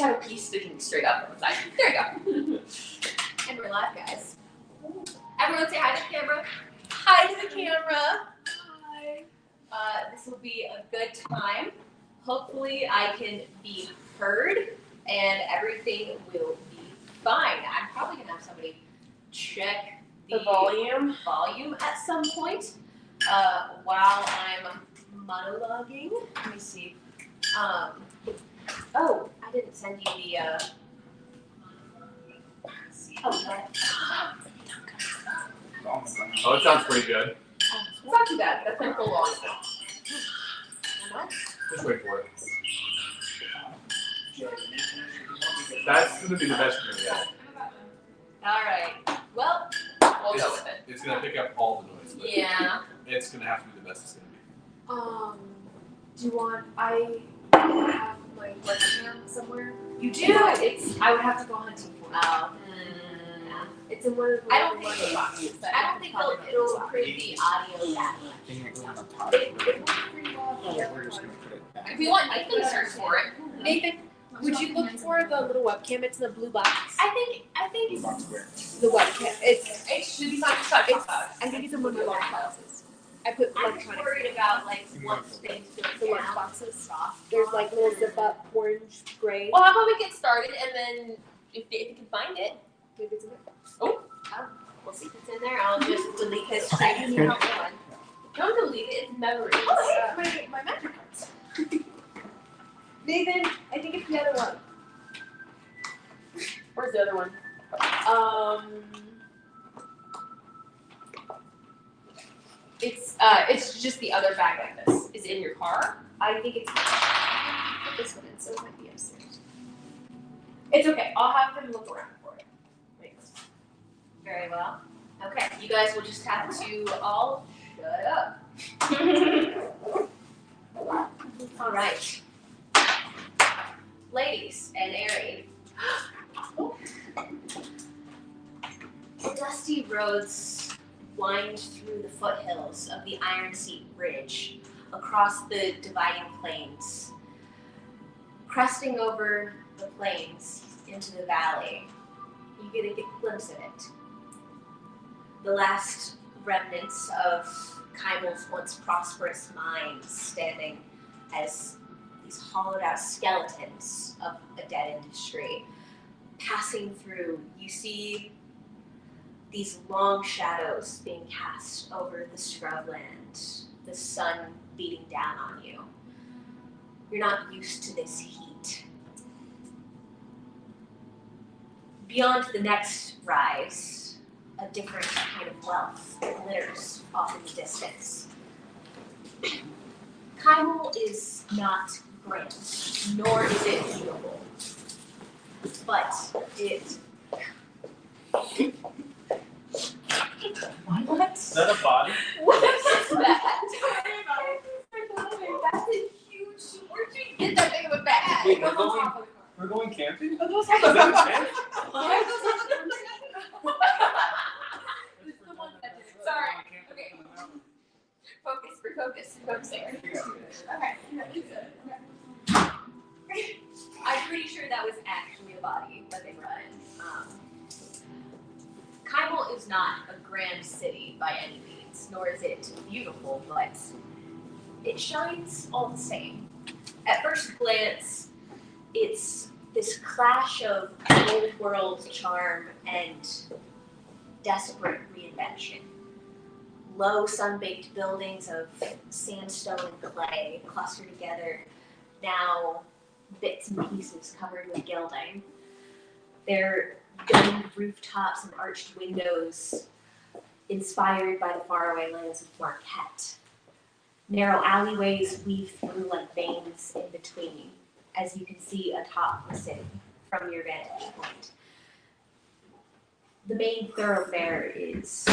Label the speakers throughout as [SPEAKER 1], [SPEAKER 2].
[SPEAKER 1] have a piece sticking straight up from the side. There you go. And we're live, guys. Everyone say hi to the camera. Hi to the camera. Hi. This will be a good time. Hopefully I can be heard and everything will be fine. I'm probably going to have somebody check the volume at some point while I'm monologuing. Let me see. Oh, I didn't send you the
[SPEAKER 2] Oh, it sounds pretty good.
[SPEAKER 1] It's not too bad. That's been for a long time.
[SPEAKER 2] Just wait for it. That's going to be the best one yet.
[SPEAKER 1] Alright. Well, we'll go with it.
[SPEAKER 2] It's going to pick up all the noise.
[SPEAKER 1] Yeah.
[SPEAKER 2] It's going to have to be the best it's going to be.
[SPEAKER 3] Do you want, I have my webcam somewhere.
[SPEAKER 1] You do?
[SPEAKER 3] I would have to go hunting for it.
[SPEAKER 1] Oh.
[SPEAKER 3] It's in one of the
[SPEAKER 1] I don't
[SPEAKER 3] money
[SPEAKER 1] think
[SPEAKER 3] boxes.
[SPEAKER 1] it'll improve the audio that much. If you want, I can search for it.
[SPEAKER 3] Nathan, would you look for the little webcam? It's in the blue box.
[SPEAKER 1] I think
[SPEAKER 3] The webcam.
[SPEAKER 1] it should be not just about
[SPEAKER 3] I think it's in one of the lunch boxes. I put
[SPEAKER 1] I'm just
[SPEAKER 3] electronics.
[SPEAKER 1] worried about like what things
[SPEAKER 3] The
[SPEAKER 1] go
[SPEAKER 3] lunch
[SPEAKER 1] down.
[SPEAKER 3] boxes. There's like little zip up orange, gray.
[SPEAKER 1] Well, how about we get started and then if you can find it,
[SPEAKER 3] Maybe it's in there.
[SPEAKER 1] we'll see if it's in there. I'll just delete history. Don't delete it. It's memories.
[SPEAKER 3] Oh, my memory cards. Nathan, I think it's the other one.
[SPEAKER 1] Where's the other one? It's just the other bag like this. Is it in your car?
[SPEAKER 3] I think it's put this one in, so it might be upstairs.
[SPEAKER 1] It's okay. I'll have them look around for it. Thanks. Very well. Okay, you guys will just have to all shut up. All right. Ladies and Aerie. The dusty roads wind through the foothills of the Iron Seat Ridge across the dividing plains. Cresting over the plains into the valley, you get a glimpse of it. The last remnants of Kymal's once prosperous mines standing as these hollowed out skeletons of a dead industry. Passing through, you see these long shadows being cast over the scrubland, the sun beating down on you. You're not used to this heat. Beyond the next rise, a different kind of wealth glitters off in the distance. Kymal is not grand, nor is it beautiful, but it... What?
[SPEAKER 2] Is that a body?
[SPEAKER 1] What is that? That's a huge... Where'd you get that big of a bag?
[SPEAKER 2] Wait, we're going camping?
[SPEAKER 3] Are those
[SPEAKER 2] Is that a tent?
[SPEAKER 1] Sorry. Okay. Focusing. Okay. I'm pretty sure that was actually a body that they brought in. Kymal is not a grand city by any means, nor is it beautiful, but it shines all the same. At first glance, it's this clash of old world charm and desperate reinvention. Low sun-baked buildings of sandstone and clay cluster together, now bits and pieces covered with gilding. Their domed rooftops and arched windows inspired by the faraway lands of Marquette. Narrow alleyways weave through like veins in between, as you can see atop the city from your vantage point. The main thoroughfare is...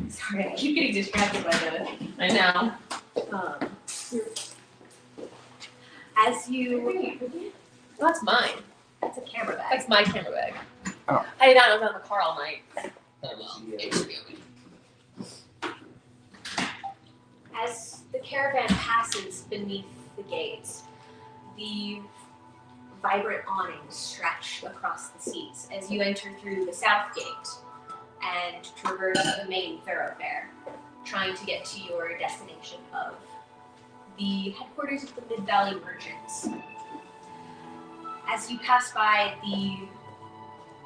[SPEAKER 1] Sorry, I keep getting distracted by the... I know. As you... Well, that's mine. That's a camera bag. That's my camera bag.
[SPEAKER 4] Oh.
[SPEAKER 1] I did not know I was in the car all night. Oh well, it should be okay. As the caravan passes beneath the gates, the vibrant awnings stretch across the seats as you enter through the south gate and traverse the main thoroughfare, trying to get to your destination of the headquarters of the Mid-Valley Merchants. As you pass by, the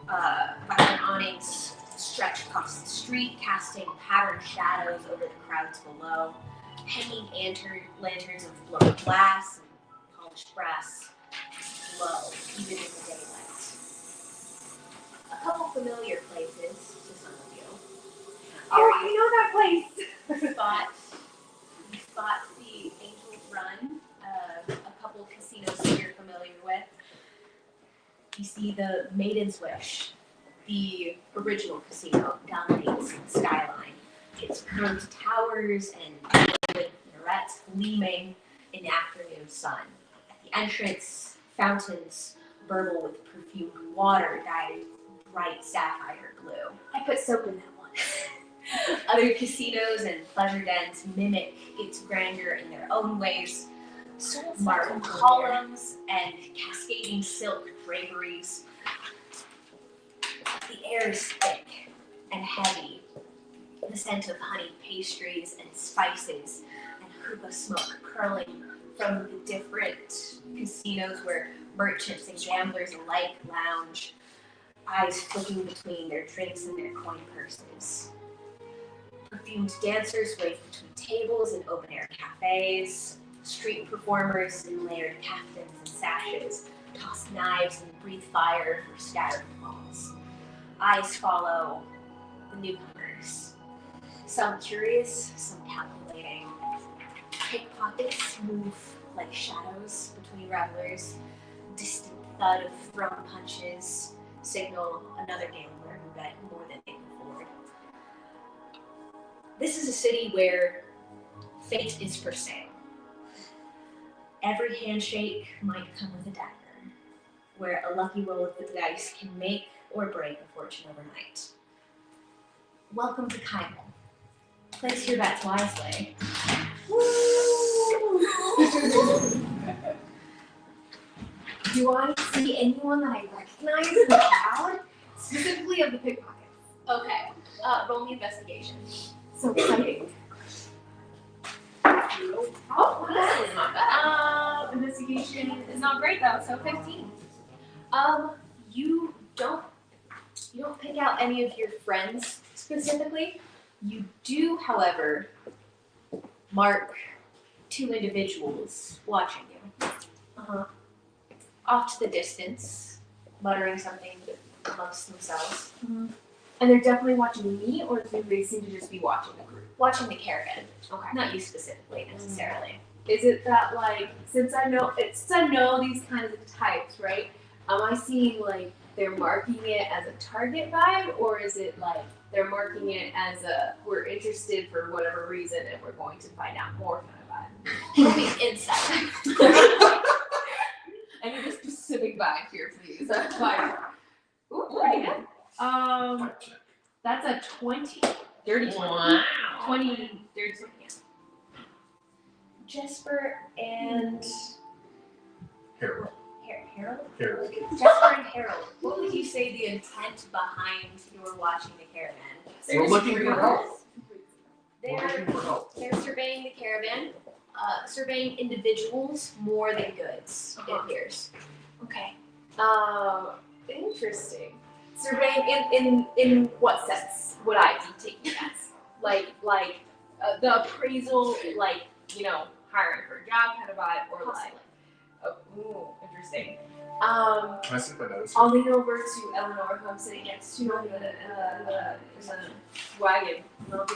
[SPEAKER 1] vibrant awnings stretch across the street, casting patterned shadows over the crowds below. Hanging lanterns of blown glass and polished brass glow even in the daylight. A couple familiar places to some of you.
[SPEAKER 3] Oh, I know that place.
[SPEAKER 1] You spot the Angel's Run, a couple casinos that you're familiar with. You see the Maiden's Wish, the original casino, dominates the skyline. Its curved towers and minarets gleaming in the afternoon sun. At the entrance, fountains burble with perfumed water dyed bright sapphire blue.
[SPEAKER 3] I put soap in that one.
[SPEAKER 1] Other casinos and pleasure dens mimic its grandeur in their own ways. Marble columns and cascading silk draperies. The air is thick and heavy. The scent of honey pastries and spices and hookah smoke curling from the different casinos where merchants and gamblers alike lounge, eyes flicking between their drinks and their coin purses. Perfumed dancers wave between tables in open-air cafes. Street performers in layered caftans and sashes toss knives and breathe fire for scattered applause. Eyes follow the newcomers. Some curious, some calculating. Pickpockets move like shadows between revelers. Distant thud of thrown punches signal another gambler who bet more than they can afford. This is a city where fate is for sale. Every handshake might come with a dagger, where a lucky roll of the dice can make or break a fortune overnight. Welcome to Kymal. Place your bets wisely.
[SPEAKER 3] Do I see anyone that I recognize in the crowd? Specifically of the pickpockets.
[SPEAKER 1] Okay, roll me investigation.
[SPEAKER 3] So exciting.
[SPEAKER 1] Oh, this is not bad.
[SPEAKER 3] Investigation is not great though, so 15.
[SPEAKER 1] You don't pick out any of your friends specifically. You do, however, mark two individuals watching you. Off to the distance, muttering something amongst themselves.
[SPEAKER 3] And they're definitely watching me, or do they seem to just be watching the group?
[SPEAKER 1] Watching the caravan.
[SPEAKER 3] Okay.
[SPEAKER 1] Not you specifically, necessarily.
[SPEAKER 3] Is it that like since I know these kinds of types, right? Am I seeing like they're marking it as a target vibe, or is it like they're marking it as a we're interested for whatever reason and we're going to find out more kind of vibe?
[SPEAKER 1] Roll me insight.
[SPEAKER 3] I need a specific vibe here, please. That's fine. Ooh, pretty good. That's a 20. Dirty 20.
[SPEAKER 1] Wow.
[SPEAKER 3] 20, dirty 20, yeah.
[SPEAKER 1] Jesper and
[SPEAKER 2] Harold.
[SPEAKER 1] Harold?
[SPEAKER 2] Harold.
[SPEAKER 1] Jesper and Harold, what would you say the intent behind your watching the caravan?
[SPEAKER 2] We're looking for help. We're
[SPEAKER 1] They're
[SPEAKER 2] looking for help.
[SPEAKER 1] surveying the caravan, surveying individuals more than goods, it appears.
[SPEAKER 3] Okay. Interesting. Surveying in what sense would I be taking that? Like the appraisal, like, you know, hiring for a job kind of vibe, or like, ooh, interesting.
[SPEAKER 2] Can I see if I notice?
[SPEAKER 3] I'll lean over to Eleanor, who I'm sitting next to in the wagon, and I'll be,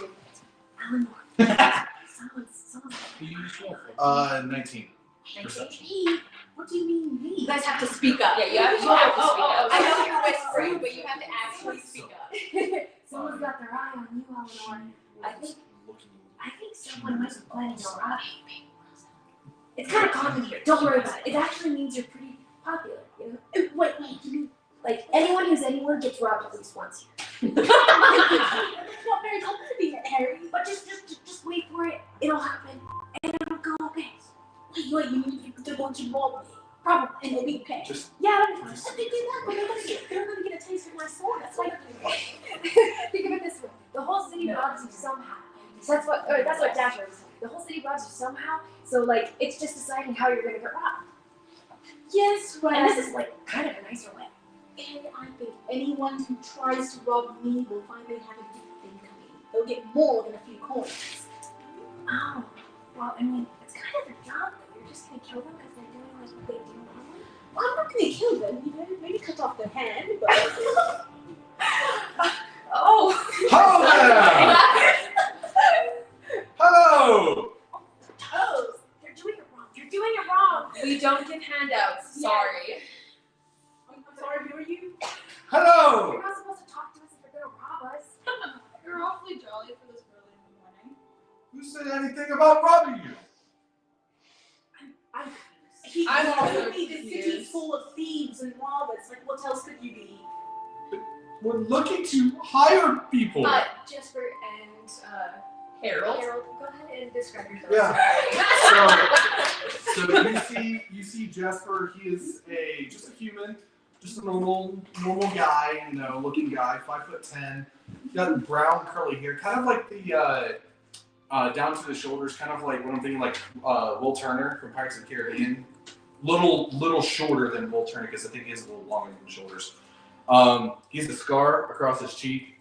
[SPEAKER 3] Eleanor, someone's.
[SPEAKER 2] You use wolf. 19.
[SPEAKER 1] 19?
[SPEAKER 3] Me? What do you mean me?
[SPEAKER 1] You guys have to speak up.
[SPEAKER 3] Yeah, you have to
[SPEAKER 1] speak up.
[SPEAKER 3] oh,
[SPEAKER 1] I know you're whispering, but you have to actually speak up.
[SPEAKER 3] Someone's got their eye on you, Eleanor. I think someone might be planning a rob. It's kind of common here. Don't worry about it. It actually means you're pretty popular, you know? Wait, you mean, like, anyone who's anyone gets robbed at least once here. That's not very common to be, Harry. But just wait for it. It'll happen. And it'll go okay. Wait, you mean they're going to rob me? Probably, and it'll be okay.
[SPEAKER 2] Just
[SPEAKER 3] Yeah, if they do that, but they're gonna get a taste of my soul. That's like think of it this way: the whole city robs you somehow. So that's what Dasher was saying. The whole city robs you somehow. So like, it's just deciding how you're gonna get robbed.
[SPEAKER 4] Yes, right.
[SPEAKER 3] And this is like kind of a nicer way.
[SPEAKER 4] And I think anyone who tries to rob me will find they have a good thing coming. They'll get more than a few coins.
[SPEAKER 3] Oh, well, I mean, it's kind of their job. Though. You're just gonna kill them because they're doing like what they do normally.
[SPEAKER 4] Well, I'm not gonna kill them, you know, maybe cut off their hand, but
[SPEAKER 3] Oh.
[SPEAKER 2] Hello there! Hello!
[SPEAKER 3] Oh, they're doing it wrong. You're doing it wrong.
[SPEAKER 1] We don't give handouts. Sorry.
[SPEAKER 4] I'm sorry, who are you?
[SPEAKER 2] Hello!
[SPEAKER 3] You're not supposed to talk to us if you're gonna rob us.
[SPEAKER 4] You're awfully jolly for this early in the morning.
[SPEAKER 2] Who said anything about robbing you?
[SPEAKER 3] I'm
[SPEAKER 4] He
[SPEAKER 1] I'm
[SPEAKER 4] told
[SPEAKER 1] also
[SPEAKER 4] me the city's
[SPEAKER 1] confused.
[SPEAKER 4] full of thieves and robbers. Like, what else could you be?
[SPEAKER 2] We're looking to hire people.
[SPEAKER 1] Jasper and Harold.
[SPEAKER 3] Harold, go ahead and describe yourself.
[SPEAKER 2] Yeah. So you see Jasper. He is just a human, just a normal guy, looking guy, 5'10". Got brown curly hair, kind of like the down to the shoulders, kind of like what I'm thinking, like Will Turner from Pirates of the Caribbean. Little shorter than Will Turner because I think he has a little longer than the shoulders. He has a scar across his cheek,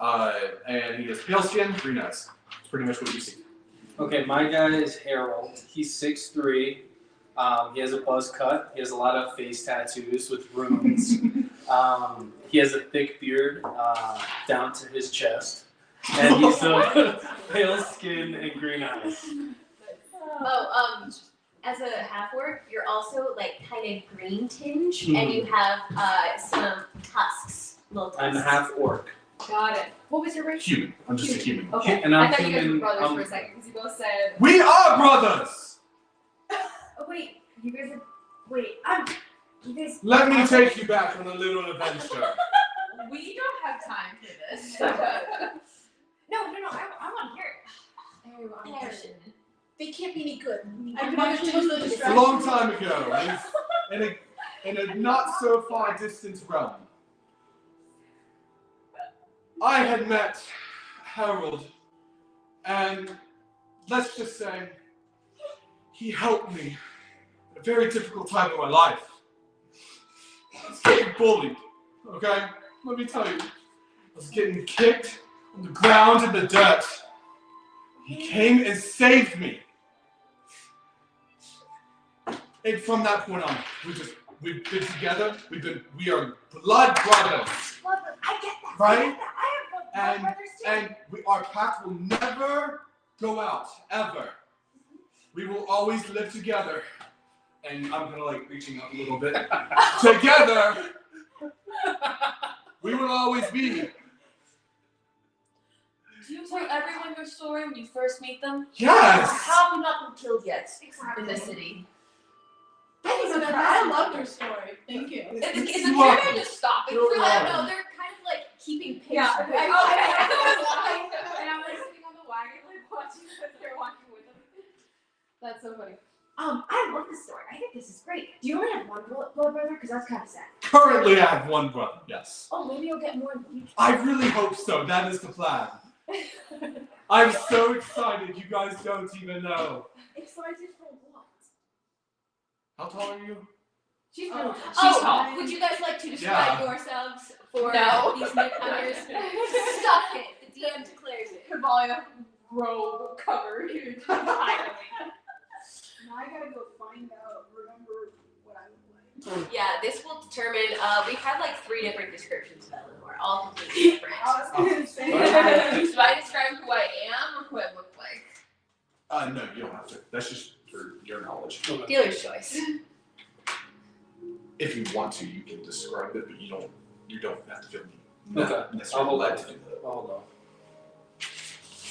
[SPEAKER 2] and he has pale skin, green eyes. That's pretty much what you see.
[SPEAKER 5] Okay, my guy is Harold. He's 6'3". He has a buzz cut. He has a lot of face tattoos with runes. He has a thick beard down to his chest. And he's pale skin and green eyes.
[SPEAKER 1] As a half-orc, you're also like kind of green tinge, and you have some tusks, little tusks.
[SPEAKER 5] I'm half orc.
[SPEAKER 1] Got it. What was your race?
[SPEAKER 2] Human. I'm just a human.
[SPEAKER 1] Okay.
[SPEAKER 5] And
[SPEAKER 1] I
[SPEAKER 5] I'm
[SPEAKER 1] thought you guys were
[SPEAKER 5] human.
[SPEAKER 1] brothers for a second because you both said.
[SPEAKER 2] We are brothers.
[SPEAKER 3] Oh wait, you guys are. You guys.
[SPEAKER 2] Let me take you back on a little adventure.
[SPEAKER 1] We don't have time for this.
[SPEAKER 3] No, I want to hear it.
[SPEAKER 4] They can't be any good.
[SPEAKER 3] I'm
[SPEAKER 4] I'm
[SPEAKER 3] actually
[SPEAKER 4] totally
[SPEAKER 2] A
[SPEAKER 4] distracted.
[SPEAKER 2] long time ago, in a not so far distant realm, I had met Harold, and let's just say he helped me at a very difficult time in my life. I was getting bullied, okay? Let me tell you. I was getting kicked on the ground in the dirt. He came and saved me. And from that point on, we've been together. We are blood brothers,
[SPEAKER 3] I get that.
[SPEAKER 2] right?
[SPEAKER 3] I have brothers too.
[SPEAKER 2] And our path will never go out, ever. We will always live together. And I'm kind of like reaching up a little bit. Together, we will always be.
[SPEAKER 1] Do you tell everyone your story when you first meet them?
[SPEAKER 2] Yes.
[SPEAKER 1] How have you not been killed yet
[SPEAKER 3] Exactly.
[SPEAKER 1] in this city?
[SPEAKER 4] I loved her story. Thank you.
[SPEAKER 1] Is the
[SPEAKER 2] You are-
[SPEAKER 1] camera just stopping?
[SPEAKER 2] You're
[SPEAKER 1] I don't know.
[SPEAKER 2] welcome.
[SPEAKER 1] They're kind of like keeping pace.
[SPEAKER 4] Yeah.
[SPEAKER 1] with it.
[SPEAKER 4] Okay.
[SPEAKER 1] And I'm like sitting on the wagon, like watching as they're walking with them. That's so funny.
[SPEAKER 3] I love this story. I think this is great. Do you only have one blood brother? Because that's kind of sad.
[SPEAKER 2] Currently, I have one brother, yes.
[SPEAKER 3] Oh, maybe you'll get more in the future.
[SPEAKER 2] I really hope so. That is the plan. I'm so excited. You guys don't even know.
[SPEAKER 3] Excited for what?
[SPEAKER 2] How tall are you?
[SPEAKER 3] She's
[SPEAKER 4] Oh.
[SPEAKER 3] really
[SPEAKER 1] She's
[SPEAKER 3] tall.
[SPEAKER 1] tall. Would you guys like to describe
[SPEAKER 2] Yeah.
[SPEAKER 1] yourselves for
[SPEAKER 3] No.
[SPEAKER 1] these newcomers? Stop it. The DM declares it.
[SPEAKER 4] Kavalia robe covered entirely.
[SPEAKER 6] Now I gotta go find out, remember what I look like.
[SPEAKER 1] Yeah, this will determine. We've had like 3 different descriptions of Eleanor, all completely different.
[SPEAKER 6] I was gonna say
[SPEAKER 1] Should I describe who I am or who I look like?
[SPEAKER 2] No, you don't have to. That's just for your knowledge.
[SPEAKER 1] Dealer's choice.
[SPEAKER 2] If you want to, you can describe it, but you don't have to feel
[SPEAKER 5] Okay.
[SPEAKER 2] necessarily led to do that.
[SPEAKER 5] Hold on.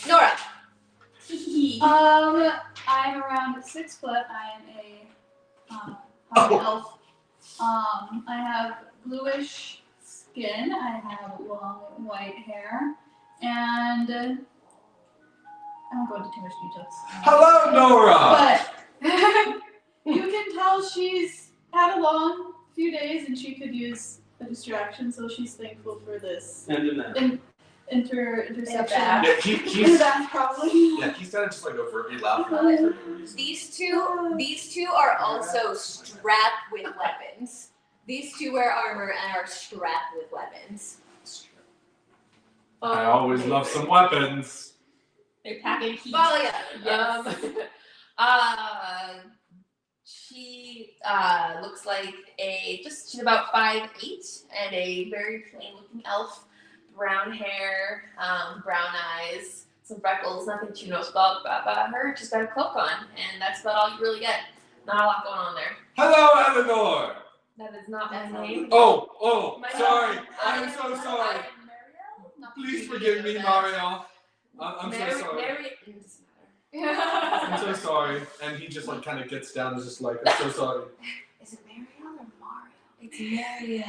[SPEAKER 1] Nora.
[SPEAKER 6] I'm around 6 foot. I am a elf. I have bluish skin. I have long white hair, and I won't go into too much details.
[SPEAKER 2] Hello, Nora.
[SPEAKER 6] But You can tell she's had a long few days and she could use a distraction, so she's thankful for this
[SPEAKER 5] And a nap.
[SPEAKER 6] interception.
[SPEAKER 1] bath.
[SPEAKER 2] Yeah,
[SPEAKER 6] In the
[SPEAKER 2] he's
[SPEAKER 6] bath, probably.
[SPEAKER 2] yeah, he's kind of just like overtly laughing for no reason.
[SPEAKER 1] These two are also strapped with weapons. These two wear armor and are strapped with weapons.
[SPEAKER 2] I always love some weapons.
[SPEAKER 1] They're packing heat.
[SPEAKER 7] Well, yeah.
[SPEAKER 1] Yes.
[SPEAKER 7] She looks like she's about 5'8" and a very plain looking elf. Brown hair, brown eyes, some freckles, nothing too noticeable about her. Just got a cloak on, and that's about all you really get. Not a lot going on there.
[SPEAKER 2] Hello, Eleanor.
[SPEAKER 7] That is not my name.
[SPEAKER 2] Oh,
[SPEAKER 7] My
[SPEAKER 2] sorry.
[SPEAKER 7] name-
[SPEAKER 2] I'm so sorry. Please forgive me, Mario. I'm so sorry. I'm so sorry. And he just like kind of gets down and is just like, I'm so sorry.
[SPEAKER 1] Is it Mariel or Mario?
[SPEAKER 7] It's Mariel.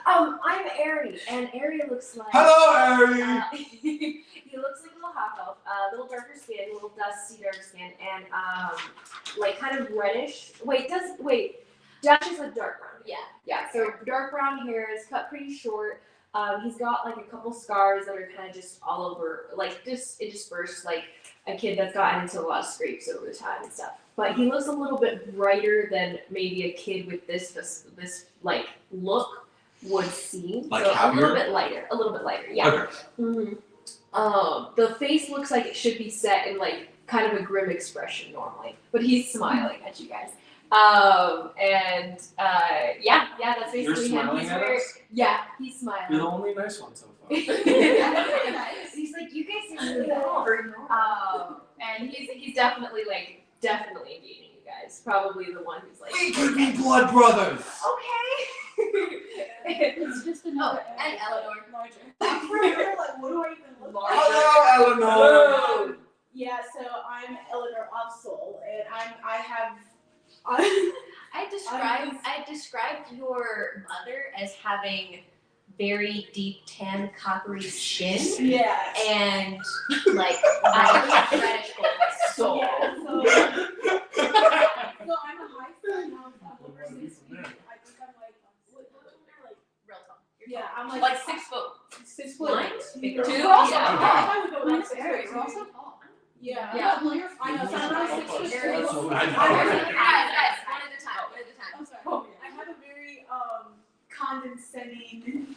[SPEAKER 1] I'm Ari, and Ari looks like.
[SPEAKER 2] Hello, Ari.
[SPEAKER 1] He looks like a little half elf, a little darker skin, a little dusty dark skin, and like kind of reddish. Dash is like dark brown. Yeah. So dark brown hair is cut pretty short. He's got like a couple scars that are kind of just all over, like just interspersed, like a kid that's gotten into a lot of scrapes over time and stuff. But he looks a little bit brighter than maybe a kid with this like look would seem.
[SPEAKER 2] Like
[SPEAKER 1] so
[SPEAKER 2] happier?
[SPEAKER 1] a little bit lighter. Yeah.
[SPEAKER 2] Okay.
[SPEAKER 1] Mm-hmm. The face looks like it should be set in like kind of a grim expression normally, but he's smiling at you guys. Yeah, that's
[SPEAKER 5] You're
[SPEAKER 1] basically him.
[SPEAKER 5] smiling
[SPEAKER 1] He's
[SPEAKER 5] at
[SPEAKER 1] very,
[SPEAKER 5] us?
[SPEAKER 1] yeah, he's smiling.
[SPEAKER 5] You're the only nice one so far.
[SPEAKER 1] He's like, you guys seem really cool. And he's definitely engaging you guys. Probably the one who's like,
[SPEAKER 2] We could be blood brothers.
[SPEAKER 1] okay.
[SPEAKER 6] It's just another
[SPEAKER 7] and Eleanor.
[SPEAKER 4] Like, what do I even look like?
[SPEAKER 2] Hello, Eleanor.
[SPEAKER 4] Yeah, so I'm Eleanor Upsol, and I
[SPEAKER 1] I described your mother as having very deep tan coppery skin
[SPEAKER 4] yeah.
[SPEAKER 1] and like a reddish gold soul.
[SPEAKER 4] Yeah, so I'm a high school now. I'm over 6 feet. I think I'm like,
[SPEAKER 1] Real tall.
[SPEAKER 4] yeah, I'm
[SPEAKER 7] Like 6 foot.
[SPEAKER 4] 6 foot.
[SPEAKER 1] Mine?
[SPEAKER 4] Bigger.
[SPEAKER 1] Two?
[SPEAKER 4] Also,
[SPEAKER 1] Yeah.
[SPEAKER 4] I would go like 6
[SPEAKER 6] Very,
[SPEAKER 4] foot.
[SPEAKER 6] we're also tall.
[SPEAKER 4] Yeah.
[SPEAKER 1] Yeah.
[SPEAKER 4] I know. So I'm around 6 foot.
[SPEAKER 1] Very
[SPEAKER 2] That's
[SPEAKER 1] low.
[SPEAKER 2] I know.
[SPEAKER 1] Guys, one at a time.
[SPEAKER 4] I'm sorry. I have a very condescending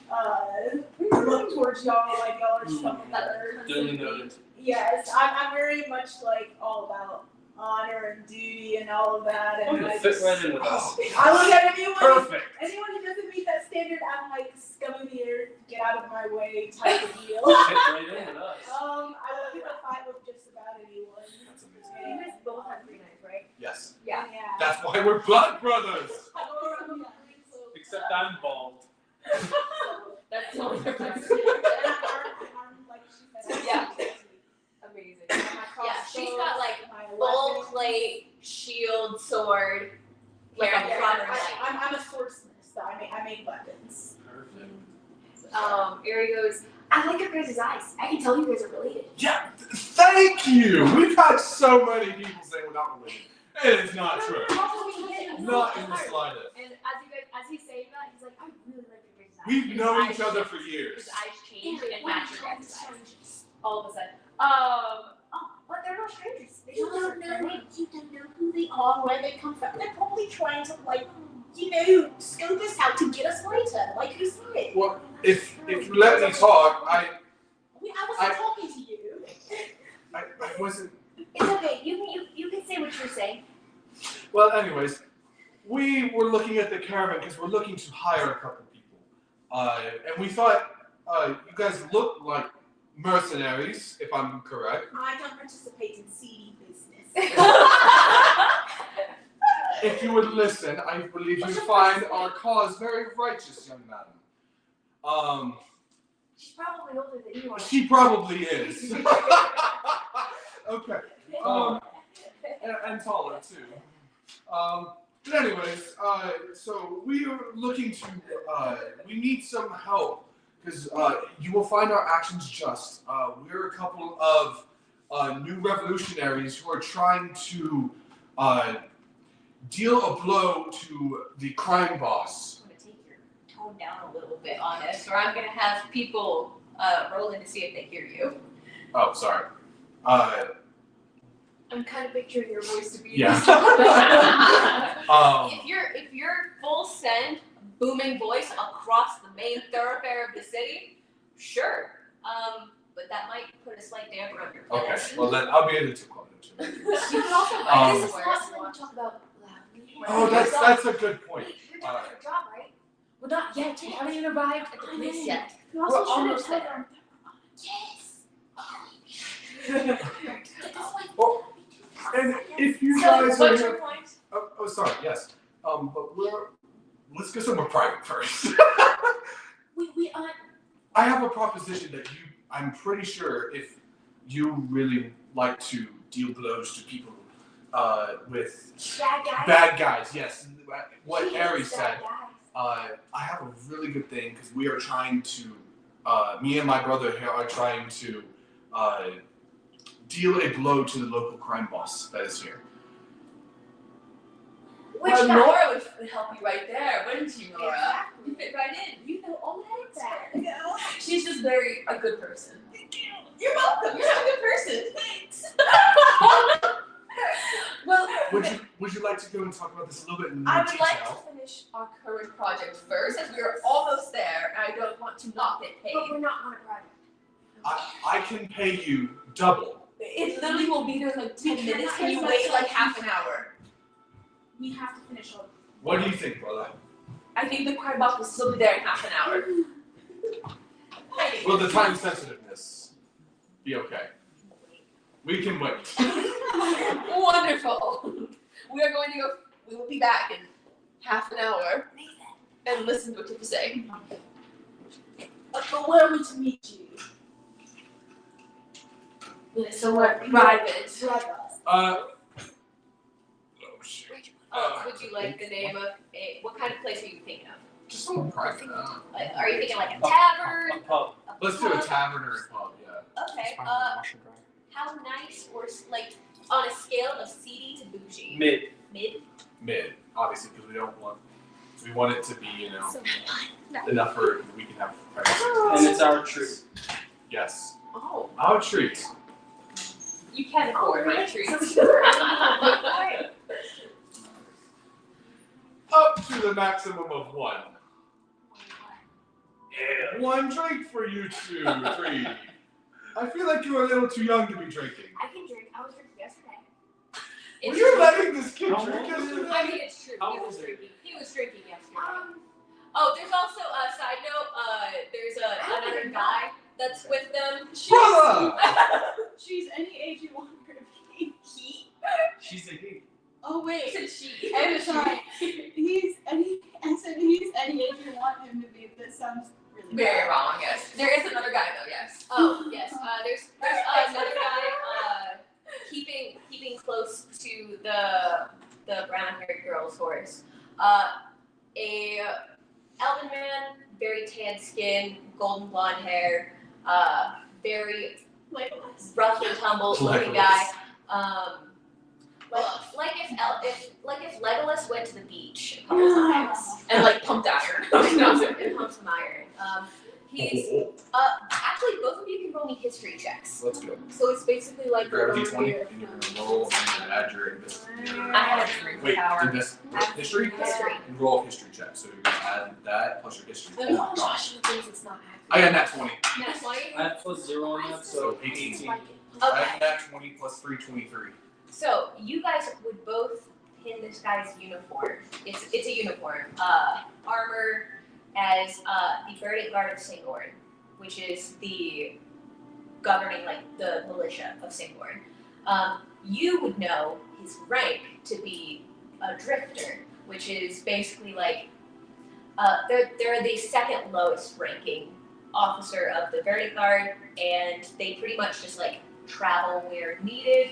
[SPEAKER 4] look towards y'all, like y'all are something better.
[SPEAKER 5] Duly noted.
[SPEAKER 4] Yes, I'm very much like all about honor and duty and all of that,
[SPEAKER 5] Oh,
[SPEAKER 4] and
[SPEAKER 5] you
[SPEAKER 4] I
[SPEAKER 5] fit
[SPEAKER 4] just,
[SPEAKER 5] right in with us.
[SPEAKER 4] I look at anyone
[SPEAKER 2] Perfect.
[SPEAKER 4] who doesn't meet that standard, I'm like scum of the earth, get out of my way type of deal.
[SPEAKER 5] Fit right in with us.
[SPEAKER 4] I will pick a fight with just about anyone.
[SPEAKER 2] That's
[SPEAKER 1] You
[SPEAKER 2] amazing.
[SPEAKER 1] guys both have green eyes, right?
[SPEAKER 2] Yes.
[SPEAKER 1] Yeah.
[SPEAKER 2] That's why we're blood brothers.
[SPEAKER 4] I go around the line, so
[SPEAKER 5] Except I'm bald.
[SPEAKER 1] That's the only difference.
[SPEAKER 4] and I'm like she said.
[SPEAKER 1] Yeah. Amazing.
[SPEAKER 7] Yeah, she's got like
[SPEAKER 4] my
[SPEAKER 7] full
[SPEAKER 4] weapons.
[SPEAKER 7] plate, shield, sword. Like
[SPEAKER 1] Yeah,
[SPEAKER 7] a
[SPEAKER 1] yeah,
[SPEAKER 7] proper
[SPEAKER 4] I'm
[SPEAKER 7] knight.
[SPEAKER 4] a swordsmith, so I make weapons.
[SPEAKER 5] Perfect.
[SPEAKER 1] Ari goes, I like your guys' eyes. I can tell you guys are related.
[SPEAKER 2] Yeah. Thank you. We've had so many people say we're not related. It is not true. Not in the slightest.
[SPEAKER 1] And as he's saying that, he's like, I really like your guys' eyes.
[SPEAKER 2] We've
[SPEAKER 1] His
[SPEAKER 2] known
[SPEAKER 1] eyes
[SPEAKER 2] each other
[SPEAKER 1] shift.
[SPEAKER 2] for years.
[SPEAKER 1] His eyes change and
[SPEAKER 3] What
[SPEAKER 1] match
[SPEAKER 3] do you
[SPEAKER 1] your
[SPEAKER 3] call
[SPEAKER 1] guys'
[SPEAKER 3] these
[SPEAKER 1] eyes.
[SPEAKER 3] strangers?
[SPEAKER 1] All of a sudden. But they're not strangers. They
[SPEAKER 3] You
[SPEAKER 1] don't
[SPEAKER 3] don't
[SPEAKER 1] know
[SPEAKER 3] know
[SPEAKER 1] their name.
[SPEAKER 3] you don't know who they are, where they come from. They're probably trying to scope us out to get us later, like you said.
[SPEAKER 2] Well, if you let me talk, I
[SPEAKER 3] wasn't talking to you.
[SPEAKER 2] I wasn't.
[SPEAKER 1] It's okay. You can say what you're saying.
[SPEAKER 2] Well, anyways, we were looking at the caravan because we're looking to hire a couple people, and we thought you guys look like mercenaries, if I'm correct.
[SPEAKER 4] I don't participate in seedy business.
[SPEAKER 2] If you would listen, I believe you'd find our cause very righteous, young madam.
[SPEAKER 1] She's probably older than you are.
[SPEAKER 2] She probably is. Okay. And taller too. But anyways, so we are looking to, we need some help because you will find our actions just. We're a couple of new revolutionaries who are trying to deal a blow to the crime boss.
[SPEAKER 1] I'm gonna take your tone down a little bit on this, or I'm gonna have people roll in to see if they hear you.
[SPEAKER 2] Oh, sorry.
[SPEAKER 3] I'm kind of picturing your voice to be.
[SPEAKER 2] Yeah.
[SPEAKER 1] If you're full send booming voice across the main thoroughfare of the city, sure. But that might put a slight damper on your
[SPEAKER 2] Okay,
[SPEAKER 1] plans.
[SPEAKER 2] well then I'll be able to call it.
[SPEAKER 3] You can also.
[SPEAKER 2] Um,
[SPEAKER 3] This is not something to talk about loudly.
[SPEAKER 2] Oh, that's a good point.
[SPEAKER 3] Wait, you're doing your job, right? Well, not yet. We haven't even arrived at the place yet.
[SPEAKER 4] You
[SPEAKER 3] We're
[SPEAKER 4] also shouldn't
[SPEAKER 3] almost
[SPEAKER 4] tell
[SPEAKER 3] there.
[SPEAKER 4] them.
[SPEAKER 2] And if you
[SPEAKER 1] So,
[SPEAKER 2] guys are
[SPEAKER 1] what's your point?
[SPEAKER 2] oh, sorry, yes. But let's get somewhere private first.
[SPEAKER 3] We aren't.
[SPEAKER 2] I have a proposition that I'm pretty sure if you really like to deal blows to people with
[SPEAKER 3] Bad guys.
[SPEAKER 2] bad guys, yes, what
[SPEAKER 3] He
[SPEAKER 2] Ari
[SPEAKER 3] hates
[SPEAKER 2] said,
[SPEAKER 3] bad guys.
[SPEAKER 2] I have a really good thing because we are trying to, me and my brother here are trying to deal a blow to the local crime boss that is here.
[SPEAKER 3] Which
[SPEAKER 7] Well,
[SPEAKER 3] guy?
[SPEAKER 7] Nora would help you right there, wouldn't you, Nora?
[SPEAKER 3] Exactly.
[SPEAKER 7] You fit right in. You know all
[SPEAKER 3] That's
[SPEAKER 7] that. She's just a good person. Thank you. You're welcome. You're a good person. Thanks. Well,
[SPEAKER 2] Would you like to go and talk about this a little bit in
[SPEAKER 7] I
[SPEAKER 2] more
[SPEAKER 7] would
[SPEAKER 2] detail?
[SPEAKER 7] like to finish our current project first, as we are almost there, and I don't want to not get
[SPEAKER 3] But
[SPEAKER 7] paid.
[SPEAKER 3] we're not on a project.
[SPEAKER 2] I can pay you double.
[SPEAKER 7] It literally will be there in like 10
[SPEAKER 4] We
[SPEAKER 7] minutes.
[SPEAKER 4] cannot
[SPEAKER 7] Can you
[SPEAKER 4] use
[SPEAKER 7] wait
[SPEAKER 4] that
[SPEAKER 7] like half an hour?
[SPEAKER 4] We have to finish up.
[SPEAKER 2] What do you think, brother?
[SPEAKER 7] I think the crime boss will still be there in half an hour.
[SPEAKER 2] Will the time sensitiveness be okay? We can wait.
[SPEAKER 7] Wonderful. We are going to go. We will be back in half an hour and listen to what you have to say.
[SPEAKER 4] But where are we to meet you?
[SPEAKER 7] Somewhere private.
[SPEAKER 2] Oh shoot.
[SPEAKER 1] Would you like the name of what kind of place are you thinking of?
[SPEAKER 2] Just somewhere private.
[SPEAKER 1] Are you thinking like a tavern?
[SPEAKER 5] A pub.
[SPEAKER 2] Let's do a tavern or a pub, yeah.
[SPEAKER 1] Okay. How nice or like on a scale of seedy to bougie?
[SPEAKER 5] Mid.
[SPEAKER 1] Mid.
[SPEAKER 2] Mid, obviously, because we want it to be, enough for we can have privacy.
[SPEAKER 5] And it's our treat.
[SPEAKER 2] Yes.
[SPEAKER 1] Oh,
[SPEAKER 2] Our treat.
[SPEAKER 1] you can afford my treats.
[SPEAKER 2] Up to the maximum of one. Yeah. One drink for you two, three. I feel like you're a little too young to be drinking.
[SPEAKER 3] I can drink. I was drinking yesterday.
[SPEAKER 2] Were you letting this kid
[SPEAKER 5] How
[SPEAKER 2] drink
[SPEAKER 5] old is
[SPEAKER 2] yesterday?
[SPEAKER 1] I mean, it's true.
[SPEAKER 5] How
[SPEAKER 1] He was
[SPEAKER 5] old is it?
[SPEAKER 1] drinking. He was drinking yesterday. Oh, there's also a side note. There's another guy that's with them.
[SPEAKER 2] Brother!
[SPEAKER 4] She's any age you want her to be.
[SPEAKER 5] She's a he.
[SPEAKER 4] Oh wait.
[SPEAKER 1] Said she.
[SPEAKER 4] I'm sorry. He's any age you want him to be. This sounds really
[SPEAKER 7] Very
[SPEAKER 4] bad.
[SPEAKER 7] wrong. Yes. There is another guy though. Yes.
[SPEAKER 1] Oh there's another guy keeping close to the brown-haired girl's horse. A elven man, very tan skin, golden blonde hair, very
[SPEAKER 4] Legolas.
[SPEAKER 1] rough and tumble looking
[SPEAKER 2] Legolas.
[SPEAKER 1] guy. Like if Legolas went to the beach a couple times
[SPEAKER 7] And like pumped iron.
[SPEAKER 1] and pumped some iron. He's actually both of you can roll me history checks.
[SPEAKER 2] Let's go.
[SPEAKER 1] So it's basically like
[SPEAKER 2] Grab a
[SPEAKER 1] the
[SPEAKER 2] d20 and you can roll and add your
[SPEAKER 7] I had a drink
[SPEAKER 2] Wait,
[SPEAKER 7] power.
[SPEAKER 2] history?
[SPEAKER 1] History.
[SPEAKER 2] And roll a history check. So you're gonna add that plus your history.
[SPEAKER 1] Oh gosh, thinks it's not
[SPEAKER 2] I got
[SPEAKER 1] accurate.
[SPEAKER 2] nat 20.
[SPEAKER 1] Nat 20?
[SPEAKER 5] I have plus 0 on that, so
[SPEAKER 2] So 18. I
[SPEAKER 1] Okay.
[SPEAKER 2] have nat 20 plus 3, 23.
[SPEAKER 1] So you guys would both pin this guy's uniform. It's a uniform. Armor as the Verdant Guard of Singorn, which is the governing the militia of Singorn. You would know his rank to be a drifter, which is basically they're the second lowest ranking officer of the Verdant Guard, and they pretty much just travel where needed.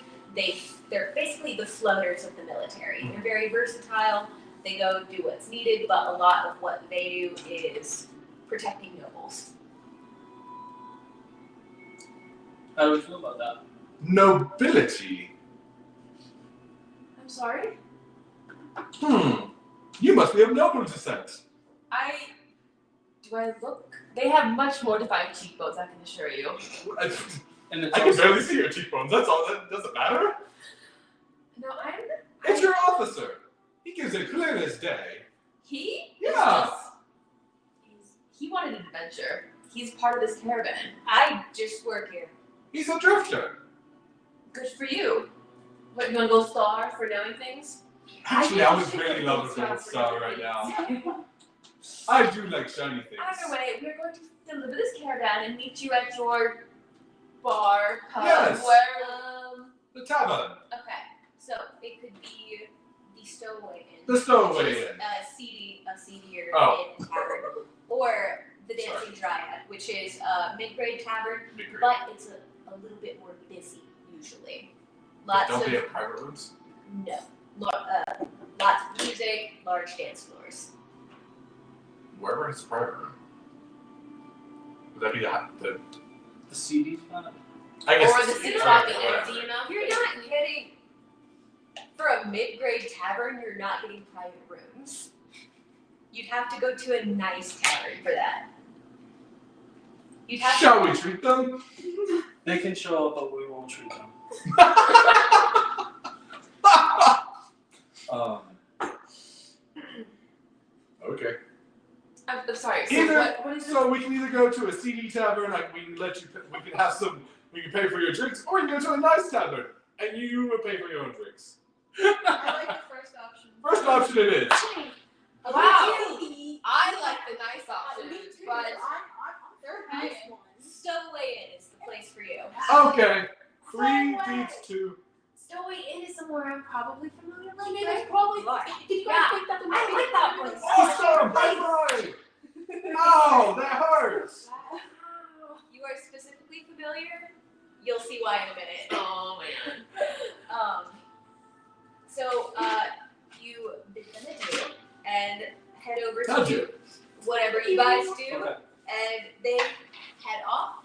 [SPEAKER 1] They're basically the floaters of the military. They're very versatile. They go do what's needed, but a lot of what they do is protecting nobles.
[SPEAKER 5] how do we feel about that?
[SPEAKER 2] Nobility.
[SPEAKER 3] I'm sorry.
[SPEAKER 2] You must be of noble descent.
[SPEAKER 7] Do I look? They have much more defined cheekbones, I can assure you.
[SPEAKER 5] And
[SPEAKER 2] I can barely see your cheekbones. That's all. That doesn't matter.
[SPEAKER 7] No,
[SPEAKER 2] It's your officer. He gives it clear as day.
[SPEAKER 7] He?
[SPEAKER 2] Yeah.
[SPEAKER 7] He wanted an adventure. He's part of this caravan.
[SPEAKER 1] I just work here.
[SPEAKER 2] He's a drifter.
[SPEAKER 7] Good for you. What, you want to go star for knowing things?
[SPEAKER 2] Actually, I would really love a gold star right now. I do like shiny things.
[SPEAKER 7] Either way, we're going to deliver this caravan and meet you at your bar, pub,
[SPEAKER 2] Yes.
[SPEAKER 7] where,
[SPEAKER 2] The tavern.
[SPEAKER 7] okay.
[SPEAKER 1] So it could be the Stowaway Inn.
[SPEAKER 2] The Stowaway
[SPEAKER 1] which is
[SPEAKER 2] Inn.
[SPEAKER 1] a seedier
[SPEAKER 2] Oh.
[SPEAKER 1] inn tavern. Or the Dancing Dryad, which is a mid-grade tavern,
[SPEAKER 2] Be great.
[SPEAKER 1] but it's a little bit more busy usually. Lots
[SPEAKER 2] Don't
[SPEAKER 1] of
[SPEAKER 2] they have private rooms?
[SPEAKER 1] no, lots of music, large dance floors.
[SPEAKER 2] Wherever has a private room. Would that be the
[SPEAKER 5] The CD spot?
[SPEAKER 2] I guess
[SPEAKER 7] or the
[SPEAKER 2] it's-
[SPEAKER 7] city
[SPEAKER 2] all
[SPEAKER 7] shop
[SPEAKER 2] right,
[SPEAKER 7] in
[SPEAKER 2] whatever.
[SPEAKER 7] empty enough.
[SPEAKER 1] You're not getting for a mid-grade tavern. You're not getting private rooms. You'd have to go to a nice tavern for that. You'd have
[SPEAKER 2] Shall we treat them?
[SPEAKER 5] They can show up, but we won't treat them.
[SPEAKER 2] Okay.
[SPEAKER 7] I'm sorry. So
[SPEAKER 2] Either
[SPEAKER 7] what is
[SPEAKER 2] so we can either go to a CD tavern, like we can we can have some, we can pay for your drinks, or we can go to a nice tavern and you will pay for your own drinks.
[SPEAKER 6] I like the first option.
[SPEAKER 2] First option it is.
[SPEAKER 7] Wow. I like the nice options, but
[SPEAKER 4] They're nice ones.
[SPEAKER 1] Stowaway Inn is the place for you.
[SPEAKER 2] Okay. 3 beats 2.
[SPEAKER 1] Stowaway Inn is somewhere I'm probably familiar with.
[SPEAKER 7] you guys probably
[SPEAKER 4] Did you guys
[SPEAKER 1] Yeah.
[SPEAKER 4] think that the
[SPEAKER 1] I like that place.
[SPEAKER 2] Awesome! High five! Ow, that hurts!
[SPEAKER 1] You are specifically familiar? You'll see why in a minute.
[SPEAKER 7] oh man.
[SPEAKER 1] So you bid them adieu and head over to
[SPEAKER 2] Adieu.
[SPEAKER 1] do whatever you guys do,
[SPEAKER 5] Okay.
[SPEAKER 1] and they head off.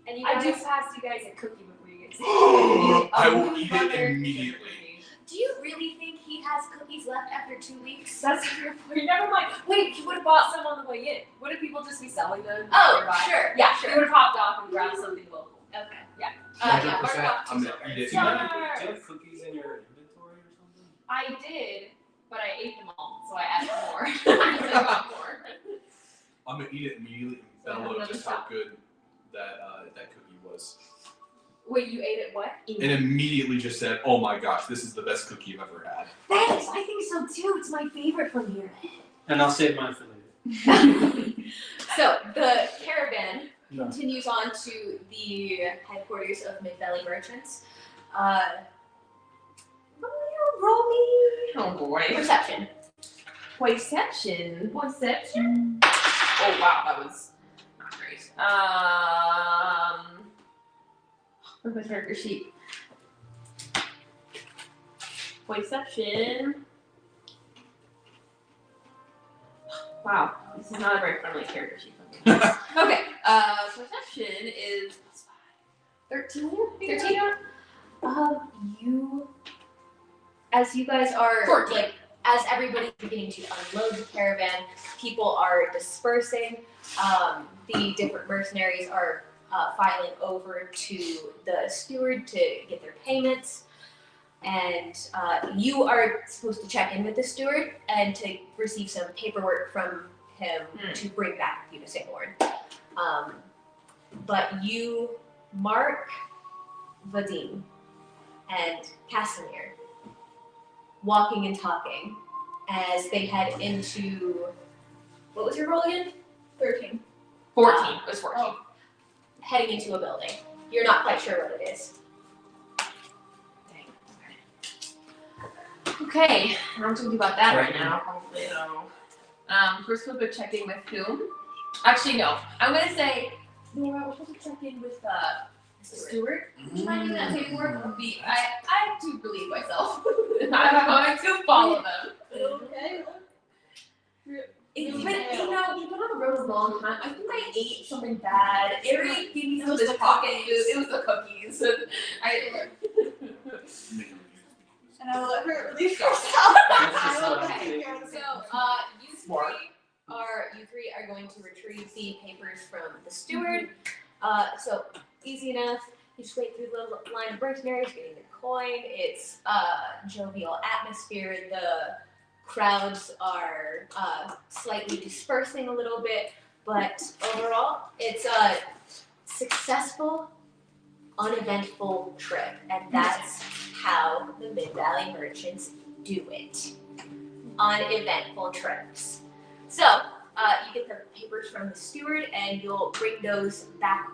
[SPEAKER 1] And you
[SPEAKER 3] I
[SPEAKER 1] guys,
[SPEAKER 3] do pass you guys a cookie before you get to
[SPEAKER 2] I will eat it immediately.
[SPEAKER 1] do you really think he has cookies left after 2 weeks?
[SPEAKER 3] That's a fair point. Never mind. Wait, you would have bought some on the way in. Wouldn't people just be selling them?
[SPEAKER 1] Oh,
[SPEAKER 3] nearby?
[SPEAKER 1] sure.
[SPEAKER 3] Yeah,
[SPEAKER 1] sure.
[SPEAKER 3] you would have hopped off and grabbed something local.
[SPEAKER 1] Okay.
[SPEAKER 3] Yeah.
[SPEAKER 1] Yeah,
[SPEAKER 2] 100%.
[SPEAKER 1] mark off
[SPEAKER 2] I'm
[SPEAKER 1] 2
[SPEAKER 2] gonna
[SPEAKER 1] silvers.
[SPEAKER 2] eat it.
[SPEAKER 5] Do you have
[SPEAKER 3] Smart.
[SPEAKER 5] cookies in your inventory or something?
[SPEAKER 3] I did, but I ate them all, so I added more.
[SPEAKER 7] I got more.
[SPEAKER 2] I'm gonna eat it immediately and
[SPEAKER 3] So I have
[SPEAKER 2] bellow
[SPEAKER 3] another
[SPEAKER 2] just how
[SPEAKER 3] shot.
[SPEAKER 2] good that cookie was.
[SPEAKER 3] Wait, you ate it what?
[SPEAKER 2] And immediately just said, oh my gosh, this is the best cookie you've ever had.
[SPEAKER 3] Thanks, I think so too. It's my favorite from here.
[SPEAKER 5] And I'll save mine for later.
[SPEAKER 1] So the caravan
[SPEAKER 5] No.
[SPEAKER 1] continues on to the headquarters of Mid Valley Merchants. Roll me
[SPEAKER 7] Oh boy.
[SPEAKER 1] perception.
[SPEAKER 7] Perception. Oh wow, that was not great. Where's my character sheet? Perception. Wow, this is not a very friendly character sheet. Okay, perception is 13.
[SPEAKER 1] 13? As you guys are
[SPEAKER 7] 14.
[SPEAKER 1] like, as everybody's beginning to unload the caravan, people are dispersing. The different mercenaries are filing over to the steward to get their payments. And you are supposed to check in with the steward and to receive some paperwork from him to bring back with you to St. Lord. But you, Mark, Vadim, and Casimir, walking and talking as they head into, what was your role again?
[SPEAKER 3] 13.
[SPEAKER 7] 14. It was 14.
[SPEAKER 1] Heading into a building. You're not quite sure what it is.
[SPEAKER 7] Okay, I don't think about that right now. Probably no. We're supposed to be checking with whom? Actually, no. I'm gonna say, Nora, we're supposed to check in with the steward. Should I do that paperwork? Would be, I have to believe myself. I'm going to follow them.
[SPEAKER 4] Okay.
[SPEAKER 7] It's been, you know, you've been on the road a long time. I think I ate something bad. Ari gave me some of this pocket food. It was the cookies.
[SPEAKER 6] and I will let her release herself.
[SPEAKER 5] That's just
[SPEAKER 1] Okay. So,
[SPEAKER 2] Smart.
[SPEAKER 1] you three are going to retrieve the papers from the steward. So easy enough. You just wait through the line of mercenaries, getting the coin. It's jovial atmosphere. The crowds are slightly dispersing a little bit, but overall, it's a successful, uneventful trip, and that's how the Mid Valley merchants do it. Uneventful trips. So, you get the papers from the steward, and you'll bring those back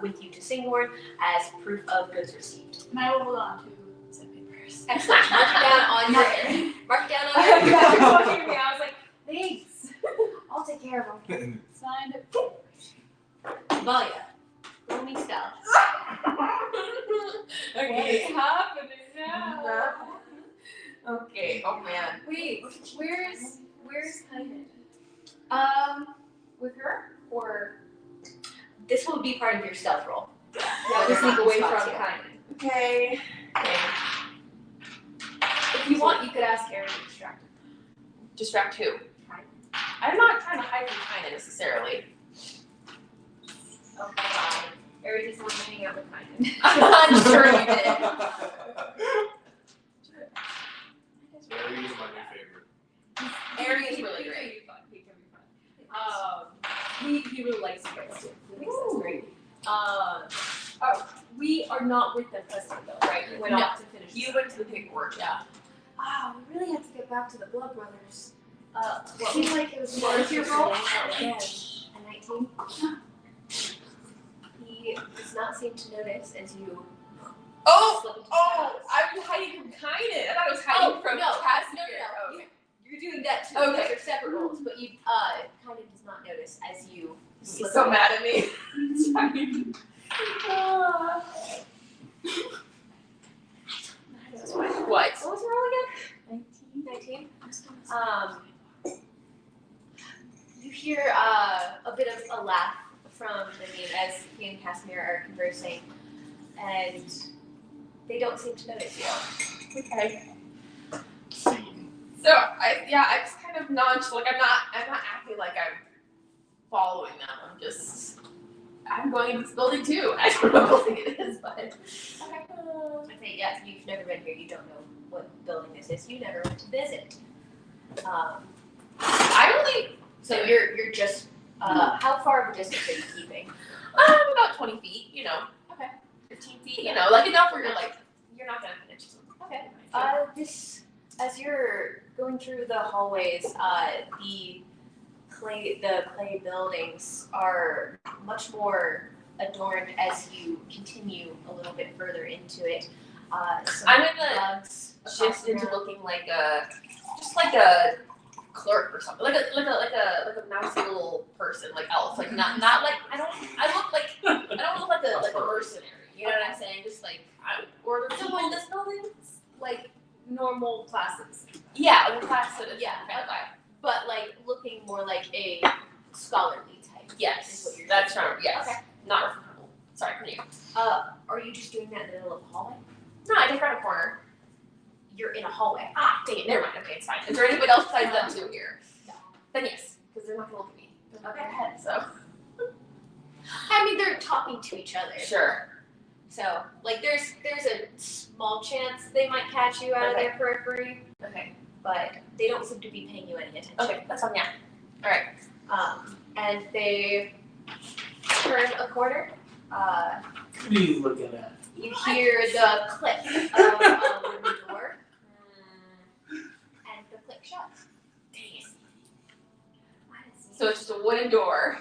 [SPEAKER 1] with you to Singborn as proof of goods received.
[SPEAKER 6] And I will hold on to said papers.
[SPEAKER 1] Excellent. Mark it down on your. Mark it down on your.
[SPEAKER 3] Yeah, you're talking to me. I was like, thanks. I'll take care of them.
[SPEAKER 6] Signed.
[SPEAKER 1] Valia. Roll me stealth.
[SPEAKER 7] Okay.
[SPEAKER 3] happening now?
[SPEAKER 7] Okay. Oh man.
[SPEAKER 3] Wait, where's Kymal?
[SPEAKER 1] With her or this will be part of your stealth roll.
[SPEAKER 3] Yeah, just sneak away from Kymal.
[SPEAKER 7] Okay.
[SPEAKER 3] If you want, you could ask Aaron to distract him.
[SPEAKER 7] Distract who? I'm not trying to hide from Kynan necessarily.
[SPEAKER 3] Okay, fine. Aaron just wants to hang out with Kymal.
[SPEAKER 7] I'm sure you did.
[SPEAKER 2] Harry is my new favorite.
[SPEAKER 7] Ari is really great.
[SPEAKER 3] He really likes you guys too. He thinks that's great. We are not with them presently though, right? We went
[SPEAKER 7] No.
[SPEAKER 3] off to finish.
[SPEAKER 7] You went to the paperwork, yeah.
[SPEAKER 3] We really have to get back to the Blood Brothers.
[SPEAKER 1] What
[SPEAKER 3] Seems like it was
[SPEAKER 1] what was your roll?
[SPEAKER 3] Again.
[SPEAKER 1] A 19. He does not seem to notice as you slip into the house.
[SPEAKER 7] I was hiding from Kynan. I thought I was hiding from Casimir.
[SPEAKER 1] No. You're doing that too.
[SPEAKER 7] Okay.
[SPEAKER 1] Those are separate rolls, but you kind of does not notice as you
[SPEAKER 7] He's
[SPEAKER 1] slip.
[SPEAKER 7] so
[SPEAKER 1] away.
[SPEAKER 7] mad at me. What?
[SPEAKER 1] What was the roll again? 19. You hear a bit of a laugh from Vivian as he and Casimir are conversing, and they don't seem to notice you.
[SPEAKER 7] Okay.
[SPEAKER 2] Scene.
[SPEAKER 7] So I just kind of nonchalant. I'm not acting like I'm following them. I'm going into this building too. I don't know what building it is, but
[SPEAKER 1] I say yes. You've never been here. You don't know what building this is. You never went to visit.
[SPEAKER 7] I really.
[SPEAKER 1] So you're just how far of a distance are you keeping?
[SPEAKER 7] About 20 feet. 15 feet. Like enough where you're not gonna finish.
[SPEAKER 1] Okay. This as you're going through the hallways, the clay buildings are much more adorned as you continue a little bit further into it. Some
[SPEAKER 7] I'm gonna
[SPEAKER 1] rugs across
[SPEAKER 7] shift
[SPEAKER 1] the
[SPEAKER 7] into
[SPEAKER 1] ground.
[SPEAKER 7] looking like a clerk or something, like a mousy little person, like elf, like not like I don't look like a mercenary. You know what I'm saying? Just like or the people in this building,
[SPEAKER 3] Like normal classes.
[SPEAKER 7] yeah, like a class citizen.
[SPEAKER 1] Yeah,
[SPEAKER 7] kind of vibe.
[SPEAKER 1] but like looking more like a scholarly type. Is
[SPEAKER 7] Yes,
[SPEAKER 1] what you're
[SPEAKER 7] that's
[SPEAKER 1] doing.
[SPEAKER 7] right. Yes,
[SPEAKER 1] Okay.
[SPEAKER 7] not sorry, can you?
[SPEAKER 1] Are you just doing that in the middle of the hallway?
[SPEAKER 7] No, I just around a corner.
[SPEAKER 1] You're in a hallway.
[SPEAKER 7] Ah, dang it, never mind. Okay, it's fine. Is there anybody else besides them two here?
[SPEAKER 1] No.
[SPEAKER 7] Then yes, because they're not gonna look at me. They're not
[SPEAKER 1] Okay.
[SPEAKER 7] ahead, so
[SPEAKER 1] I mean, they're talking to each other.
[SPEAKER 7] sure.
[SPEAKER 1] So, like, there's a small chance they might catch you out of their periphery,
[SPEAKER 7] Okay.
[SPEAKER 1] but they don't seem to be paying you any attention.
[SPEAKER 7] Okay, that's fine. Yeah. All right.
[SPEAKER 1] And they turn a corner.
[SPEAKER 5] What are you looking at?
[SPEAKER 1] You hear the click of a wooden door, and the click shuts.
[SPEAKER 7] Dang it. So it's just a wooden door.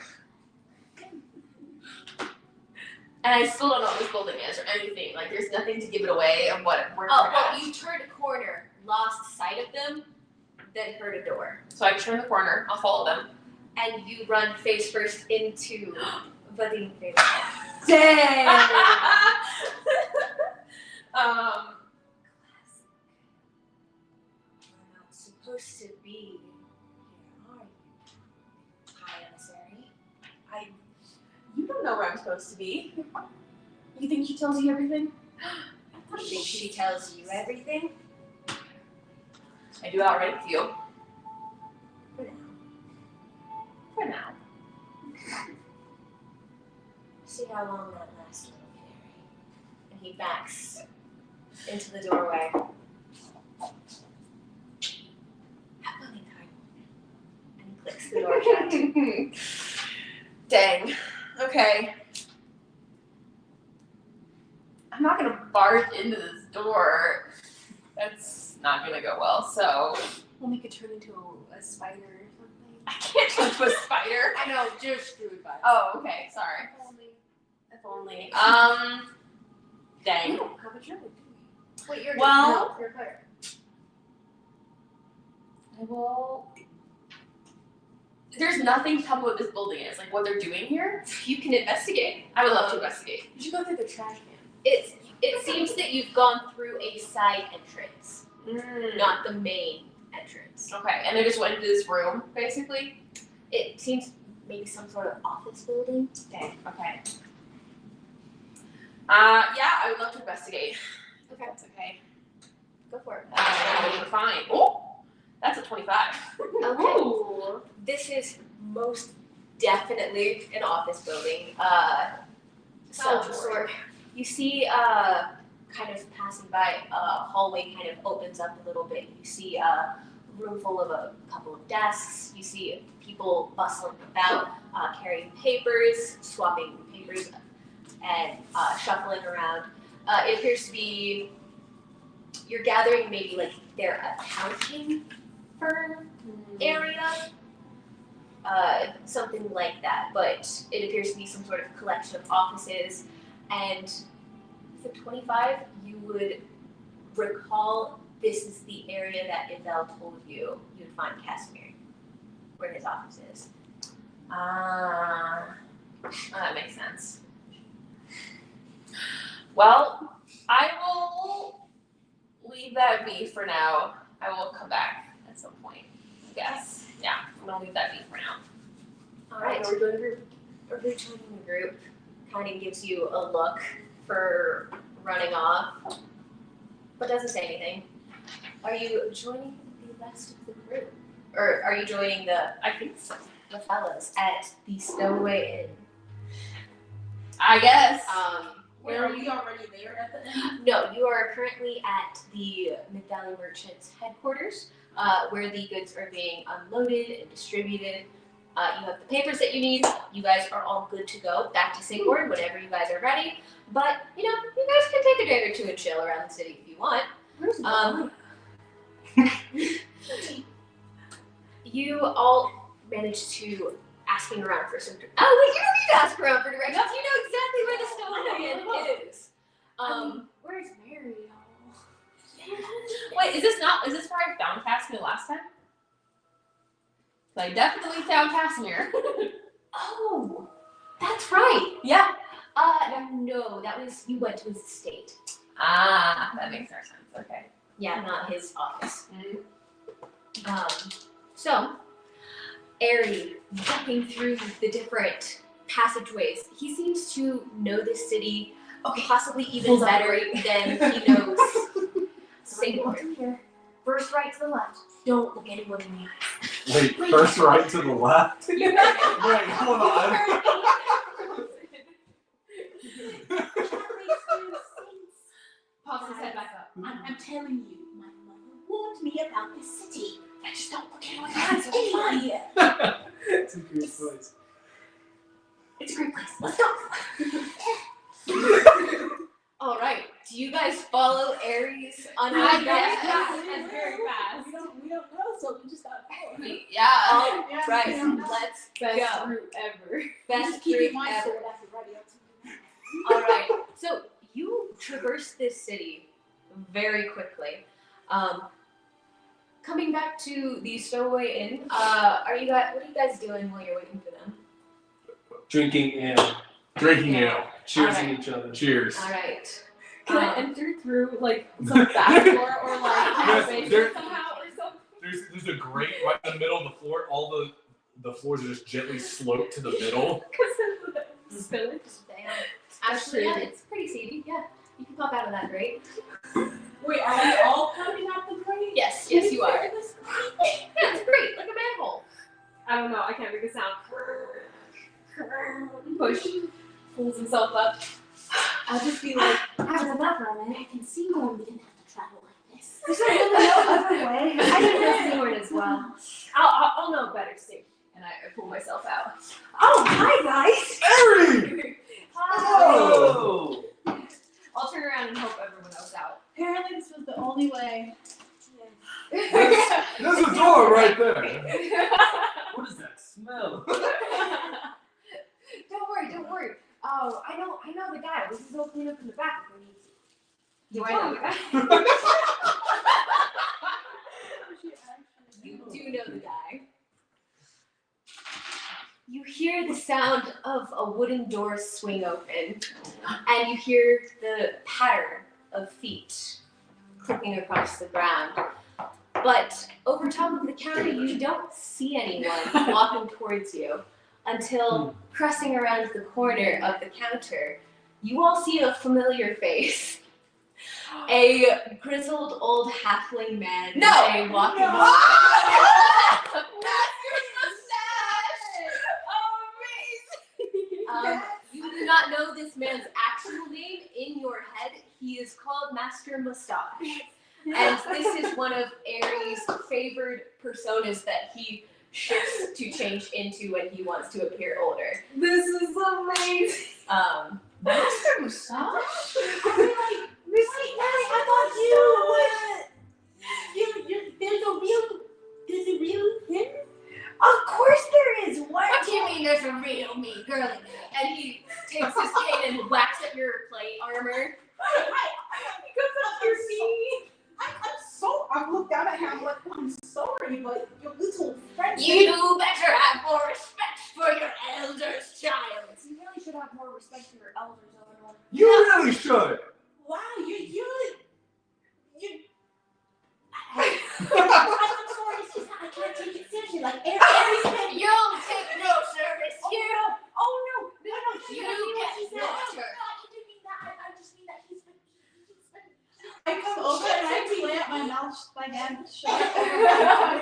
[SPEAKER 7] And I still don't know what this building is or anything. Like, there's nothing to give it away of what we're
[SPEAKER 1] Oh,
[SPEAKER 7] at.
[SPEAKER 1] well, you turned a corner, lost sight of them, then heard a door.
[SPEAKER 7] So I turn the corner. I'll follow them.
[SPEAKER 1] And you run face first into Vadim.
[SPEAKER 3] Dang!
[SPEAKER 1] You're not supposed to be here, are you? High emissary.
[SPEAKER 7] You don't know where I'm supposed to be. You think she tells you everything?
[SPEAKER 1] You think she tells you everything?
[SPEAKER 7] I do outright with you.
[SPEAKER 1] For now.
[SPEAKER 7] For now.
[SPEAKER 1] See how long that lasts, little canary. And he backs into the doorway. Have fun, Kymal. And he clicks the door shut.
[SPEAKER 7] Dang. Okay. I'm not gonna barge into this door. That's not gonna go well, so
[SPEAKER 3] We'll make it turn into a spider or something.
[SPEAKER 7] I can't turn into a spider.
[SPEAKER 3] I know, just screwed by.
[SPEAKER 7] Oh, okay, sorry.
[SPEAKER 3] If only.
[SPEAKER 7] Dang.
[SPEAKER 3] We don't have a jury, do we? Wait, you're
[SPEAKER 7] Well-
[SPEAKER 3] you're clear.
[SPEAKER 7] I will. There's nothing to tell me what this building is, like what they're doing here.
[SPEAKER 1] You can investigate.
[SPEAKER 7] I would love to investigate.
[SPEAKER 3] You should go through the trash can.
[SPEAKER 1] It seems that you've gone through a side entrance, not the main entrance.
[SPEAKER 7] Okay, and they just went into this room, basically.
[SPEAKER 1] It seems maybe some sort of office building.
[SPEAKER 7] Dang. Okay. Yeah, I would love to investigate.
[SPEAKER 1] Okay.
[SPEAKER 7] That's okay.
[SPEAKER 1] Go for it.
[SPEAKER 7] Fine. Oh, that's a 25.
[SPEAKER 1] Okay. This is most definitely an office building. Some sort. You see, kind of passing by, a hallway kind of opens up a little bit. You see a room full of a couple of desks. You see people bustling about, carrying papers, swapping papers, and shuffling around. It appears to be you're gathering maybe like their accounting firm area, something like that. But it appears to be some sort of collection of offices. And for 25, you would recall this is the area that Isel told you you'd find Casimir, where his office is.
[SPEAKER 7] That makes sense. Well, I will leave that be for now. I will come back at some point, I guess. Yeah, I'm gonna leave that be for now.
[SPEAKER 1] Alright, rejoining the group kind of gives you a look for running off, but doesn't say anything. Are you joining the rest of the group? Or are you joining
[SPEAKER 7] I think so.
[SPEAKER 1] the fellas at the Stowaway Inn?
[SPEAKER 7] I guess.
[SPEAKER 4] Wait, are we already there at the end?
[SPEAKER 1] No, you are currently at the Mid-Valley Merchants headquarters, where the goods are being unloaded and distributed. You have the papers that you need. You guys are all good to go back to Singapore whenever you guys are ready. But, you guys can take a day or two and chill around the city if you want. You all managed to asking around for some. Oh, wait, you don't need to ask around for directions. You know exactly where the Stowaway Inn is.
[SPEAKER 3] Where's Mary?
[SPEAKER 7] Wait, is this where I found Casimir last time? I definitely found Casimir.
[SPEAKER 1] Oh, that's right.
[SPEAKER 7] Yeah.
[SPEAKER 1] No, that was you went to his estate.
[SPEAKER 7] That makes more sense. Okay.
[SPEAKER 1] Yeah, not his office. So, Airy, walking through the different passageways, he seems to know this city possibly even better than he knows Singapore.
[SPEAKER 3] Here. First right to the left. Don't look anyone in the eyes.
[SPEAKER 2] Wait, first right to the left? Wait, hold on.
[SPEAKER 7] Pops his head back up.
[SPEAKER 4] I'm telling you, my mother warned me about this city. I just don't look anyone in the eyes. It's fine.
[SPEAKER 5] It's a great place.
[SPEAKER 3] It's a great place. Let's go.
[SPEAKER 1] All right, do you guys follow Aries on
[SPEAKER 7] I
[SPEAKER 1] his
[SPEAKER 7] guess.
[SPEAKER 1] back?
[SPEAKER 7] Very fast.
[SPEAKER 4] We don't know, so we just got followed.
[SPEAKER 7] Yeah.
[SPEAKER 1] All
[SPEAKER 4] Yeah,
[SPEAKER 1] right,
[SPEAKER 4] yeah.
[SPEAKER 1] let's
[SPEAKER 3] Best
[SPEAKER 1] go.
[SPEAKER 3] route ever.
[SPEAKER 1] Best
[SPEAKER 4] Keep
[SPEAKER 1] route
[SPEAKER 4] my
[SPEAKER 1] ever.
[SPEAKER 4] sword after ready.
[SPEAKER 1] All right, so you traverse this city very quickly. Coming back to the Stowaway Inn, what are you guys doing while you're waiting for them?
[SPEAKER 5] Drinking ale.
[SPEAKER 2] Drinking ale.
[SPEAKER 5] Cheersing each other.
[SPEAKER 2] Cheers.
[SPEAKER 1] All right.
[SPEAKER 6] Can I enter through like some back door or like
[SPEAKER 2] Yes,
[SPEAKER 6] basement
[SPEAKER 2] there-
[SPEAKER 6] somehow or something?
[SPEAKER 2] There's a grate right in the middle of the floor. All the floors are just gently sloped to the middle.
[SPEAKER 6] Because of the spillage.
[SPEAKER 1] Actually, yeah, it's pretty seedy. Yeah, you can pop out of that grate.
[SPEAKER 4] Wait, are we all coming out the grate?
[SPEAKER 1] Yes, you are. Yeah, it's great, like a manhole.
[SPEAKER 3] I don't know. I can't make a sound.
[SPEAKER 1] Push. Pulls himself up.
[SPEAKER 4] I'll just be like, after that moment, I can see where we didn't have to travel like this.
[SPEAKER 3] There's really no other way. I can go seaward as well. I'll know better soon.
[SPEAKER 1] And I pull myself out.
[SPEAKER 3] Oh, hi guys.
[SPEAKER 2] Harry!
[SPEAKER 5] Oh!
[SPEAKER 1] I'll turn around and hope everyone else out.
[SPEAKER 6] Apparently this was the only way.
[SPEAKER 2] There's a door right there.
[SPEAKER 5] What is that smell?
[SPEAKER 3] Don't worry. Oh, I know the guy. We can go clean up in the back if we need to.
[SPEAKER 1] Do I know the guy? You do know the guy. You hear the sound of a wooden door swing open, and you hear the patter of feet clicking across the ground. But over top of the counter, you don't see anyone walking towards you until pressing around the corner of the counter, you all see a familiar face. A grizzled old halfling man with a walking you do not know this man's actual name. In your head, he is called Master Mustache. And this is one of Aries' favored personas that he shifts to change into when he wants to appear older.
[SPEAKER 3] This is amazing.
[SPEAKER 1] Master Mustache?
[SPEAKER 4] There's a real him?
[SPEAKER 3] Of course there is.
[SPEAKER 1] What do you mean there's a real me, girly? And he takes his cane and whacks at your plate armor.
[SPEAKER 4] I looked down at him, I'm like, I'm sorry, but your little friend.
[SPEAKER 1] You better have more respect for your elders, child.
[SPEAKER 3] You really should have more respect for your elders, Eleanor.
[SPEAKER 2] You really should.
[SPEAKER 4] Wow, you. I'm sorry, it's just I can't take it seriously. Like Aries said.
[SPEAKER 1] You'll take no service.
[SPEAKER 4] Oh no.
[SPEAKER 1] You get no turn.
[SPEAKER 4] I didn't mean that. I just mean that he's been. I come over and I plant my mouth again. Shut up.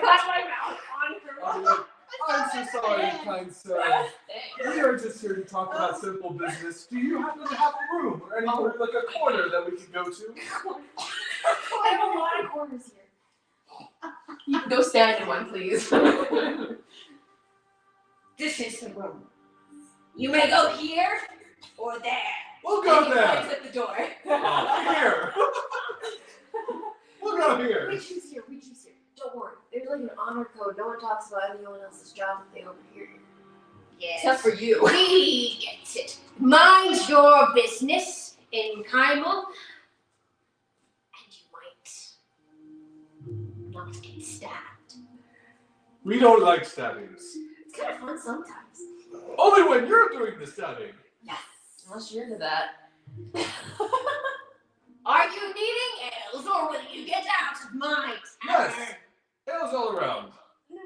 [SPEAKER 3] That's my mouth on her.
[SPEAKER 2] I'm so sorry, kind sir. We are just here to talk about simple business. Do you happen to have a room or anywhere like a corner that we can go to?
[SPEAKER 3] I have a lot of corners here.
[SPEAKER 1] You can go stand in one, please.
[SPEAKER 3] This is the room. You may go here or there.
[SPEAKER 2] We'll
[SPEAKER 1] And
[SPEAKER 2] go
[SPEAKER 1] he
[SPEAKER 2] there.
[SPEAKER 1] points at the door.
[SPEAKER 2] Here. We'll go here.
[SPEAKER 3] We choose here. Don't worry. There's like an honor code. No one talks about anyone else's job if they overhear you.
[SPEAKER 1] Except for you.
[SPEAKER 3] He gets it. Mind your business in Kymal, and you might not get stabbed.
[SPEAKER 2] We don't like stabbings.
[SPEAKER 3] It's kind of fun sometimes.
[SPEAKER 2] Only when you're doing the stabbing.
[SPEAKER 3] Yes.
[SPEAKER 1] Unless you're into that.
[SPEAKER 3] Are you needing ales, or will you get out of my tavern?
[SPEAKER 2] Yes. Ale's all around.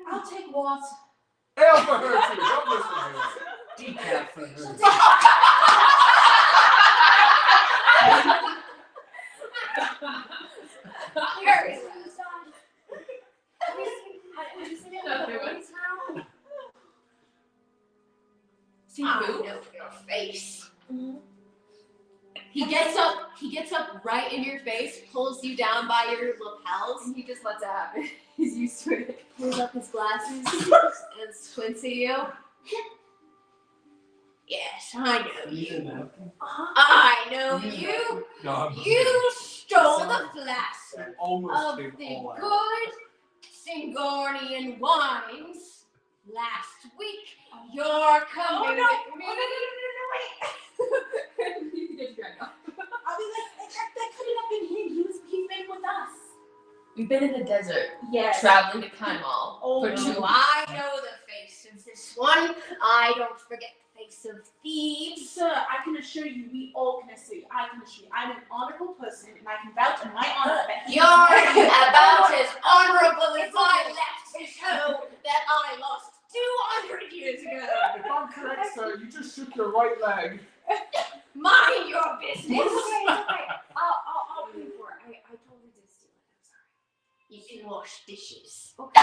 [SPEAKER 4] I'll take water.
[SPEAKER 2] Ale for her too. Don't listen to her.
[SPEAKER 5] Decaf for her.
[SPEAKER 3] Here is
[SPEAKER 1] Another one.
[SPEAKER 3] I know your face. He gets up right in your face, pulls you down by your lapels,
[SPEAKER 1] And he just lets it happen. He's used to it.
[SPEAKER 3] pulls up his glasses, and squints at you. Yes, I know you. I know you.
[SPEAKER 2] No,
[SPEAKER 3] You stole the flask
[SPEAKER 2] it almost
[SPEAKER 3] of
[SPEAKER 2] came
[SPEAKER 3] the
[SPEAKER 2] all out.
[SPEAKER 3] good Singornian wines last week. You're coming with me.
[SPEAKER 4] I'll be like, that couldn't have been him. He's been with us.
[SPEAKER 1] We've been in the desert,
[SPEAKER 4] Yes.
[SPEAKER 1] traveling to Kymal for
[SPEAKER 4] no.
[SPEAKER 1] 2 weeks.
[SPEAKER 3] I know the face of this one. I don't forget the face of thieves.
[SPEAKER 4] Sir, I can assure you, we all can assure you. I can assure you, I'm an honorable person, and I can vouch on my honor that he
[SPEAKER 3] You're about as honorable as I left this home that I lost 200 years ago.
[SPEAKER 2] If I'm correct, sir, you just shook your right leg.
[SPEAKER 3] Mind your business.
[SPEAKER 4] It's okay. I'll pay for it. I totally did steal it. I'm sorry.
[SPEAKER 3] You can
[SPEAKER 1] wash dishes.
[SPEAKER 3] Okay.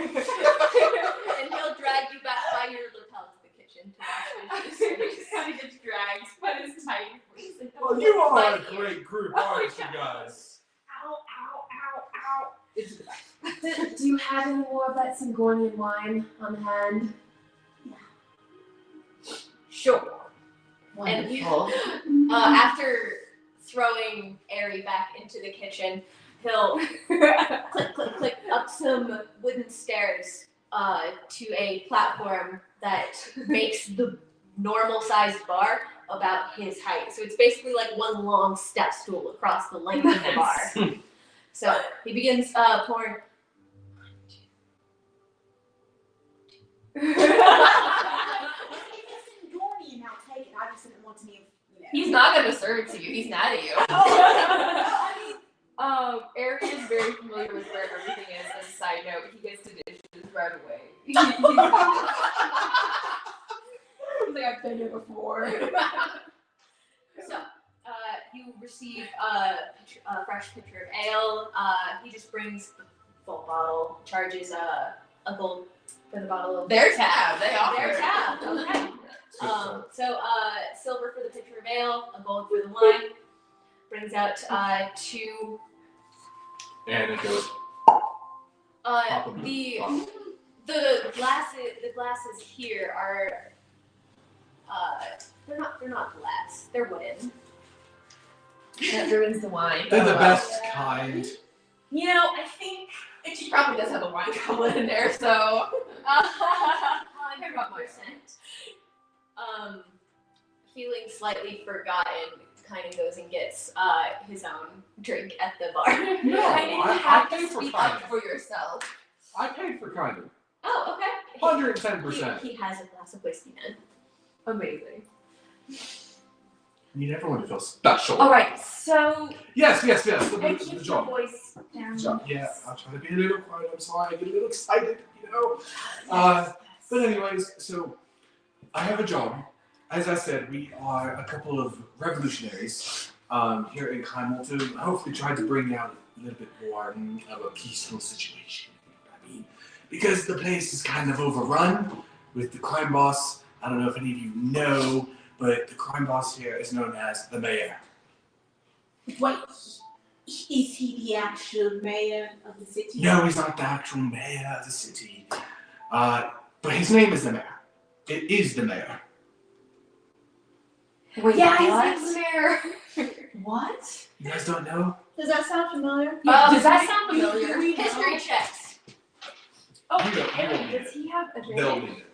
[SPEAKER 1] And he'll drag you back by your lapel to the kitchen to wash dishes.
[SPEAKER 7] He just kind of gets dragged, but it's tight.
[SPEAKER 2] Well, you are a
[SPEAKER 1] Bite you.
[SPEAKER 2] great group, aren't you guys?
[SPEAKER 3] Ow, ow, ow, ow.
[SPEAKER 7] It's the best.
[SPEAKER 3] Do you have any more of that Singornian wine on hand?
[SPEAKER 1] Sure.
[SPEAKER 7] Wonderful.
[SPEAKER 1] After throwing Airy back into the kitchen, he'll click, click, click up some wooden stairs to a platform that makes the normal sized bar about his height. So it's basically like one long step stool across the length of the bar. So he begins pouring.
[SPEAKER 4] Dorny, now take it. I just didn't want to be,
[SPEAKER 7] He's not gonna serve it to you. He's mad at you. Eric is very familiar with where everything is. As a side note, he gets to dishes right away. He's like, I've been here before.
[SPEAKER 1] So, you receive a fresh pitcher of ale. He just brings the full bottle, charges a gold for the bottle of.
[SPEAKER 7] They're tabbed. They are.
[SPEAKER 1] They're tabbed. Okay. Silver for the pitcher of ale, a gold for the wine. Brings out 2.
[SPEAKER 2] And it goes.
[SPEAKER 1] The glasses here are they're not glass. They're wooden.
[SPEAKER 7] That ruins the wine.
[SPEAKER 2] They're the best kind.
[SPEAKER 1] You know, I think
[SPEAKER 7] And she probably does have a wine goblet in there, so.
[SPEAKER 1] 100%. Feeling slightly forgotten, kind of goes and gets his own drink at the bar.
[SPEAKER 2] No,
[SPEAKER 7] I didn't
[SPEAKER 2] I
[SPEAKER 7] have
[SPEAKER 2] paid
[SPEAKER 7] to
[SPEAKER 2] for
[SPEAKER 7] speak
[SPEAKER 2] kind
[SPEAKER 7] up for yourself.
[SPEAKER 2] I paid for kind of.
[SPEAKER 1] Oh, okay.
[SPEAKER 2] 110%.
[SPEAKER 1] He has a glass of whiskey then. Amazing.
[SPEAKER 2] You need everyone to feel special.
[SPEAKER 1] All right, so
[SPEAKER 2] Yes. The
[SPEAKER 1] I keep your
[SPEAKER 2] job.
[SPEAKER 1] voice down.
[SPEAKER 2] Yeah, I'll try to be a little quiet. I'm sorry, I get a little excited, But anyways, so I have a job. As I said, we are a couple of revolutionaries here in Kymal to hopefully try to bring out a little bit more of a peaceful situation. You know what I mean? Because the place is kind of overrun with the crime boss. I don't know if any of you know, but the crime boss here is known as the mayor.
[SPEAKER 4] What? Is he the actual mayor of the city?
[SPEAKER 2] No, he's not the actual mayor of the city. But his name is the mayor. It is the mayor.
[SPEAKER 3] Wait,
[SPEAKER 1] Yeah, he's the mayor.
[SPEAKER 7] What?
[SPEAKER 2] You guys don't know?
[SPEAKER 6] Does that sound familiar?
[SPEAKER 1] Does that sound familiar?
[SPEAKER 4] Do we know?
[SPEAKER 1] History checks.
[SPEAKER 3] Oh,
[SPEAKER 2] You don't
[SPEAKER 3] Aaron,
[SPEAKER 2] need
[SPEAKER 3] does he have a drink?
[SPEAKER 2] They'll need it.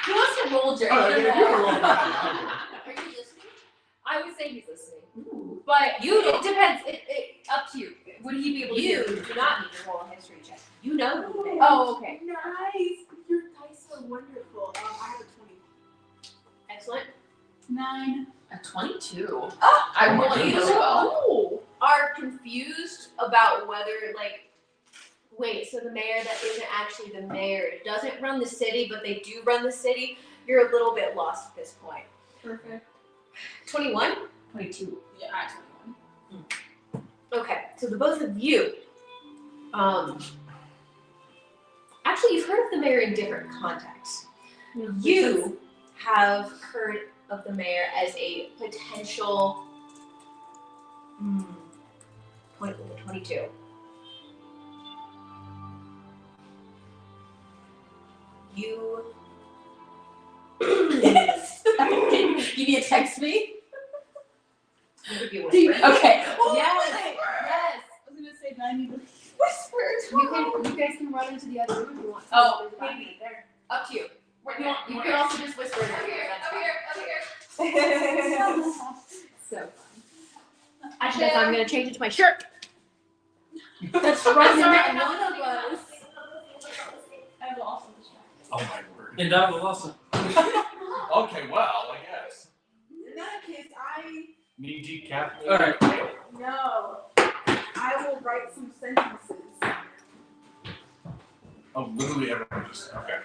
[SPEAKER 7] He wants to roll Jerry.
[SPEAKER 2] Oh, okay, you wanna roll that.
[SPEAKER 1] Are you listening?
[SPEAKER 7] I would say he's listening.
[SPEAKER 3] Ooh.
[SPEAKER 7] But
[SPEAKER 1] It
[SPEAKER 7] depends. It up to you. Would he be able to
[SPEAKER 1] You
[SPEAKER 7] hear?
[SPEAKER 1] do not need to roll a history check. You know who they are.
[SPEAKER 7] Oh, okay.
[SPEAKER 4] Nice. Your dice are wonderful. I have a 20.
[SPEAKER 1] Excellent.
[SPEAKER 6] 9.
[SPEAKER 7] A 22.
[SPEAKER 1] Oh,
[SPEAKER 7] I
[SPEAKER 2] my
[SPEAKER 7] roll
[SPEAKER 2] goodness.
[SPEAKER 7] either well.
[SPEAKER 1] Are confused about whether, wait, so the mayor that isn't actually the mayor doesn't run the city, but they do run the city? You're a little bit lost at this point.
[SPEAKER 6] Perfect.
[SPEAKER 1] 21?
[SPEAKER 7] 22.
[SPEAKER 6] Yeah, I 21.
[SPEAKER 1] Okay, so the both of you, actually you've heard of the mayor in different contexts. You have heard of the mayor as a potential, point with a 22. You,
[SPEAKER 7] You need to text me?
[SPEAKER 1] I'll give you a whisper.
[SPEAKER 7] Okay.
[SPEAKER 1] Yes,
[SPEAKER 6] I was gonna say, do I need to
[SPEAKER 7] Whispers.
[SPEAKER 3] You guys can run into the other room if you want.
[SPEAKER 7] Oh,
[SPEAKER 3] There's a bathroom
[SPEAKER 7] maybe.
[SPEAKER 3] there.
[SPEAKER 7] Up to you. You can also just whisper. Over here.
[SPEAKER 3] So fun.
[SPEAKER 1] Actually, I'm gonna change it to my shirt.
[SPEAKER 3] That's right.
[SPEAKER 1] Sorry,
[SPEAKER 3] One of us.
[SPEAKER 6] I will also distract.
[SPEAKER 2] Oh my word.
[SPEAKER 5] And that was awesome.
[SPEAKER 2] Okay, well, I guess.
[SPEAKER 4] In that case, I
[SPEAKER 2] Knee deep caffeine.
[SPEAKER 5] All right.
[SPEAKER 4] no. I will write some sentences.
[SPEAKER 2] Oh, literally everyone just okay.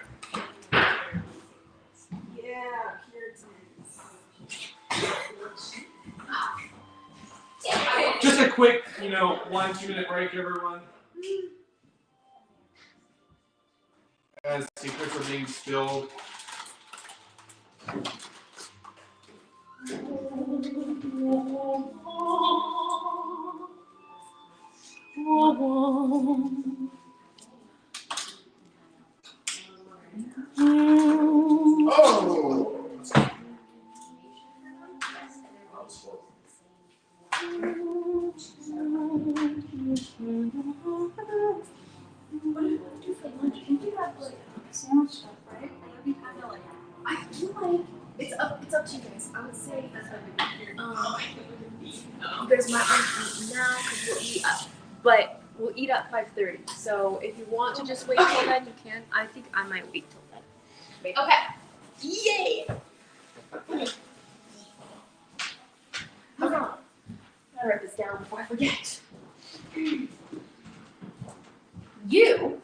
[SPEAKER 4] Yeah, Puritans.
[SPEAKER 2] Just a quick, 1-2 minute break, everyone. as secrets are being spilled. Oh!
[SPEAKER 6] What do you want to do for lunch? You do have like sandwich stuff, right? Or that'd be kind of like.
[SPEAKER 1] I feel like it's up to you guys. I would say you guys might want to eat now because we'll eat up, but we'll eat at 5:30. So if you want to just wait till then, you can. I think I might wait till then. Maybe.
[SPEAKER 7] Okay. Yay!
[SPEAKER 1] Hold on. Gotta write this down before I forget. You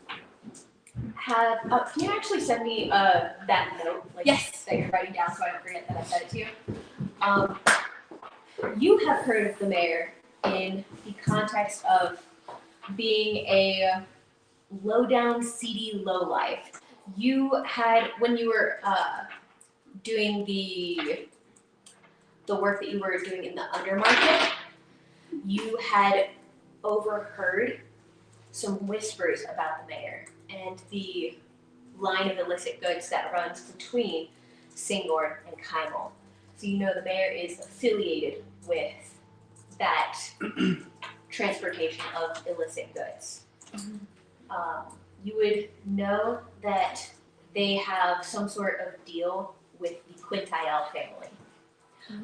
[SPEAKER 1] have. Can you actually send me that note? Like,
[SPEAKER 7] Yes.
[SPEAKER 1] That you're writing down, so I don't forget that I said it to you. You have heard of the mayor in the context of being a low-down, seedy lowlife. You had, when you were doing the work that you were doing in the undermarket, you had overheard some whispers about the mayor and the line of illicit goods that runs between Singor and Kymal. So you know the mayor is affiliated with that transportation of illicit goods. You would know that they have some sort of deal with the Quintile family.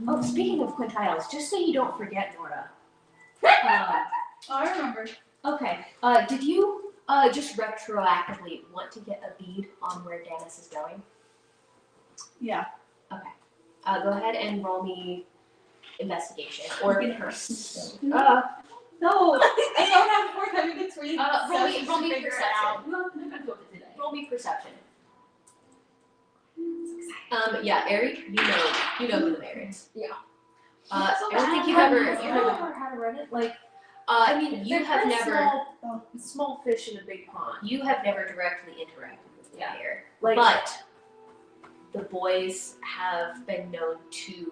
[SPEAKER 1] Oh, speaking of Quintiles, just so you don't forget, Nora.
[SPEAKER 6] Oh, I remember.
[SPEAKER 1] Okay. Did you just retroactively want to get a bead on where Dennis is going?
[SPEAKER 6] Yeah.
[SPEAKER 1] Go ahead and roll me investigation or first.
[SPEAKER 6] No, I don't have more evidence for you.
[SPEAKER 1] Roll me
[SPEAKER 6] figure it
[SPEAKER 1] perception.
[SPEAKER 6] out.
[SPEAKER 1] Roll me perception. Yeah, Ari, you know who the mayor is.
[SPEAKER 3] Yeah.
[SPEAKER 1] I don't think you've ever
[SPEAKER 3] how to run it. Like,
[SPEAKER 1] you have never
[SPEAKER 3] small fish in a big pond.
[SPEAKER 1] you have never directly interacted with the mayor.
[SPEAKER 3] Like,
[SPEAKER 1] But the boys have been known to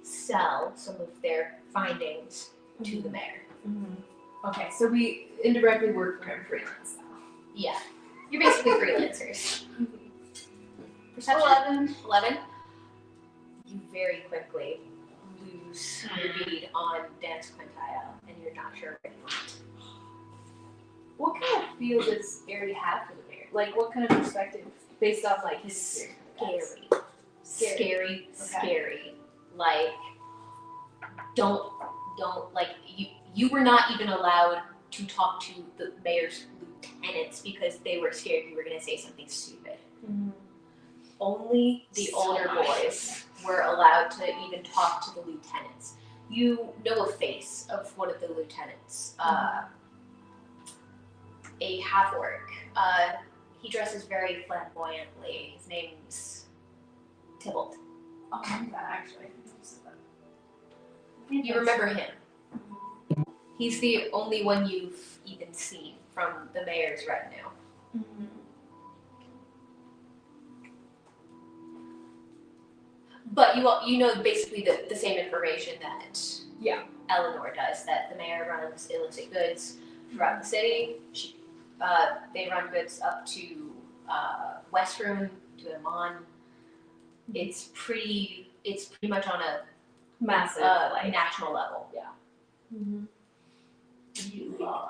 [SPEAKER 1] sell some of their findings to the mayor.
[SPEAKER 3] okay, so we indirectly work for him freelance.
[SPEAKER 1] Yeah. You're basically freelancers. Perception? 11. You very quickly lose your bead on Dance Quintile, and you're not sure where you went.
[SPEAKER 3] What kind of feel does Ari have for the mayor? Like, what kind of perspective based on like his experience?
[SPEAKER 1] Scary.
[SPEAKER 3] Okay.
[SPEAKER 1] Scary. Like, don't like you were not even allowed to talk to the mayor's lieutenants because they were scared you were gonna say something stupid. Only the older boys were allowed to even talk to the lieutenants. You know a face of one of the lieutenants, a half-orc. He dresses very flamboyantly. His name's Tybalt.
[SPEAKER 3] Oh, I remember that actually.
[SPEAKER 1] You remember him. He's the only one you've even seen from the mayor's retinue. But you know basically the same information that Eleanor does, that the mayor runs illicit goods throughout the city. They run goods up to Westruun, to Amman. It's pretty much on a
[SPEAKER 3] Massive,
[SPEAKER 1] national level.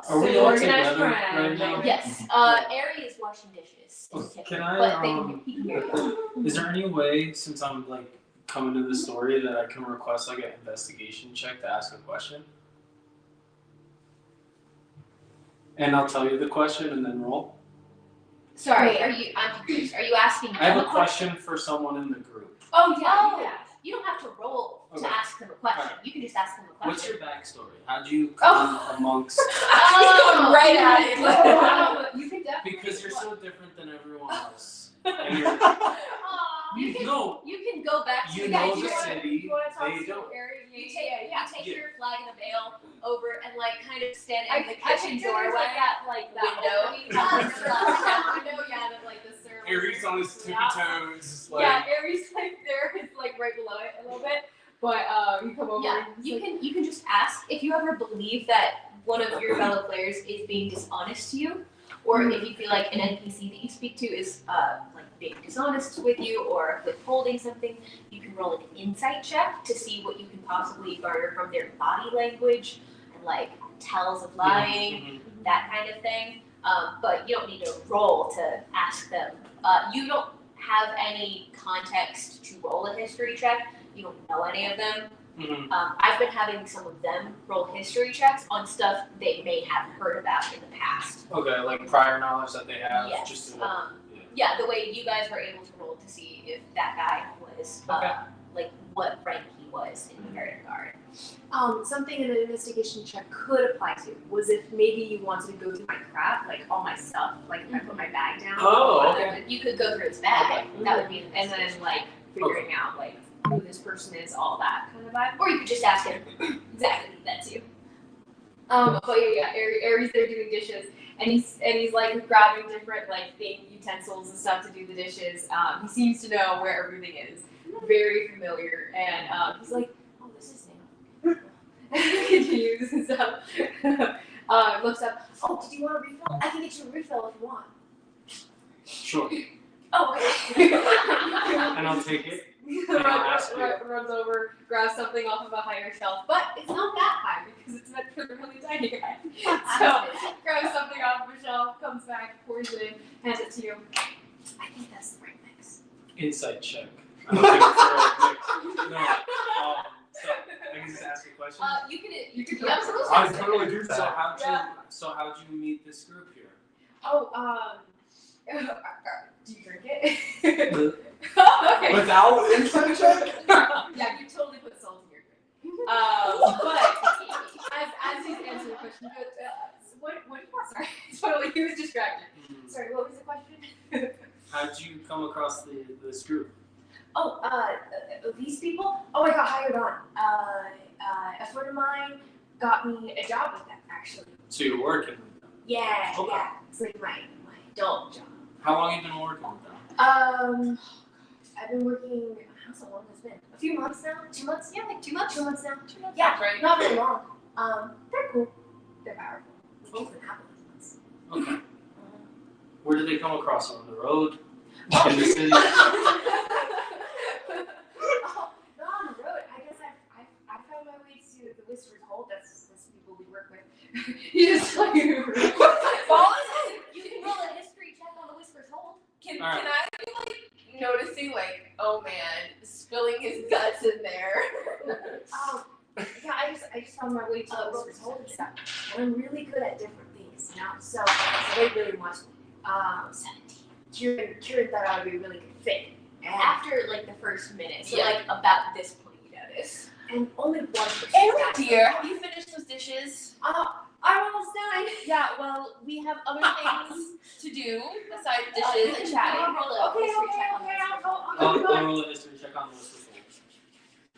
[SPEAKER 5] Are we all together right now?
[SPEAKER 1] Yes. Ari is washing dishes.
[SPEAKER 5] Can I,
[SPEAKER 1] But he can hear you.
[SPEAKER 5] Is there any way, since I'm like coming to the story, that I can request like an investigation check to ask a question? And I'll tell you the question and then roll.
[SPEAKER 1] Sorry, I'm confused. Are you asking
[SPEAKER 5] I have
[SPEAKER 1] them
[SPEAKER 5] a question for someone in the group.
[SPEAKER 1] Oh yeah. You don't have to roll to
[SPEAKER 5] Okay.
[SPEAKER 1] ask them a question.
[SPEAKER 5] Alright.
[SPEAKER 1] You can just ask them a
[SPEAKER 5] What's
[SPEAKER 1] question.
[SPEAKER 5] your backstory? How'd you come amongst?
[SPEAKER 1] Oh,
[SPEAKER 7] right at it.
[SPEAKER 3] You can definitely.
[SPEAKER 5] Because you're so different than everyone else. And you're,
[SPEAKER 1] You can
[SPEAKER 5] no,
[SPEAKER 1] you can go back to
[SPEAKER 5] you
[SPEAKER 1] the guy.
[SPEAKER 5] know
[SPEAKER 1] You
[SPEAKER 5] the
[SPEAKER 1] wanna-
[SPEAKER 5] city.
[SPEAKER 3] You want to talk
[SPEAKER 5] They
[SPEAKER 3] to
[SPEAKER 5] don't.
[SPEAKER 3] Ari?
[SPEAKER 1] You take
[SPEAKER 5] Yeah.
[SPEAKER 1] your flag and a veil over and like kind of stand in the
[SPEAKER 3] I
[SPEAKER 1] kitchen
[SPEAKER 3] picture there's
[SPEAKER 1] doorway.
[SPEAKER 3] like that
[SPEAKER 1] window.
[SPEAKER 3] opening.
[SPEAKER 1] Window, yeah, and like the
[SPEAKER 2] his tippy toes. Like,
[SPEAKER 3] Yeah, Aries like there is like right below it a little bit, but you come over.
[SPEAKER 1] Yeah,
[SPEAKER 3] and
[SPEAKER 1] you
[SPEAKER 3] it's like,
[SPEAKER 1] can just ask if you ever believe that one of your fellow players is being dishonest to you, or if you feel like an NPC that you speak to is like being dishonest with you or withholding something. You can roll an insight check to see what you can possibly garner from their body language and like tells of lying, that kind of thing. But you don't need to roll to ask them. You don't have any context to roll a history check. You don't know any of them. I've been having some of them roll history checks on stuff they may have heard about in the past.
[SPEAKER 5] Okay, like prior knowledge that they have.
[SPEAKER 1] Yes.
[SPEAKER 5] Just to,
[SPEAKER 1] Yeah, the way you guys were able to roll to see if that guy was, like what rank he was in the Merit Guard.
[SPEAKER 3] something an investigation check could apply to was if maybe you wanted to go through my crap, like all my stuff, like if I put my bag down.
[SPEAKER 5] Oh, okay.
[SPEAKER 1] You could go through his bag.
[SPEAKER 5] Okay.
[SPEAKER 1] That would be,
[SPEAKER 3] And then like figuring out like who this person is, all that kind of vibe.
[SPEAKER 1] or you could just ask him exactly that too.
[SPEAKER 3] But yeah, Aries there doing dishes, and he's like grabbing different like utensils and stuff to do the dishes. He seems to know where everything is, very familiar, and he's like, oh, this is new. Continues and stuff. Looks up. Oh, did you want a refill? I can get you a refill if you want.
[SPEAKER 5] Sure.
[SPEAKER 3] Oh, okay.
[SPEAKER 5] And I'll take it.
[SPEAKER 3] Runs over, grabs something off of a higher shelf, but it's not that high because it's meant for the really tiny guy. So grabs something off of a shelf, comes back, pours it in, hands it to you. I think that's the right mix.
[SPEAKER 5] Insight check. I don't think it's the right mix. No. So I can just ask a question.
[SPEAKER 1] You could absolutely.
[SPEAKER 2] I totally do
[SPEAKER 5] So
[SPEAKER 2] that.
[SPEAKER 5] how'd you meet this group here?
[SPEAKER 3] Oh, do you drink it? Okay.
[SPEAKER 2] Without insight check?
[SPEAKER 3] Yeah, you totally put salt in your drink. But as he's answering the question, he goes, what? Sorry, totally. He was distracted. Sorry, what was the question?
[SPEAKER 5] How'd you come across this group?
[SPEAKER 3] Oh, these people? Oh, I got hired on. A friend of mine got me a job with them, actually.
[SPEAKER 5] So you're working with them.
[SPEAKER 3] Yeah,
[SPEAKER 5] Okay.
[SPEAKER 3] yeah. It's like my adult job.
[SPEAKER 5] How long have you been working with them?
[SPEAKER 3] I've been working, how long has it been? A few months now? 2 months? Yeah, like 2 months. 2 months now. Yeah,
[SPEAKER 7] Sounds right.
[SPEAKER 3] not very long. They're cool. They're powerful. We've both been happy with months.
[SPEAKER 5] Okay. Where did they come across? On the road? In the city?
[SPEAKER 3] Oh, not on the road. I guess I found my way to the Whispered Hold. That's the people we work with. You just like
[SPEAKER 1] You can roll a history check on the Whisper's Hold.
[SPEAKER 7] Can
[SPEAKER 5] All right.
[SPEAKER 7] I be like noticing like, oh man, spilling his guts in there?
[SPEAKER 3] Yeah, I just found my way to the Whispered Hold and stuff. And I'm really good at different things, you know? So they really want me. 17. Kieran thought I would be a really good fit. And
[SPEAKER 1] After like the first minute, so
[SPEAKER 7] Yeah.
[SPEAKER 1] like about this point you notice.
[SPEAKER 3] and only one person.
[SPEAKER 7] Aaron, dear, have you finished those dishes?
[SPEAKER 3] I'm almost done.
[SPEAKER 7] Yeah, well, we have other things to do besides dishes and
[SPEAKER 1] I'll
[SPEAKER 7] chatting.
[SPEAKER 1] roll a
[SPEAKER 3] Okay,
[SPEAKER 1] history check on the Whisper's Hold.
[SPEAKER 5] I'll roll a history check on the Whisper's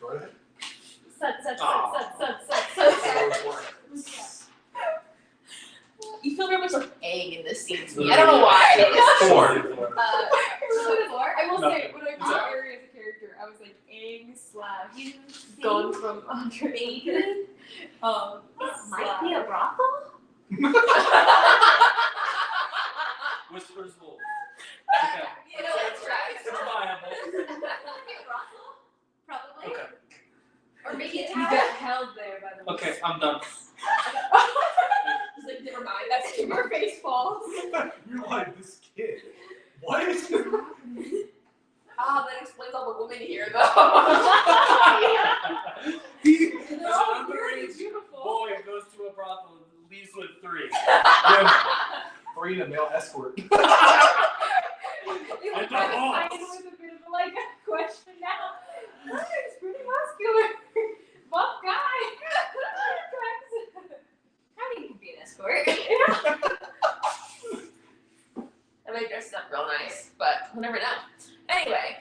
[SPEAKER 5] Hold.
[SPEAKER 2] Go ahead.
[SPEAKER 7] You feel very much like egg in this scene to me. I don't know why.
[SPEAKER 2] 4.
[SPEAKER 3] I will say,
[SPEAKER 5] Nothing.
[SPEAKER 3] when I got Ari as a character, I was like, egg / gone from under baby.
[SPEAKER 1] Might be a brothel?
[SPEAKER 5] Whisper's Hold. Okay.
[SPEAKER 7] You know, that's right.
[SPEAKER 5] It's viable.
[SPEAKER 1] Probably.
[SPEAKER 5] Okay.
[SPEAKER 1] Or maybe a
[SPEAKER 3] You
[SPEAKER 1] tower.
[SPEAKER 3] got held there by the
[SPEAKER 5] Okay, I'm done.
[SPEAKER 7] He's like, never mind. That's
[SPEAKER 3] Your face falls.
[SPEAKER 2] You're like, this kid. What?
[SPEAKER 7] that explains all the women here, though.
[SPEAKER 3] They're all
[SPEAKER 5] Underage
[SPEAKER 3] very beautiful.
[SPEAKER 5] boy goes to a brothel and leaves with 3.
[SPEAKER 2] Or even a male escort.
[SPEAKER 3] You
[SPEAKER 5] I
[SPEAKER 3] look
[SPEAKER 5] know.
[SPEAKER 3] like a with a bit of like a question now. It's pretty muscular. Buff guy.
[SPEAKER 1] I think you could be an escort.
[SPEAKER 7] I might dress up real nice, but we'll never know. Anyway,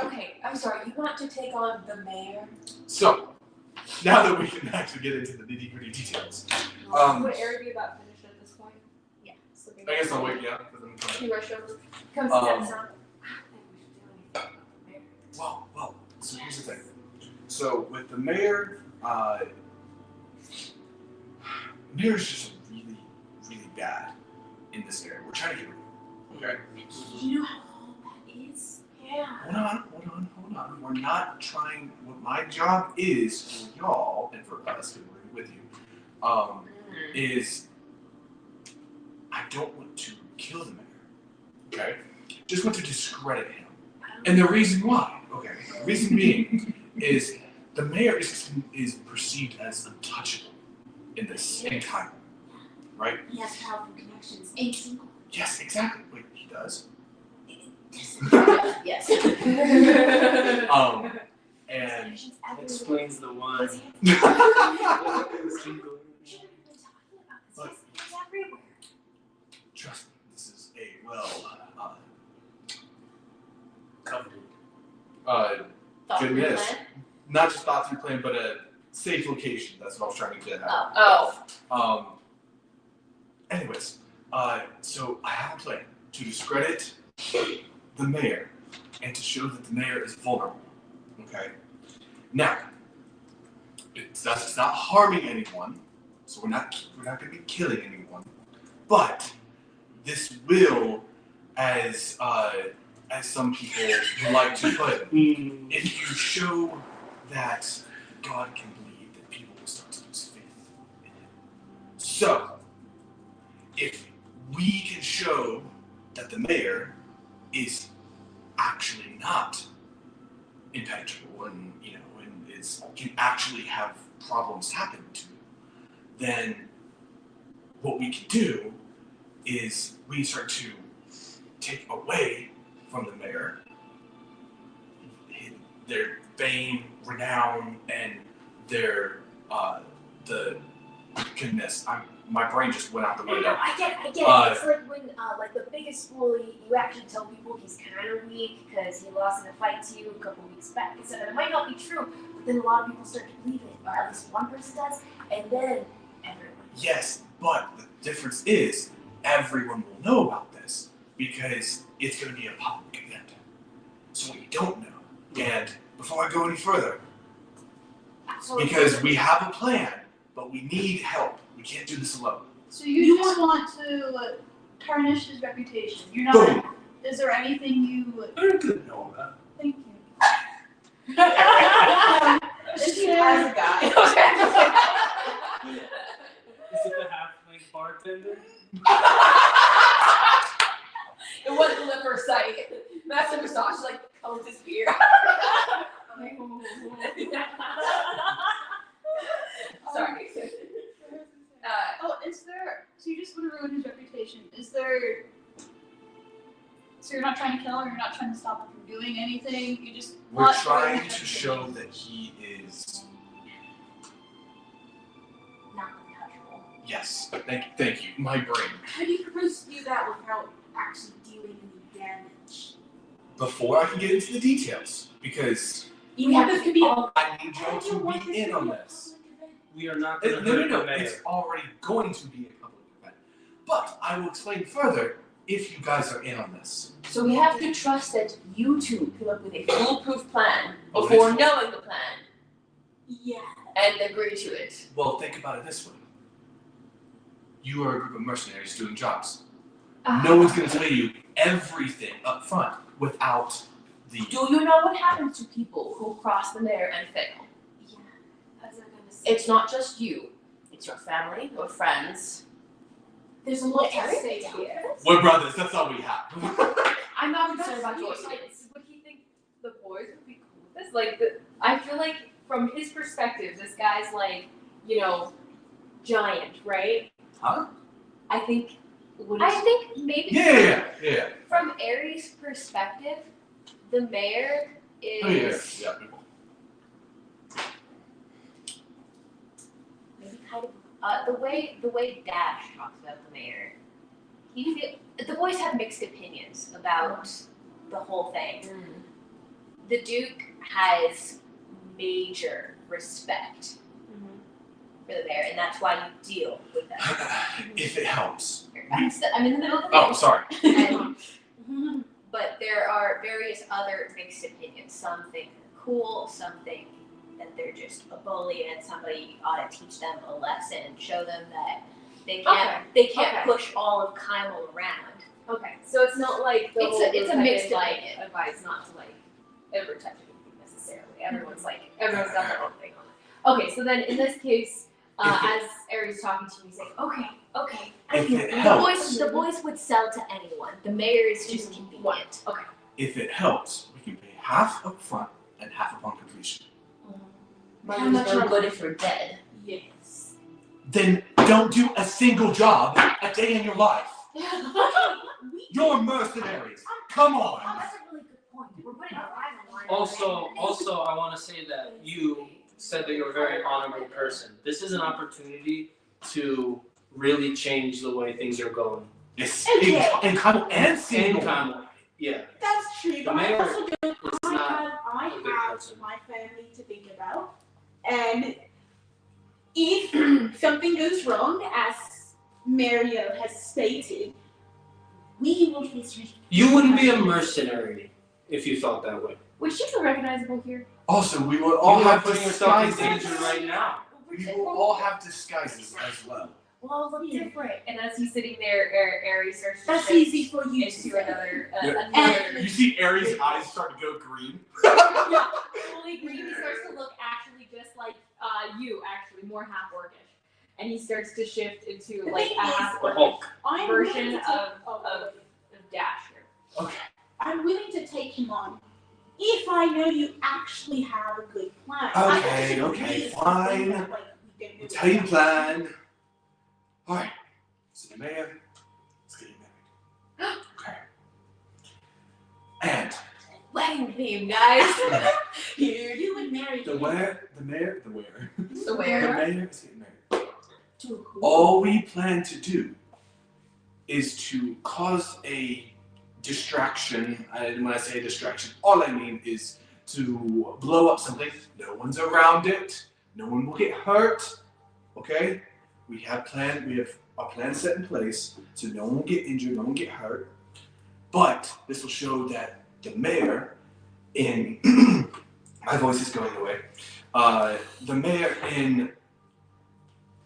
[SPEAKER 3] Okay, I'm sorry. You want to take on the mayor?
[SPEAKER 2] So, now that we can actually get into the nitty gritty details.
[SPEAKER 3] Would Ari be about finished at this point?
[SPEAKER 1] Yeah.
[SPEAKER 3] So
[SPEAKER 2] I guess I'll wait, yeah. For them to come
[SPEAKER 3] He rush over. Comes
[SPEAKER 2] Um,
[SPEAKER 3] to down.
[SPEAKER 2] Well. So here's the thing. So with the mayor, mayor's just really, really bad in this area. We're trying to get rid of him. Okay.
[SPEAKER 3] Do you know how long that is? Yeah.
[SPEAKER 2] Hold on. We're not trying. What my job is for y'all and for us, because we're with you, is I don't want to kill the mayor. Okay. Just want to discredit him. And the reason why, the reason being is the mayor is perceived as untouchable in this time, right?
[SPEAKER 3] He has powerful connections. Ain't single.
[SPEAKER 2] Yes, exactly. Wait, he does.
[SPEAKER 1] Yes.
[SPEAKER 2] And
[SPEAKER 3] Connections
[SPEAKER 5] That
[SPEAKER 3] everywhere.
[SPEAKER 5] explains the one.
[SPEAKER 3] Does he have- We shouldn't have been talking about this. He's everywhere.
[SPEAKER 2] trust me, this is a
[SPEAKER 5] Covered.
[SPEAKER 1] Thought
[SPEAKER 2] Good
[SPEAKER 1] through
[SPEAKER 2] miss.
[SPEAKER 1] plan?
[SPEAKER 2] not just thought through plan, but a safe location. That's what I was trying to get at.
[SPEAKER 1] Oh.
[SPEAKER 2] Anyways, so I have a plan to discredit the mayor and to show that the mayor is vulnerable. Okay. Now, it's not harming anyone, so we're not going to be killing anyone. But this will, as some people like to put it, if you show that God can bleed, then people will start to lose faith in him. So, if we can show that the mayor is actually not impenetrable and can actually have problems happen to him, then what we can do is we start to take away from the mayor their fame, renown, and their goodness. My brain just went out the
[SPEAKER 3] No,
[SPEAKER 2] window.
[SPEAKER 3] I get it. It's like when, like the biggest bully, you actually tell people he's kind of weak because he lost in a fight to you a couple weeks back. So it might not be true, but then a lot of people start to believe it, or at least one person does, and then everyone.
[SPEAKER 2] Yes, but the difference is everyone will know about this because it's going to be a public event. So we don't know. And before I go any further, because we have a plan, but we need help. We can't do this alone.
[SPEAKER 6] So you just want to tarnish his reputation. You're not.
[SPEAKER 2] Boom.
[SPEAKER 6] Is there anything you?
[SPEAKER 5] I didn't know that.
[SPEAKER 6] Thank you.
[SPEAKER 7] She has a guy.
[SPEAKER 5] Is it the halfling bartender?
[SPEAKER 7] It wasn't the first sight. Master Massage like comes his beer. Sorry.
[SPEAKER 6] Is there? So you just want to ruin his reputation? Is there? So you're not trying to kill him. You're not trying to stop him from doing anything. You just.
[SPEAKER 2] We're
[SPEAKER 6] want
[SPEAKER 2] trying
[SPEAKER 6] ruin his
[SPEAKER 2] to show
[SPEAKER 6] reputation.
[SPEAKER 2] that he is.
[SPEAKER 1] Not untouchable.
[SPEAKER 2] Yes. Thank you. My brain.
[SPEAKER 3] How do you propose to do that without actually doing any damage?
[SPEAKER 2] Before I can get into the details, because
[SPEAKER 3] You want this to be a
[SPEAKER 2] I need y'all to be in on this.
[SPEAKER 5] We are not going to
[SPEAKER 2] No,
[SPEAKER 5] hurt the
[SPEAKER 2] it's
[SPEAKER 5] mayor.
[SPEAKER 2] already going to be a public event. But I will explain further if you guys are in on this.
[SPEAKER 1] So we have to trust that you two come up with a foolproof plan
[SPEAKER 2] Oh,
[SPEAKER 1] before
[SPEAKER 2] it's-
[SPEAKER 1] knowing the plan
[SPEAKER 3] Yeah.
[SPEAKER 1] and agree to it.
[SPEAKER 2] Well, think about it this way. You are a group of mercenaries doing jobs.
[SPEAKER 1] Ah.
[SPEAKER 2] No one's going to tell you everything up front without the...
[SPEAKER 1] Do you know what happens to people who cross the mayor and fail?
[SPEAKER 3] Yeah. I was gonna say.
[SPEAKER 1] It's not just you. It's your family, your friends.
[SPEAKER 3] There's a
[SPEAKER 1] What
[SPEAKER 3] military
[SPEAKER 1] say
[SPEAKER 3] down
[SPEAKER 1] here?
[SPEAKER 3] here.
[SPEAKER 2] We're brothers, that's all we have.
[SPEAKER 1] I'm not concerned about yours.
[SPEAKER 8] Would he think the boys would be cool with this? Like, I feel like from his perspective, this guy's like, giant, right?
[SPEAKER 2] Huh?
[SPEAKER 1] I think.
[SPEAKER 8] I think maybe
[SPEAKER 2] Yeah.
[SPEAKER 8] from Aries' perspective, the mayor is
[SPEAKER 2] Yeah.
[SPEAKER 1] maybe kind of the way Dash talks about the mayor. The boys have mixed opinions about the whole thing. The Duke has major respect for the mayor, and that's why you deal with that.
[SPEAKER 2] If it helps.
[SPEAKER 1] I'm in the middle of the
[SPEAKER 2] Oh, sorry.
[SPEAKER 1] but there are various other mixed opinions. Some think they're cool, some think that they're just a bully, and somebody ought to teach them a lesson and show them that they can't push all of Kymal around.
[SPEAKER 8] Okay, so it's not like the whole
[SPEAKER 1] It's a
[SPEAKER 8] group
[SPEAKER 1] mixed
[SPEAKER 8] had been,
[SPEAKER 1] opinion.
[SPEAKER 8] advised not to ever touch anything necessarily. Everyone's got their own thing on it. Okay, so then in this case, as Aries talking to you, he's like,
[SPEAKER 1] Okay.
[SPEAKER 2] If it
[SPEAKER 1] The
[SPEAKER 2] helps,
[SPEAKER 1] boys would sell to anyone. The mayor is just convenient.
[SPEAKER 2] if it helps, we can pay half up front and half upon completion.
[SPEAKER 7] Money's no good if you're dead.
[SPEAKER 4] Yes.
[SPEAKER 2] Then don't do a single job a day in your life. You're mercenaries. Come on.
[SPEAKER 1] Oh, that's a really good point. We're putting our lives on the line.
[SPEAKER 5] Also, I want to say that you said that you're a very honorable person. This is an opportunity to really change the way things are going.
[SPEAKER 2] Yes.
[SPEAKER 4] Okay.
[SPEAKER 2] And Kymal and single.
[SPEAKER 5] Yeah.
[SPEAKER 4] That's true,
[SPEAKER 5] The
[SPEAKER 4] but I
[SPEAKER 5] mayor
[SPEAKER 4] also don't.
[SPEAKER 5] is
[SPEAKER 4] I
[SPEAKER 5] not
[SPEAKER 4] have
[SPEAKER 5] a good person.
[SPEAKER 4] my family to think about, and if something goes wrong, as Mario has stated, we will face responsibility.
[SPEAKER 5] You wouldn't be a mercenary if you felt that way.
[SPEAKER 8] was she recognizable here?
[SPEAKER 2] Also, we will all
[SPEAKER 5] You are
[SPEAKER 2] have
[SPEAKER 5] putting yourself in
[SPEAKER 2] disguises.
[SPEAKER 5] danger right now.
[SPEAKER 2] We will all have disguises as well.
[SPEAKER 8] Well, look different. And as he's sitting there, Aries starts to
[SPEAKER 4] That's
[SPEAKER 8] shift
[SPEAKER 4] easy for you to
[SPEAKER 8] into
[SPEAKER 4] say.
[SPEAKER 8] another.
[SPEAKER 4] And-
[SPEAKER 2] You see Aries' eyes start to go green.
[SPEAKER 8] Fully green. He starts to look actually just like you, actually more half orcish, and he starts to shift into
[SPEAKER 4] The
[SPEAKER 8] like
[SPEAKER 4] thing
[SPEAKER 8] a
[SPEAKER 4] is,
[SPEAKER 8] half
[SPEAKER 5] The
[SPEAKER 8] orcish
[SPEAKER 5] Hulk.
[SPEAKER 4] I'm
[SPEAKER 8] version
[SPEAKER 4] willing to
[SPEAKER 8] of Dash here.
[SPEAKER 4] I'm willing to take him on if I know you actually have a good plan.
[SPEAKER 2] Okay, fine. We'll tell you the plan. Alright. So the mayor is getting married. Okay. And
[SPEAKER 1] Wedding theme, guys.
[SPEAKER 4] Here you and Mary.
[SPEAKER 2] the mayor is getting married.
[SPEAKER 4] To who?
[SPEAKER 2] All we plan to do is to cause a distraction. And when I say distraction, all I mean is to blow up something. No one's around it. No one will get hurt. Okay? We have a plan set in place so no one will get injured, no one will get hurt. But this will show that the mayor in my voice is going away. The mayor in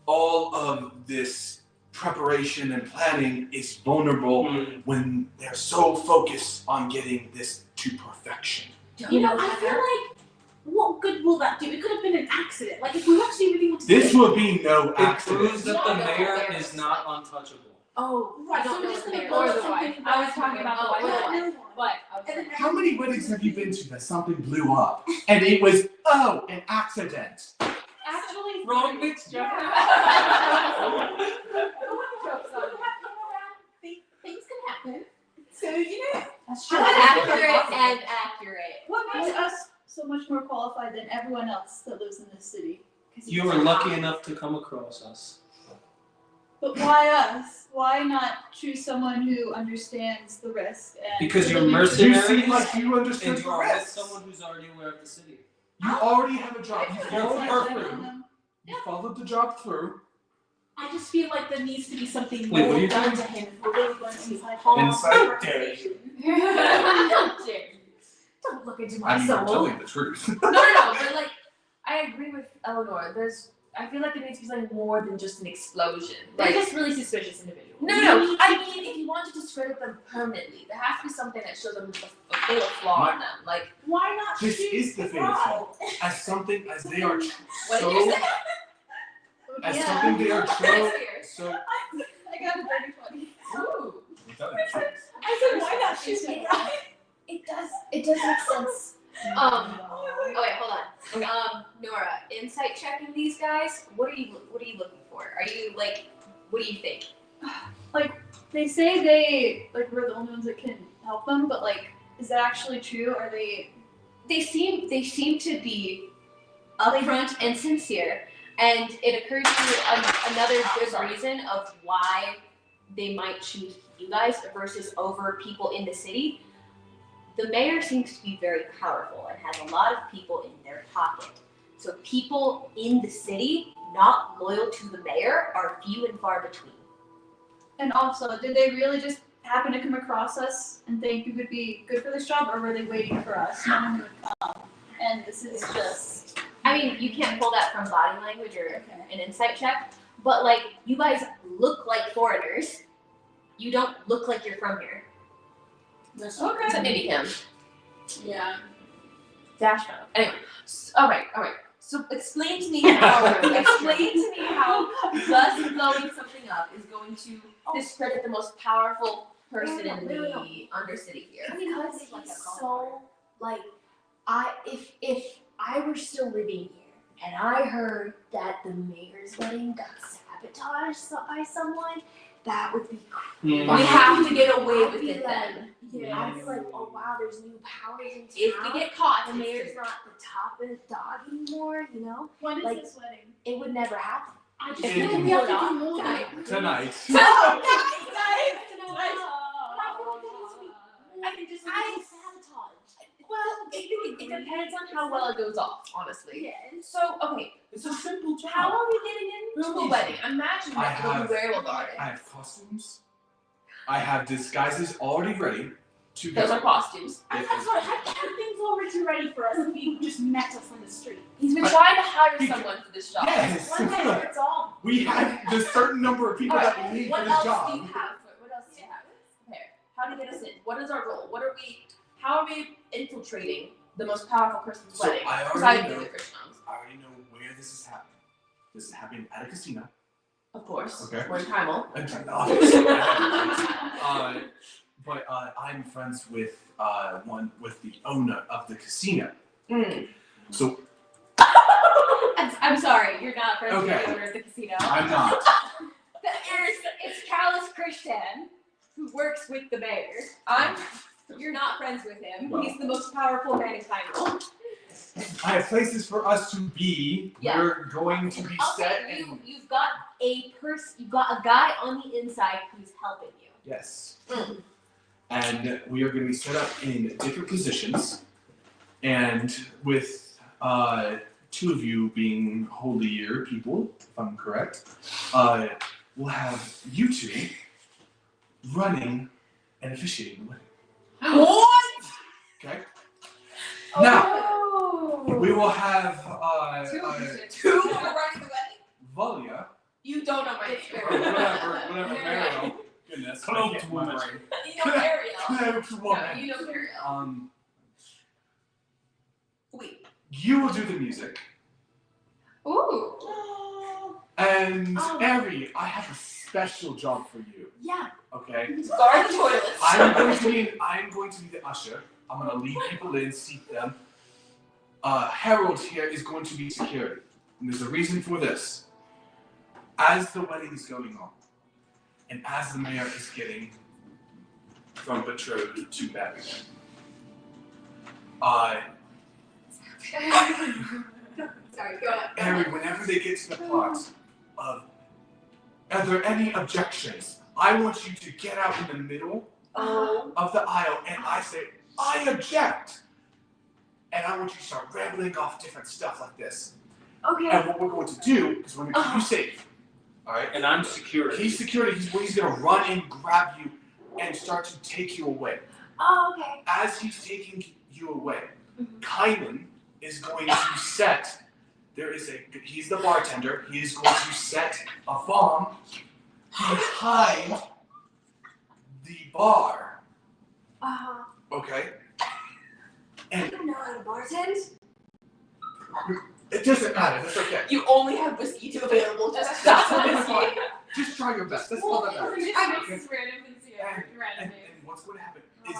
[SPEAKER 2] all of this preparation and planning is vulnerable when they're so focused on getting this to perfection.
[SPEAKER 4] You know, I feel like, what good will that do? It could have been an accident. Like, if we actually really want to
[SPEAKER 2] This will be no
[SPEAKER 5] It
[SPEAKER 2] accident.
[SPEAKER 5] proves that the mayor is not untouchable.
[SPEAKER 8] Oh,
[SPEAKER 4] Right,
[SPEAKER 8] I don't
[SPEAKER 4] so
[SPEAKER 8] know
[SPEAKER 4] we're just
[SPEAKER 8] the
[SPEAKER 4] gonna
[SPEAKER 8] mayor
[SPEAKER 4] blow
[SPEAKER 8] or the
[SPEAKER 4] something
[SPEAKER 8] wife.
[SPEAKER 4] about
[SPEAKER 8] I was talking about the wife.
[SPEAKER 4] I know one.
[SPEAKER 8] But
[SPEAKER 4] And then
[SPEAKER 2] How many weddings have you been to that something blew up and it was, an accident?
[SPEAKER 8] actually,
[SPEAKER 5] Wrong mixture.
[SPEAKER 4] things can happen. So, you know,
[SPEAKER 6] That's true.
[SPEAKER 1] Accurate and accurate.
[SPEAKER 6] What makes us so much more qualified than everyone else that lives in this city?
[SPEAKER 5] You were lucky enough to come across us.
[SPEAKER 6] But why us? Why not choose someone who understands the risk? And
[SPEAKER 5] Because you're
[SPEAKER 2] You
[SPEAKER 5] mercenaries
[SPEAKER 2] seem like you understood
[SPEAKER 5] and
[SPEAKER 2] the
[SPEAKER 5] you are with
[SPEAKER 2] risks.
[SPEAKER 5] someone who's already aware of the city.
[SPEAKER 2] You already have a job. You
[SPEAKER 5] You're
[SPEAKER 2] followed
[SPEAKER 5] perfect.
[SPEAKER 2] through. You followed the job through.
[SPEAKER 4] I just feel like there needs to be something
[SPEAKER 5] Wait, what
[SPEAKER 4] more
[SPEAKER 5] are you
[SPEAKER 4] done
[SPEAKER 5] doing?
[SPEAKER 4] to him if we're really going to
[SPEAKER 2] Insight daring.
[SPEAKER 1] Don't dare you. Don't look into my soul.
[SPEAKER 2] the truth.
[SPEAKER 8] no, but like, I agree with Eleanor. I feel like there needs to be something more than just an explosion.
[SPEAKER 1] They're
[SPEAKER 8] Like,
[SPEAKER 1] just really suspicious individuals.
[SPEAKER 8] no. I mean, if you want to discredit them permanently, there has to be something that shows them a fatal flaw in them. Like,
[SPEAKER 4] Why not
[SPEAKER 2] This
[SPEAKER 4] choose
[SPEAKER 2] is the fatal
[SPEAKER 4] pride?
[SPEAKER 2] As something as they are
[SPEAKER 8] what did you say?
[SPEAKER 2] as
[SPEAKER 6] Yeah.
[SPEAKER 2] something they are so
[SPEAKER 6] I got a dirty 20.
[SPEAKER 8] Ooh.
[SPEAKER 4] I said, why not choose pride?
[SPEAKER 1] It does make sense. Oh wait, hold on. Nora, insight checking these guys. What are you looking for? Are you like, what do you think?
[SPEAKER 6] They say they we're the only ones that can help them, but is that actually true? Are they?
[SPEAKER 1] They seem to be upfront and sincere, and it occurs to you another good reason of why they might choose you guys versus over people in the city. The mayor seems to be very powerful and has a lot of people in their pocket. So people in the city not loyal to the mayor are few and far between.
[SPEAKER 6] And also, did they really just happened to come across us and think we would be good for this job, or were they waiting for us, knowing we would come? And this is just.
[SPEAKER 1] I mean, you can't pull that from body language or
[SPEAKER 6] Okay.
[SPEAKER 1] an insight check, but like you guys look like foreigners. You don't look like you're from here.
[SPEAKER 6] Okay.
[SPEAKER 7] Except maybe him.
[SPEAKER 6] Yeah.
[SPEAKER 1] Dash no.
[SPEAKER 7] Anyway, all right. So explain to me how just blowing something up is going to discredit the most powerful person in the Undercity here.
[SPEAKER 3] Because he's so like if I were still living here and I heard that the mayor's wedding got sabotaged by someone, that would be crazy.
[SPEAKER 7] We have to get away with
[SPEAKER 3] I'd be
[SPEAKER 7] it then.
[SPEAKER 3] Yeah, I'd be like, oh wow, there's new powers in town.
[SPEAKER 7] If we get caught,
[SPEAKER 3] the mayor's not the top of the dog anymore, you know?
[SPEAKER 6] When is
[SPEAKER 3] Like-
[SPEAKER 6] this wedding?
[SPEAKER 3] It would never happen.
[SPEAKER 4] I just
[SPEAKER 2] If
[SPEAKER 4] feel like
[SPEAKER 2] you
[SPEAKER 4] we have to
[SPEAKER 3] pull
[SPEAKER 4] do
[SPEAKER 3] it
[SPEAKER 4] more than
[SPEAKER 2] Tonight.
[SPEAKER 3] I can just sabotage.
[SPEAKER 7] Well, it depends on how well it goes off, honestly.
[SPEAKER 3] Yes.
[SPEAKER 7] So, okay,
[SPEAKER 2] It's a simple job.
[SPEAKER 7] how are we getting into a wedding? Imagine
[SPEAKER 2] I
[SPEAKER 7] that it'll
[SPEAKER 2] have-
[SPEAKER 7] be wearable garden.
[SPEAKER 2] I have costumes. I have disguises already ready to go.
[SPEAKER 7] Those are costumes.
[SPEAKER 4] I thought sorry, had things already ready for us if he just met us on the street.
[SPEAKER 7] He's been
[SPEAKER 2] I-
[SPEAKER 7] trying to hire someone for this job.
[SPEAKER 2] Yes.
[SPEAKER 3] One day it's all.
[SPEAKER 2] We have the certain number of people
[SPEAKER 7] Alright,
[SPEAKER 2] that we need
[SPEAKER 7] what
[SPEAKER 2] for this
[SPEAKER 7] else
[SPEAKER 2] job.
[SPEAKER 7] do you have? What else do you have? Prepare. How to get us in? What is our role? How are we infiltrating the most powerful person's
[SPEAKER 2] So
[SPEAKER 7] wedding?
[SPEAKER 2] I
[SPEAKER 7] Besides
[SPEAKER 2] already
[SPEAKER 7] the
[SPEAKER 2] know.
[SPEAKER 7] other Krishnas,
[SPEAKER 2] I already know where this is happening. This is happening at a casino.
[SPEAKER 7] of course.
[SPEAKER 2] Okay.
[SPEAKER 7] We're in Kymal.
[SPEAKER 2] Obviously. But I'm friends with the owner of the casino. So
[SPEAKER 8] I'm sorry, you're not friends with
[SPEAKER 2] Okay.
[SPEAKER 8] the owner of the casino.
[SPEAKER 2] I'm not.
[SPEAKER 8] It's Callus Christian, who works with the mayor. You're not friends with him.
[SPEAKER 2] Well.
[SPEAKER 8] He's the most powerful man in Kymal.
[SPEAKER 2] I have places for us to be.
[SPEAKER 1] Yeah.
[SPEAKER 2] We're going to be set
[SPEAKER 1] Okay,
[SPEAKER 2] and
[SPEAKER 1] you've got you've got a guy on the inside who's helping you.
[SPEAKER 2] yes. And we are going to be set up in different positions, and with two of you being holier people, if I'm correct, we'll have you two running and officiating the wedding.
[SPEAKER 7] What?
[SPEAKER 2] Okay. Now
[SPEAKER 8] Oh.
[SPEAKER 2] we will have
[SPEAKER 7] Two are running the wedding?
[SPEAKER 2] Valia,
[SPEAKER 7] You don't know my
[SPEAKER 2] or
[SPEAKER 7] name.
[SPEAKER 2] whatever, Mariel. Goodness,
[SPEAKER 5] Cloaked woman.
[SPEAKER 7] You know Ariel.
[SPEAKER 2] Cloaked
[SPEAKER 7] No,
[SPEAKER 2] woman.
[SPEAKER 7] you know Ariel. Wait.
[SPEAKER 2] You will do the music,
[SPEAKER 8] Ooh.
[SPEAKER 2] and Ari, I have a special job for you.
[SPEAKER 3] Yeah.
[SPEAKER 2] Okay.
[SPEAKER 7] Guard the toilets.
[SPEAKER 2] I'm going to be the usher. I'm going to lead people in, seat them. Harold here is going to be security, and there's a reason for this. As the wedding is going on, and as the mayor is getting from betrothed to married,
[SPEAKER 8] Sorry, go ahead.
[SPEAKER 2] Harry, whenever they get to the part of, are there any objections? I want you to get out in the middle of the aisle, and I say, I object. And I want you to start rambling off different stuff like this.
[SPEAKER 3] Okay.
[SPEAKER 2] And what we're going to do is we're going to keep you safe. All right?
[SPEAKER 5] And I'm security.
[SPEAKER 2] He's security. He's going to run and grab you and start to take you away.
[SPEAKER 3] Oh, okay.
[SPEAKER 2] As he's taking you away, Kyman is going to set. He's the bartender. He is going to set a bomb behind the bar. Okay?
[SPEAKER 3] I don't know how to bartend.
[SPEAKER 2] It doesn't matter. That's okay.
[SPEAKER 7] You only have whiskey to available. Just stop whiskey.
[SPEAKER 2] Just try your best. That's all that matters.
[SPEAKER 8] This is random things here.
[SPEAKER 2] And
[SPEAKER 8] Random
[SPEAKER 2] what's going to happen is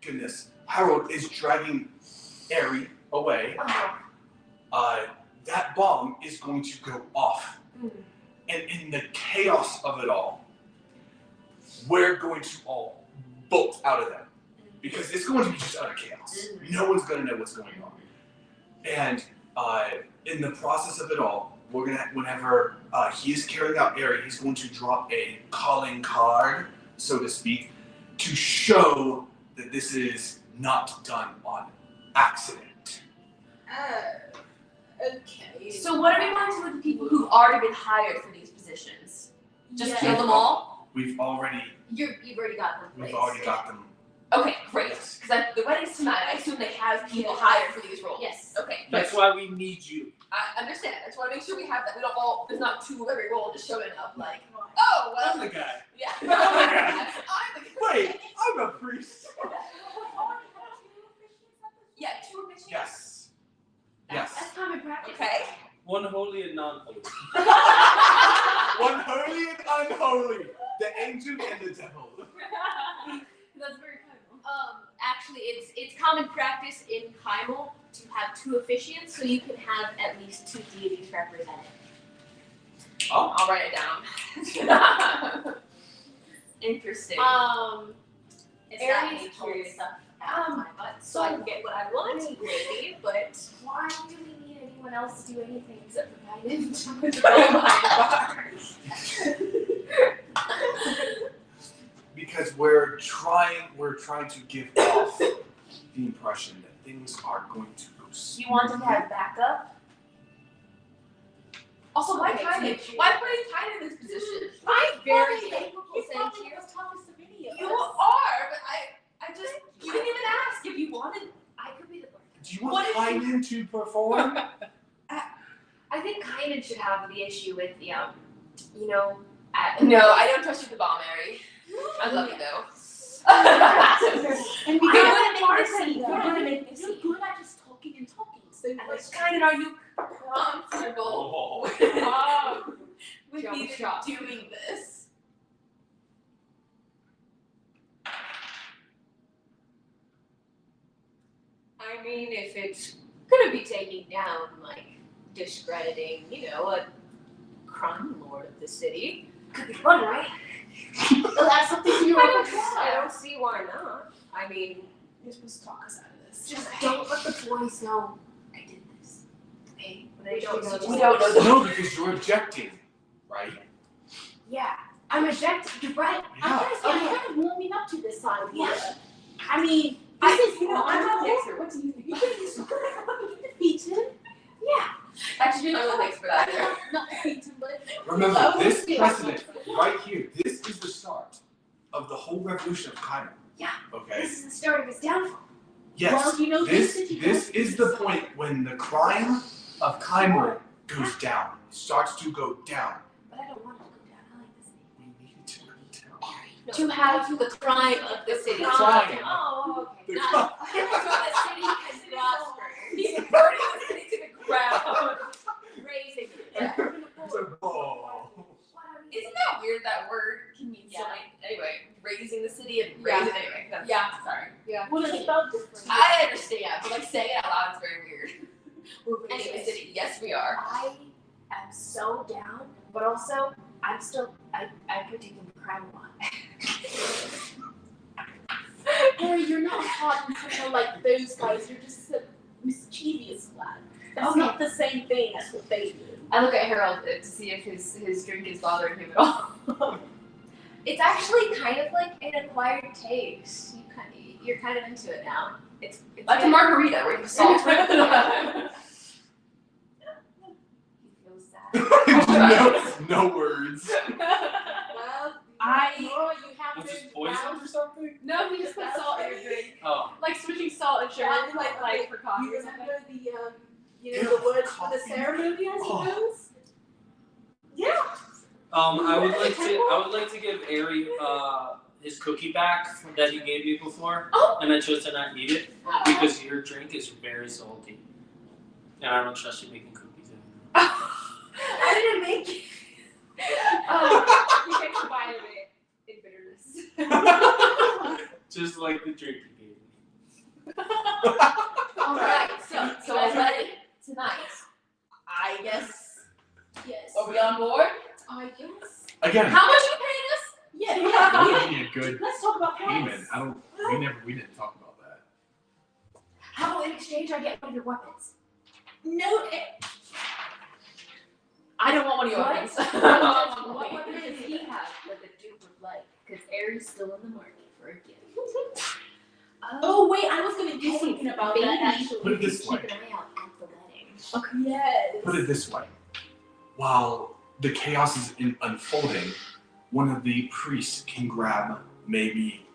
[SPEAKER 2] goodness, Harold is dragging Ari away. That bomb is going to go off. And in the chaos of it all, we're going to all bolt out of there. Because it's going to be just utter chaos. No one's going to know what's going on. And in the process of it all, we're gonna, whenever he is carrying out Ari, he's going to drop a calling card, so to speak, to show that this is not done on accident.
[SPEAKER 7] Okay. So what are we going to do with the people who've already been hired for these positions? Just kill them all?
[SPEAKER 2] We've already
[SPEAKER 1] You've already got them.
[SPEAKER 2] we've
[SPEAKER 1] placed.
[SPEAKER 2] already got them.
[SPEAKER 7] Okay, great. Because the wedding's tonight. I assume they have people hired for these roles.
[SPEAKER 1] Yes.
[SPEAKER 7] Okay.
[SPEAKER 5] That's why we need you.
[SPEAKER 7] I understand. I just want to make sure we have that. We don't all. There's not two of every role just showing up. Like, oh well.
[SPEAKER 2] I'm the guy.
[SPEAKER 7] Yeah.
[SPEAKER 2] I'm the guy.
[SPEAKER 7] I'm the guy.
[SPEAKER 2] Wait, I'm a priest.
[SPEAKER 7] Yeah, two officials.
[SPEAKER 2] Yes. Yes.
[SPEAKER 3] That's common practice.
[SPEAKER 7] Okay.
[SPEAKER 5] One holy and non-holy.
[SPEAKER 2] One holy and unholy. The angel and the devil.
[SPEAKER 8] That's very kind.
[SPEAKER 1] Actually, it's common practice in Kymal to have 2 officiants, so you can have at least 2 deities represented.
[SPEAKER 7] Oh, I'll write it down. Interesting.
[SPEAKER 1] It's not
[SPEAKER 3] Aries
[SPEAKER 1] me pulling
[SPEAKER 3] curious.
[SPEAKER 1] stuff out of my butt, so I can get what I want, maybe, but
[SPEAKER 3] Why do we need anyone else to do anything except for guidance?
[SPEAKER 2] Because we're trying to give off the impression that things are going to go smoothly.
[SPEAKER 1] you want them to have backup.
[SPEAKER 7] Also, why
[SPEAKER 1] Okay,
[SPEAKER 7] Kynan?
[SPEAKER 1] so
[SPEAKER 7] Why put Kynan in this position?
[SPEAKER 1] I'm very capable,
[SPEAKER 4] He's
[SPEAKER 1] thank
[SPEAKER 4] probably
[SPEAKER 1] you.
[SPEAKER 4] the toughest of any of
[SPEAKER 7] You
[SPEAKER 4] us.
[SPEAKER 7] are, but I just you didn't even ask if you wanted.
[SPEAKER 1] I could be the one.
[SPEAKER 2] Do you want Kynan to perform?
[SPEAKER 1] I think Kynan should have the issue with the,
[SPEAKER 7] No, I don't trust you with the bomb, Mary. I love you though.
[SPEAKER 4] And we
[SPEAKER 1] I
[SPEAKER 4] don't
[SPEAKER 1] wanna make
[SPEAKER 4] want
[SPEAKER 1] this
[SPEAKER 4] to
[SPEAKER 1] scene.
[SPEAKER 4] You're
[SPEAKER 1] I wanna make this
[SPEAKER 4] You're
[SPEAKER 1] scene.
[SPEAKER 4] good at just talking and talking. So
[SPEAKER 7] Which kind are you comfortable with
[SPEAKER 8] Jump
[SPEAKER 7] me
[SPEAKER 8] shot.
[SPEAKER 7] doing this?
[SPEAKER 1] I mean, if it's gonna be taking down, like, discrediting, a crime lord of the city, could be fun, right?
[SPEAKER 3] Well, that's something you want to
[SPEAKER 1] I don't see why not. I mean,
[SPEAKER 4] You're supposed to talk us out of this.
[SPEAKER 3] Just don't let the boys know I did this.
[SPEAKER 1] okay,
[SPEAKER 3] We don't know.
[SPEAKER 7] We don't know the
[SPEAKER 2] No, because you're objecting, right?
[SPEAKER 3] Yeah, I'm objecting. You're right.
[SPEAKER 2] Yeah.
[SPEAKER 4] I'm kind of warming up to this side.
[SPEAKER 3] Yeah.
[SPEAKER 4] I mean,
[SPEAKER 7] I-
[SPEAKER 4] this is,
[SPEAKER 7] you know,
[SPEAKER 4] I'm
[SPEAKER 7] I'm
[SPEAKER 4] not
[SPEAKER 7] a
[SPEAKER 4] there. What do you think? You can defeat him.
[SPEAKER 7] Actually, no thanks for that.
[SPEAKER 4] Not defeat him, but
[SPEAKER 2] Remember, this precedent right here, this is the start of the whole revolution of Kymal.
[SPEAKER 3] Yeah.
[SPEAKER 2] Okay?
[SPEAKER 3] This is the start of his downfall.
[SPEAKER 2] Yes.
[SPEAKER 4] well, you know,
[SPEAKER 2] This
[SPEAKER 4] city
[SPEAKER 2] is
[SPEAKER 4] does
[SPEAKER 2] the
[SPEAKER 4] decide.
[SPEAKER 2] point when the crime of Kymal goes down. Starts to go down.
[SPEAKER 3] But I don't want it to go down. I like this.
[SPEAKER 2] We need it to go down.
[SPEAKER 1] to have the crime of the city.
[SPEAKER 2] Crime.
[SPEAKER 3] Oh, okay.
[SPEAKER 2] The
[SPEAKER 1] Not
[SPEAKER 2] crime.
[SPEAKER 1] so the city can prosper.
[SPEAKER 7] He's burning the city to the ground.
[SPEAKER 1] Raising
[SPEAKER 2] It's like, oh.
[SPEAKER 7] Isn't that weird? That word can mean so many. Anyway, raising the city and
[SPEAKER 8] Yeah.
[SPEAKER 7] raising anyway. That's,
[SPEAKER 8] Yeah.
[SPEAKER 7] Sorry.
[SPEAKER 4] Well, it's spelled different.
[SPEAKER 7] I understand, but like saying it out loud is very weird. We're raising
[SPEAKER 1] Anyways.
[SPEAKER 7] the city. Yes, we are.
[SPEAKER 3] I am so down, but also I predict him crime a lot.
[SPEAKER 4] Harry, you're not hot and kind of like those guys. You're just a mischievous lad. That's
[SPEAKER 1] Okay.
[SPEAKER 4] not the same thing as what they do.
[SPEAKER 8] I look at Harold to see if his drink is bothering him at all.
[SPEAKER 1] It's actually kind of like an acquired taste. You're kind of into it now. It's
[SPEAKER 7] Like a margarita where you salt.
[SPEAKER 1] He feels sad.
[SPEAKER 2] no words.
[SPEAKER 4] Well,
[SPEAKER 7] I-
[SPEAKER 4] you have
[SPEAKER 5] Was
[SPEAKER 4] to
[SPEAKER 5] this poison or something?
[SPEAKER 8] No, he just put salt in your drink.
[SPEAKER 5] Oh.
[SPEAKER 8] Like switching salt and sugar, like for coffee
[SPEAKER 4] You
[SPEAKER 8] or something.
[SPEAKER 4] remember the words for the ceremony, I suppose? Yeah.
[SPEAKER 5] I would like to give Ari his cookie back that he gave you before, and I chose to not eat it because your drink is very salty, and I don't trust you making cookies anymore.
[SPEAKER 1] I didn't make it.
[SPEAKER 8] You can combine it in bitterness.
[SPEAKER 5] Just like the drink you gave me.
[SPEAKER 7] Alright, so already tonight, I guess,
[SPEAKER 4] Yes.
[SPEAKER 7] are we on board?
[SPEAKER 4] I guess.
[SPEAKER 2] Again,
[SPEAKER 7] How much are you paying us?
[SPEAKER 4] Yeah.
[SPEAKER 2] we need a good
[SPEAKER 4] Let's talk about
[SPEAKER 2] payment.
[SPEAKER 4] payment.
[SPEAKER 2] We didn't talk about that.
[SPEAKER 3] How about in exchange I get one of your weapons?
[SPEAKER 4] No,
[SPEAKER 7] I don't want one of your
[SPEAKER 1] What?
[SPEAKER 7] weapons.
[SPEAKER 1] What weapon does he have that the Duke would like? Because Aries still in the market for a gift.
[SPEAKER 4] Oh wait, I was gonna do something about that actually.
[SPEAKER 2] Put it this way.
[SPEAKER 1] Keep an eye out at the wedding.
[SPEAKER 4] Yes.
[SPEAKER 2] Put it this way. While the chaos is unfolding, one of the priests can grab maybe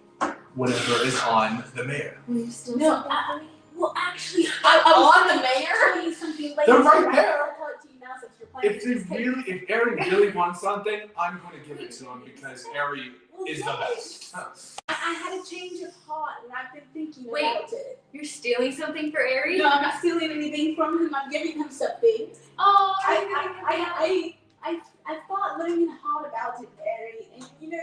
[SPEAKER 2] whatever is on the mayor.
[SPEAKER 3] Will you still
[SPEAKER 4] No,
[SPEAKER 3] something for me?
[SPEAKER 4] Well, actually,
[SPEAKER 7] On the mayor?
[SPEAKER 4] tell you something later.
[SPEAKER 2] They're right
[SPEAKER 4] so
[SPEAKER 2] there.
[SPEAKER 4] I'll tell it to you now since you're playing
[SPEAKER 2] If
[SPEAKER 4] this
[SPEAKER 2] they
[SPEAKER 4] game.
[SPEAKER 2] if Aaron really wants something, I'm going to give it to him because Ari
[SPEAKER 4] Well,
[SPEAKER 2] is the
[SPEAKER 4] yes.
[SPEAKER 2] best.
[SPEAKER 4] I had a change of heart and I've been thinking
[SPEAKER 8] Wait.
[SPEAKER 4] about it.
[SPEAKER 8] You're stealing something for Aries?
[SPEAKER 4] No, I'm not stealing anything from him. I'm giving him something.
[SPEAKER 8] Oh,
[SPEAKER 4] I thought living hard about it, Barry, and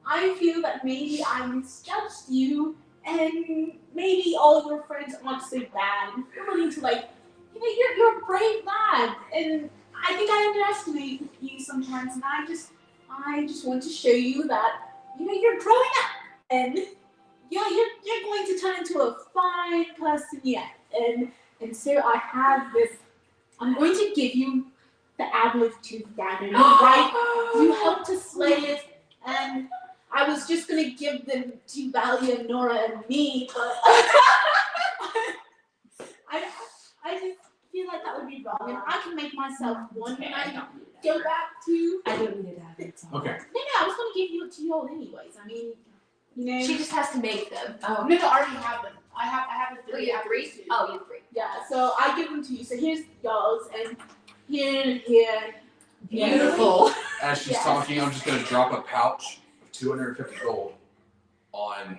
[SPEAKER 4] I feel that maybe I misjudged you, and maybe all your friends aren't so bad. You're willing to you're a brave lad, and I think I underestimate you sometimes, and I just want to show you that you're growing up, and you're going to turn into a fine person yet, and so I have this. I'm going to give you the Adler Tooth Dagger. You're right. You helped to slay it, and I was just gonna give them to Valia, Nora, and me, but I just feel like that would be wrong, and I can make myself one when I go back to.
[SPEAKER 3] I don't need it to have it.
[SPEAKER 2] Okay.
[SPEAKER 4] No, I was gonna give it to you all anyways. I mean,
[SPEAKER 1] She just has to make them.
[SPEAKER 8] Oh.
[SPEAKER 4] No, I already have them. I have the
[SPEAKER 8] Oh,
[SPEAKER 4] three.
[SPEAKER 8] you have three?
[SPEAKER 4] Two.
[SPEAKER 8] Oh, you have three.
[SPEAKER 4] Yeah, so I give them to you. So here's y'all's, and here.
[SPEAKER 1] Beautiful.
[SPEAKER 2] As she's
[SPEAKER 4] Yes.
[SPEAKER 2] talking, I'm just going to drop a pouch of 250 gold on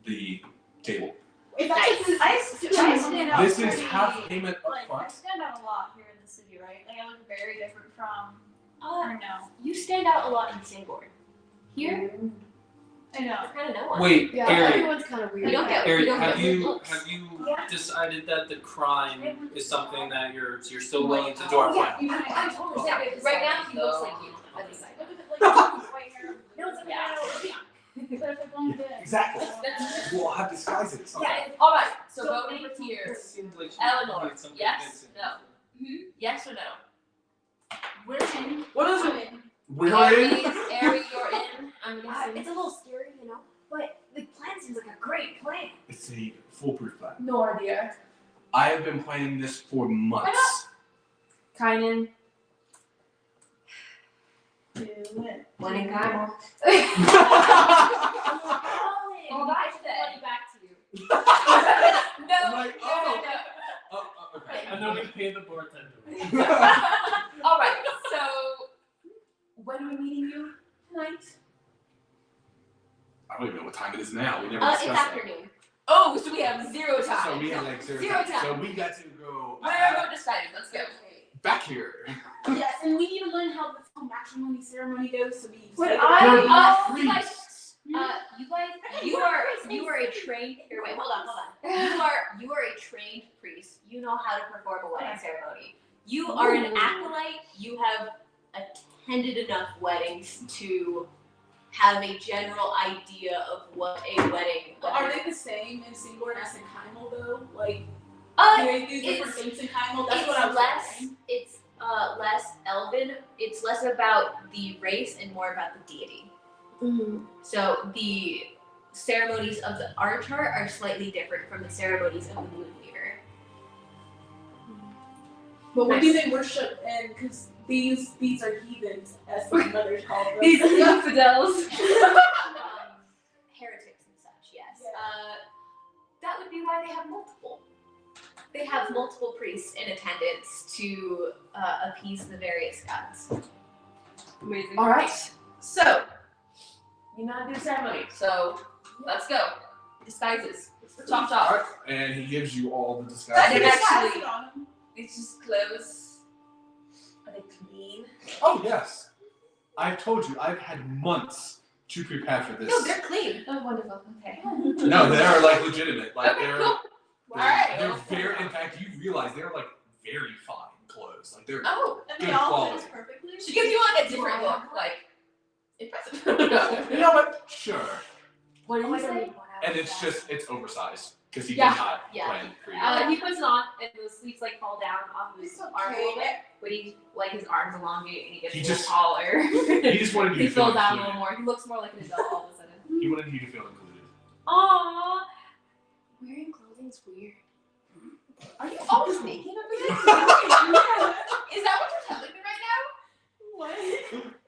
[SPEAKER 2] the table.
[SPEAKER 4] If that's
[SPEAKER 8] I stand out
[SPEAKER 2] This is
[SPEAKER 8] pretty-
[SPEAKER 2] half payment up
[SPEAKER 6] Like, I
[SPEAKER 2] front.
[SPEAKER 6] stand out a lot here in the city, right? Like, I look very different from,
[SPEAKER 8] Oh,
[SPEAKER 6] or no.
[SPEAKER 8] you stand out a lot in Singapore. Here,
[SPEAKER 6] I know.
[SPEAKER 8] I kind of know one.
[SPEAKER 5] Wait,
[SPEAKER 8] Yeah,
[SPEAKER 5] Eric.
[SPEAKER 8] everyone's kind of weird. You don't get.
[SPEAKER 5] Eric,
[SPEAKER 8] you don't
[SPEAKER 5] have
[SPEAKER 8] get
[SPEAKER 5] you
[SPEAKER 8] good looks.
[SPEAKER 5] decided that the crime is something that you're still willing to do our
[SPEAKER 8] Oh, yeah,
[SPEAKER 5] plan?
[SPEAKER 8] I'm totally saying. Right now, he looks like you. I think.
[SPEAKER 4] Look at it like white hair.
[SPEAKER 8] No, it's
[SPEAKER 4] But if I wanted to.
[SPEAKER 2] Exactly. We'll have disguises.
[SPEAKER 8] Yeah.
[SPEAKER 7] All right. So
[SPEAKER 8] Don't
[SPEAKER 7] voting
[SPEAKER 8] make
[SPEAKER 7] for tiers.
[SPEAKER 5] Seems like she
[SPEAKER 7] Eleanor,
[SPEAKER 5] needs some
[SPEAKER 7] yes,
[SPEAKER 5] convincing.
[SPEAKER 7] no. Yes or no?
[SPEAKER 4] We're in.
[SPEAKER 2] What is
[SPEAKER 4] I'm
[SPEAKER 2] it?
[SPEAKER 4] in.
[SPEAKER 2] We're
[SPEAKER 7] Aries,
[SPEAKER 2] in.
[SPEAKER 7] Aries, you're in. I'm guessing.
[SPEAKER 3] It's a little scary, but the plan seems like a great plan.
[SPEAKER 2] It's a foolproof plan.
[SPEAKER 8] No idea.
[SPEAKER 2] I have been planning this for months.
[SPEAKER 8] Kynan.
[SPEAKER 3] One in Kymal.
[SPEAKER 8] Well, I said. Money back to you.
[SPEAKER 7] No,
[SPEAKER 2] I'm like, oh.
[SPEAKER 7] no.
[SPEAKER 2] Okay.
[SPEAKER 5] And then we pay the bartender.
[SPEAKER 7] All right. So when are we meeting you tonight?
[SPEAKER 2] I don't even know what time it is now. We never
[SPEAKER 8] It's
[SPEAKER 2] discussed that.
[SPEAKER 8] afternoon.
[SPEAKER 7] Oh, so we have zero time.
[SPEAKER 2] So we have like zero
[SPEAKER 7] Zero
[SPEAKER 2] time.
[SPEAKER 7] time.
[SPEAKER 2] So we got to go
[SPEAKER 7] Where are we deciding? Let's go.
[SPEAKER 2] back here.
[SPEAKER 4] Yes, and we need to learn how this whole matrimony ceremony goes. So we.
[SPEAKER 8] Wait,
[SPEAKER 2] You're
[SPEAKER 8] you
[SPEAKER 2] a
[SPEAKER 8] guys, you are a trained. Here, wait, hold on. You are a trained priest. You know how to perform a wedding ceremony. You are an acolyte. You have attended enough weddings to have a general idea of what a wedding.
[SPEAKER 4] Are they the same in Singapore as in Kymal though? Like, do they do different things in Kymal? That's
[SPEAKER 8] it's
[SPEAKER 4] what I was
[SPEAKER 8] less.
[SPEAKER 4] wondering.
[SPEAKER 8] It's less elven. It's less about the race and more about the deity. So the ceremonies of the Archer are slightly different from the ceremonies of the Moon Weaver.
[SPEAKER 4] But what do they worship? And because these are heathens, as my mother called them.
[SPEAKER 8] These infidels. Heretics and such, yes.
[SPEAKER 4] Yeah.
[SPEAKER 8] That would be why they have multiple. They have multiple priests in attendance to appease the various gods.
[SPEAKER 7] Amazing.
[SPEAKER 8] All right.
[SPEAKER 7] So you know how to do the ceremony. So let's go. Disguises. Chop chop.
[SPEAKER 2] Alright, and he gives you all the
[SPEAKER 7] I
[SPEAKER 2] disguises.
[SPEAKER 7] didn't actually.
[SPEAKER 4] Pass it on 'em.
[SPEAKER 7] It's just clothes. Are they clean?
[SPEAKER 2] Oh yes. I've told you, I've had months to prepare for this.
[SPEAKER 8] No, they're clean. Oh, wonderful. Okay.
[SPEAKER 2] No, they're like legitimate. Like
[SPEAKER 7] Okay,
[SPEAKER 2] they're
[SPEAKER 7] cool. Alright.
[SPEAKER 2] they're very in fact you realize they're like very fine clothes. Like they're
[SPEAKER 7] Oh,
[SPEAKER 4] And
[SPEAKER 2] Good
[SPEAKER 4] they all
[SPEAKER 2] quality.
[SPEAKER 4] fit perfectly.
[SPEAKER 7] she gives you like a different look. Like impressive.
[SPEAKER 2] you know what? Sure.
[SPEAKER 8] What did you say?
[SPEAKER 2] And it's just it's oversized. Because he
[SPEAKER 8] Yeah,
[SPEAKER 2] did not
[SPEAKER 8] yeah.
[SPEAKER 2] plan for you.
[SPEAKER 8] He puts it on, and the sleeves like fall down off of his
[SPEAKER 4] It's
[SPEAKER 8] arms a
[SPEAKER 4] okay.
[SPEAKER 8] little bit. But he like his arms elongate, and he gets
[SPEAKER 2] He
[SPEAKER 8] a little
[SPEAKER 2] just-
[SPEAKER 8] taller.
[SPEAKER 2] He just wanted you
[SPEAKER 8] He
[SPEAKER 2] to feel
[SPEAKER 8] fills out a
[SPEAKER 2] included.
[SPEAKER 8] little more. He looks more like an adult all of a sudden.
[SPEAKER 2] He wanted you to feel included.
[SPEAKER 8] Aww. Wearing clothing's weird.
[SPEAKER 7] Are you always making up this? Is that what you're telling me right now?
[SPEAKER 4] What?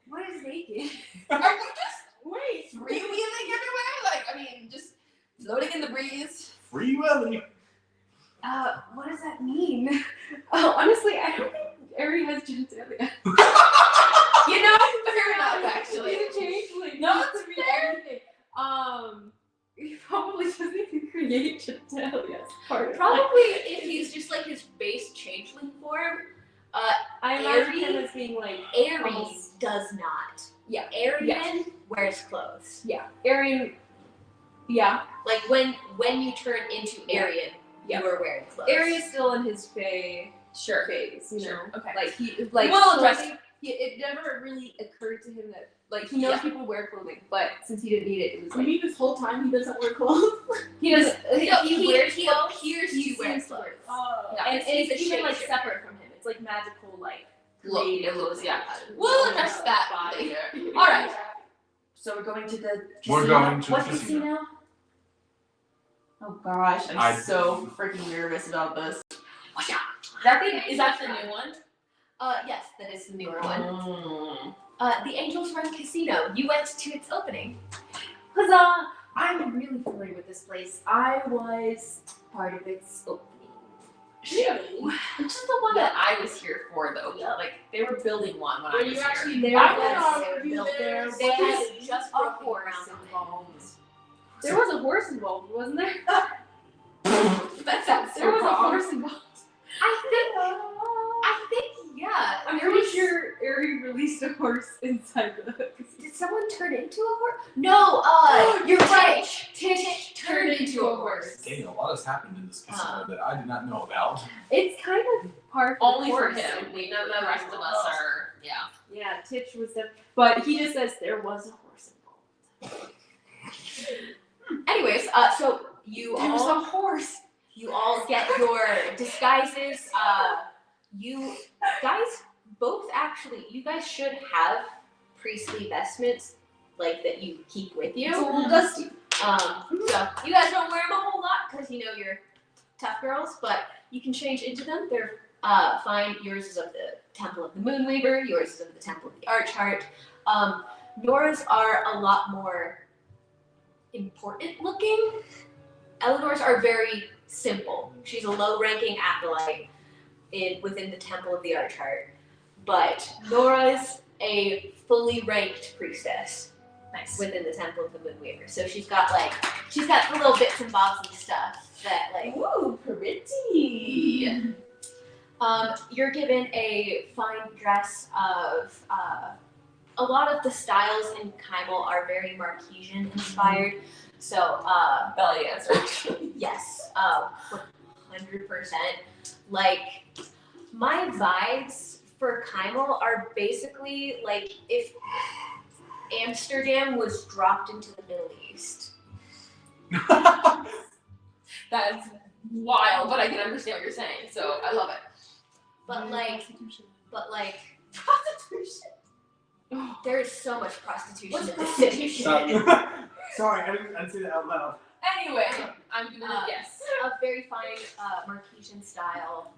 [SPEAKER 8] What
[SPEAKER 3] is naked.
[SPEAKER 7] Are you just freewheeling everywhere? Like, I mean, just floating in the breeze.
[SPEAKER 2] Free Willy.
[SPEAKER 3] What does that mean? Oh, honestly, I don't think Ari has genitalia.
[SPEAKER 7] You know, fair enough, actually.
[SPEAKER 3] He's a changeling.
[SPEAKER 7] No,
[SPEAKER 3] He
[SPEAKER 7] it's
[SPEAKER 3] could be anything. He probably doesn't even create genitalia as part of it.
[SPEAKER 1] Probably if he's just like his base changeling form.
[SPEAKER 3] I imagine
[SPEAKER 1] Aries-
[SPEAKER 3] him as being like
[SPEAKER 1] Aries does not.
[SPEAKER 3] Yeah.
[SPEAKER 1] Arian wears clothes.
[SPEAKER 3] Arian. Yeah.
[SPEAKER 1] Like when you turn into Aryan,
[SPEAKER 3] Yeah.
[SPEAKER 1] you are wearing clothes.
[SPEAKER 3] Ari is still in his phase,
[SPEAKER 7] Sure.
[SPEAKER 3] you know.
[SPEAKER 7] Sure. Okay.
[SPEAKER 3] Like he like
[SPEAKER 7] We'll address
[SPEAKER 3] clothing- it never really occurred to him that like he knows people wear clothing, but since he didn't need it, it was
[SPEAKER 4] I
[SPEAKER 3] like
[SPEAKER 4] mean, this whole time he doesn't wear clothes.
[SPEAKER 3] he doesn't.
[SPEAKER 1] He
[SPEAKER 3] wears
[SPEAKER 1] appears
[SPEAKER 3] he
[SPEAKER 1] to wear
[SPEAKER 3] seems to
[SPEAKER 1] clothes.
[SPEAKER 3] wear
[SPEAKER 4] Oh.
[SPEAKER 1] Yeah,
[SPEAKER 3] and
[SPEAKER 1] he's
[SPEAKER 3] it's
[SPEAKER 1] a
[SPEAKER 3] even like
[SPEAKER 1] shapeshifter.
[SPEAKER 3] separate from him. It's like magical, like
[SPEAKER 7] Look,
[SPEAKER 3] creative
[SPEAKER 7] it looks, yeah.
[SPEAKER 3] looking.
[SPEAKER 7] We'll address that
[SPEAKER 3] body.
[SPEAKER 7] later. All right. So we're going to the casino.
[SPEAKER 2] We're going to
[SPEAKER 7] What
[SPEAKER 2] the casino.
[SPEAKER 7] Oh gosh, I'm
[SPEAKER 2] I-
[SPEAKER 7] so freaking nervous about this. That thing is that the new one?
[SPEAKER 1] Yes, that is the newer one.
[SPEAKER 7] Mm.
[SPEAKER 1] The Angels Run Casino. You went to its opening.
[SPEAKER 3] Huzzah! I'm really familiar with this place. I was part of its opening.
[SPEAKER 7] Which is the one that I was here for though. Like they were building one when
[SPEAKER 4] Were
[SPEAKER 7] I
[SPEAKER 4] you
[SPEAKER 7] was
[SPEAKER 4] actually
[SPEAKER 7] here.
[SPEAKER 3] There
[SPEAKER 4] I
[SPEAKER 3] was-
[SPEAKER 4] went on
[SPEAKER 3] built there.
[SPEAKER 1] They had
[SPEAKER 3] was
[SPEAKER 1] just
[SPEAKER 3] a
[SPEAKER 1] broken
[SPEAKER 3] horse
[SPEAKER 1] ground on it.
[SPEAKER 3] involved. There was a horse involved, wasn't there?
[SPEAKER 7] That sounds
[SPEAKER 3] There was
[SPEAKER 7] so
[SPEAKER 3] a
[SPEAKER 7] wrong.
[SPEAKER 3] horse involved.
[SPEAKER 1] I think, yeah.
[SPEAKER 3] I'm
[SPEAKER 1] there
[SPEAKER 3] pretty
[SPEAKER 1] was-
[SPEAKER 3] sure Ari released a horse inside the.
[SPEAKER 1] Did someone turn into a horse? No, you're right. Tish turned into a horse.
[SPEAKER 2] Dang, a lot has happened in this casino that I did not know about.
[SPEAKER 3] It's kind of part
[SPEAKER 7] Only for
[SPEAKER 3] horse.
[SPEAKER 7] him. None of the rest of us are. Yeah.
[SPEAKER 3] Yeah, Titch was the. But he just says there was a horse involved.
[SPEAKER 1] Anyways, so you
[SPEAKER 3] There was
[SPEAKER 1] all
[SPEAKER 3] a horse.
[SPEAKER 1] you all get your disguises. You guys both actually, you guys should have priestly vestments like that you keep with you.
[SPEAKER 3] It's a little dusty.
[SPEAKER 1] So you guys don't wear them a whole lot because you know you're tough girls, but you can change into them. They're fine. Yours is of the Temple of the Moonweaver. Yours is of the Temple of the Archheart. Nora's are a lot more important looking. Eleanor's are very simple. She's a low-ranking acolyte within the Temple of the Archheart, but Nora's a fully ranked priestess.
[SPEAKER 7] Nice.
[SPEAKER 1] Within the Temple of the Moonweaver. So she's got the little bits and bobs and stuff that like.
[SPEAKER 7] Ooh, pretty.
[SPEAKER 1] You're given a fine dress of a lot of the styles in Kymal are very Marquesian inspired. So
[SPEAKER 7] Belly dancer.
[SPEAKER 1] yes, 100%. Like my vibes for Kymal are basically like if Amsterdam was dropped into the Middle East.
[SPEAKER 7] That's wild, but I can understand what you're saying, so I love it.
[SPEAKER 1] But like
[SPEAKER 7] Prostitution.
[SPEAKER 1] there's so much prostitution
[SPEAKER 7] What's
[SPEAKER 1] in this city.
[SPEAKER 2] Sorry, I didn't say that out loud.
[SPEAKER 7] Anyway, I'm gonna guess.
[SPEAKER 1] A very fine Marquesian style.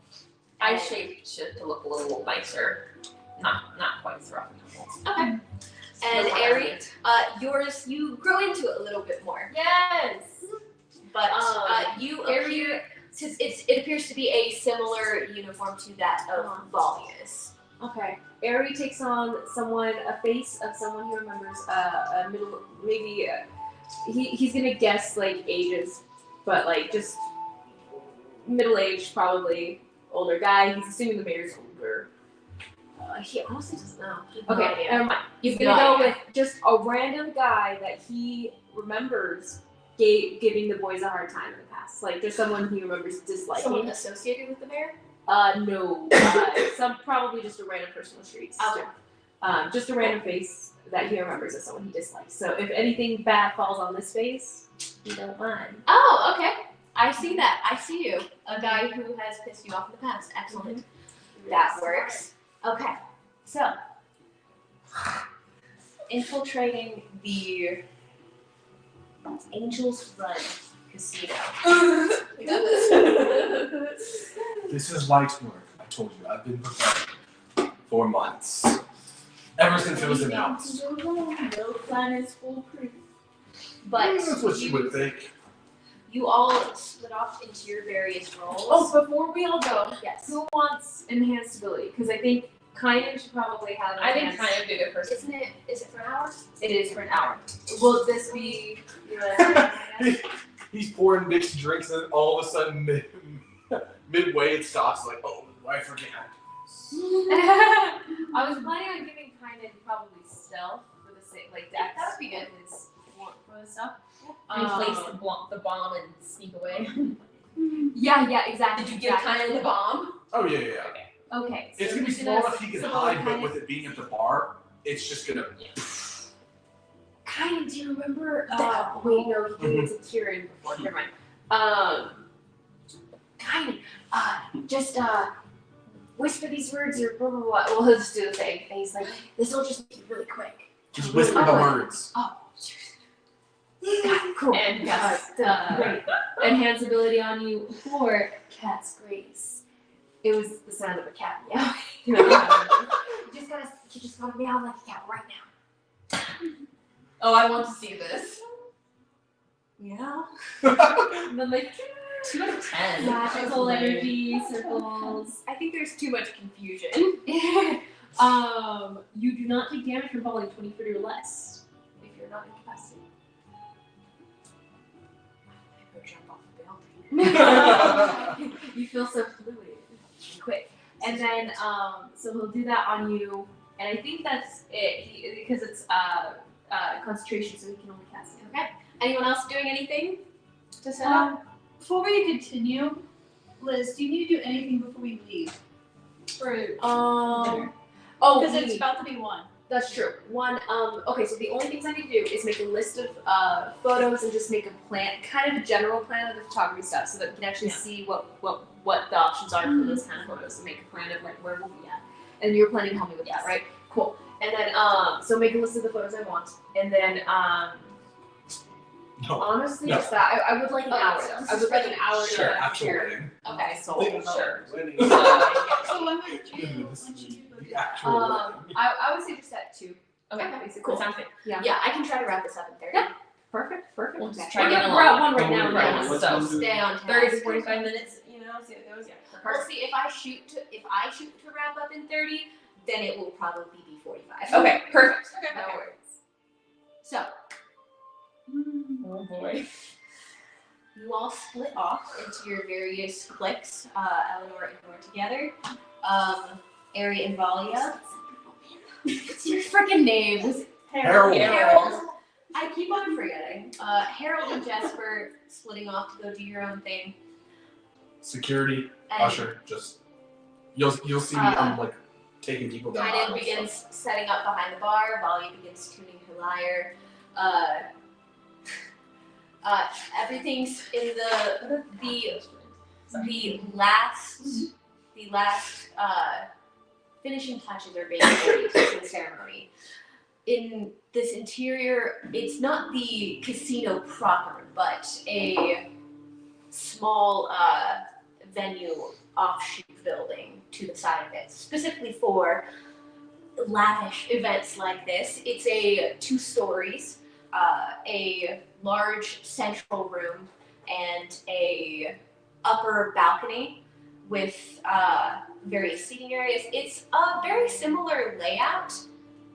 [SPEAKER 7] I
[SPEAKER 1] And-
[SPEAKER 7] shaped shit to look a little nicer. Not quite as rough.
[SPEAKER 1] Okay. And
[SPEAKER 7] Little
[SPEAKER 1] Ari,
[SPEAKER 7] elegant.
[SPEAKER 1] yours you grow into it a little bit more,
[SPEAKER 3] Yes.
[SPEAKER 1] but you appear. It appears to be a similar uniform to that of Valius.
[SPEAKER 3] Okay. Ari takes on a face of someone who remembers a middle, maybe he's gonna guess like ages, but like just middle-aged, probably older guy. He's assuming the mayor's older.
[SPEAKER 1] He honestly doesn't know.
[SPEAKER 3] Okay, he's
[SPEAKER 1] No
[SPEAKER 3] gonna go
[SPEAKER 1] idea.
[SPEAKER 3] with just a random guy that he remembers giving the boys a hard time in the past. Like just someone he remembers disliking.
[SPEAKER 1] Someone associated with the mayor.
[SPEAKER 3] No. Probably just a random person on the streets.
[SPEAKER 1] Okay.
[SPEAKER 3] Just a random face that he remembers as someone he dislikes. So if anything bad falls on this face, you don't mind.
[SPEAKER 1] Oh, okay. I see that. I see you. A guy who has pissed you off in the past. Excellent. That works. Okay. So, infiltrating the Angels Run casino.
[SPEAKER 7] We got this.
[SPEAKER 2] This is light work. I told you, I've been preparing for months. Ever since it was announced.
[SPEAKER 4] No plan is foolproof.
[SPEAKER 1] But
[SPEAKER 2] That's what you would think.
[SPEAKER 1] you all split off into your various roles.
[SPEAKER 3] Oh, before we all go,
[SPEAKER 1] yes.
[SPEAKER 3] who wants enhanced ability? Because I think Kynan should probably have
[SPEAKER 7] I think
[SPEAKER 3] enhanced.
[SPEAKER 7] kind of did it first.
[SPEAKER 1] Isn't it? Is it for an hour?
[SPEAKER 3] It is for an hour. Will this be your
[SPEAKER 2] He's pouring mixed drinks and all of a sudden midway it stops like, oh, I forget.
[SPEAKER 3] I was planning on giving Kynan probably stealth for the sake, like Dex.
[SPEAKER 1] That would be good.
[SPEAKER 3] His for the stuff.
[SPEAKER 7] Replace the bomb and sneak away.
[SPEAKER 3] Yeah, exactly.
[SPEAKER 7] Did you give kind of the bomb?
[SPEAKER 2] Oh yeah.
[SPEAKER 3] Okay.
[SPEAKER 2] It's
[SPEAKER 3] so
[SPEAKER 2] gonna be
[SPEAKER 3] he's
[SPEAKER 2] small enough he can
[SPEAKER 3] so
[SPEAKER 2] hide, but
[SPEAKER 3] Kynan-
[SPEAKER 2] with it being at the bar, it's just gonna.
[SPEAKER 3] Kynan, do you remember? Wait, no, he gave it to Kieran before. Never mind. Kynan, just whisper these words or blah blah blah. Well, he'll just do the thing, and he's like, "This will just make it really quick."
[SPEAKER 2] Just whisper the words.
[SPEAKER 3] Oh, got it, cool.
[SPEAKER 7] And yes,
[SPEAKER 3] Great. Enhance ability on you for cat's grace. It was the sound of a cat meow. You just gotta meow like a cat right now.
[SPEAKER 7] Oh, I want to see this.
[SPEAKER 3] Yeah. And then like
[SPEAKER 7] 2 out of 10.
[SPEAKER 3] magical energy circles.
[SPEAKER 1] I think there's too much confusion.
[SPEAKER 3] You do not take damage from falling 20 feet or less if you're not incapacitated. You feel so fluid, quick, and then so he'll do that on you, and I think that's it because it's concentration, so he can only cast it.
[SPEAKER 1] Okay. Anyone else doing anything to set up?
[SPEAKER 6] Before we continue, Liz, do you need to do anything before we leave? For
[SPEAKER 3] Oh,
[SPEAKER 6] because it's about to be 1.
[SPEAKER 3] that's true. One, okay, so the only things I need to do is make a list of photos and just make a plan, kind of a general plan of the photography stuff, so that we can actually see what the options are for those kind of photos, and make a plan of like where we'll be at. And you're planning to help me with that, right? Cool. And then, so make a list of the photos I want, and then,
[SPEAKER 2] No.
[SPEAKER 3] honestly,
[SPEAKER 2] No.
[SPEAKER 3] just that. I would like an hour.
[SPEAKER 1] so
[SPEAKER 3] I would like an hour
[SPEAKER 2] Sure,
[SPEAKER 3] to
[SPEAKER 2] actual
[SPEAKER 3] share.
[SPEAKER 2] wedding.
[SPEAKER 1] Okay.
[SPEAKER 7] Sure.
[SPEAKER 2] Wedding.
[SPEAKER 6] So when would you
[SPEAKER 2] The actual wedding.
[SPEAKER 3] I would say just at 2.
[SPEAKER 7] Okay,
[SPEAKER 3] basically.
[SPEAKER 1] Cool.
[SPEAKER 7] sounds good.
[SPEAKER 1] Yeah, I can try to wrap this up in 30.
[SPEAKER 3] Yeah. Perfect.
[SPEAKER 7] We'll just
[SPEAKER 3] Okay.
[SPEAKER 7] try
[SPEAKER 3] We're
[SPEAKER 7] getting
[SPEAKER 3] we're at
[SPEAKER 7] along.
[SPEAKER 3] 1 right now.
[SPEAKER 7] Right.
[SPEAKER 3] Right.
[SPEAKER 2] What's
[SPEAKER 7] So,
[SPEAKER 2] one doing?
[SPEAKER 1] Stay on task.
[SPEAKER 7] 30 to 45 minutes, see how it goes.
[SPEAKER 1] We'll see if I shoot to wrap up in 30, then it will probably be 45.
[SPEAKER 7] Okay, perfect.
[SPEAKER 1] No worries. So
[SPEAKER 7] Oh boy.
[SPEAKER 1] you all split off into your various cliques. Eleanor and Nora together. Ari and Valia. It's your freaking name.
[SPEAKER 2] Harold.
[SPEAKER 1] Harold. I keep on forgetting. Harold and Jesper splitting off to go do your own thing.
[SPEAKER 2] Security,
[SPEAKER 1] And
[SPEAKER 2] usher, just you'll see me. I'm like taking people down.
[SPEAKER 1] Kainen
[SPEAKER 2] aisles,
[SPEAKER 1] begins setting up behind the bar. Valia begins tuning her lyre. Everything's in the last finishing touches are being made to the ceremony. In this interior, it's not the casino proper, but a small venue offshoot building to the side of it, specifically for lavish events like this. It's a 2 stories, a large central room and a upper balcony with various seating areas. It's a very similar layout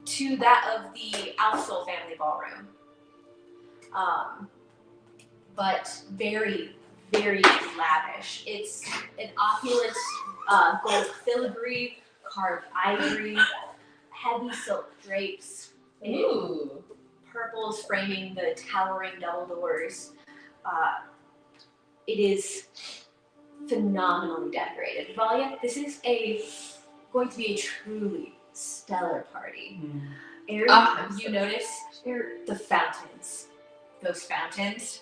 [SPEAKER 1] to that of the Alsol family ballroom, but very, very lavish. It's an opulent gold filigree, carved ivory, heavy silk drapes,
[SPEAKER 7] Ooh.
[SPEAKER 1] purples framing the towering double doors. It is phenomenally decorated. Valia, this is going to be a truly stellar party. Aaron, you notice the fountains. Those fountains,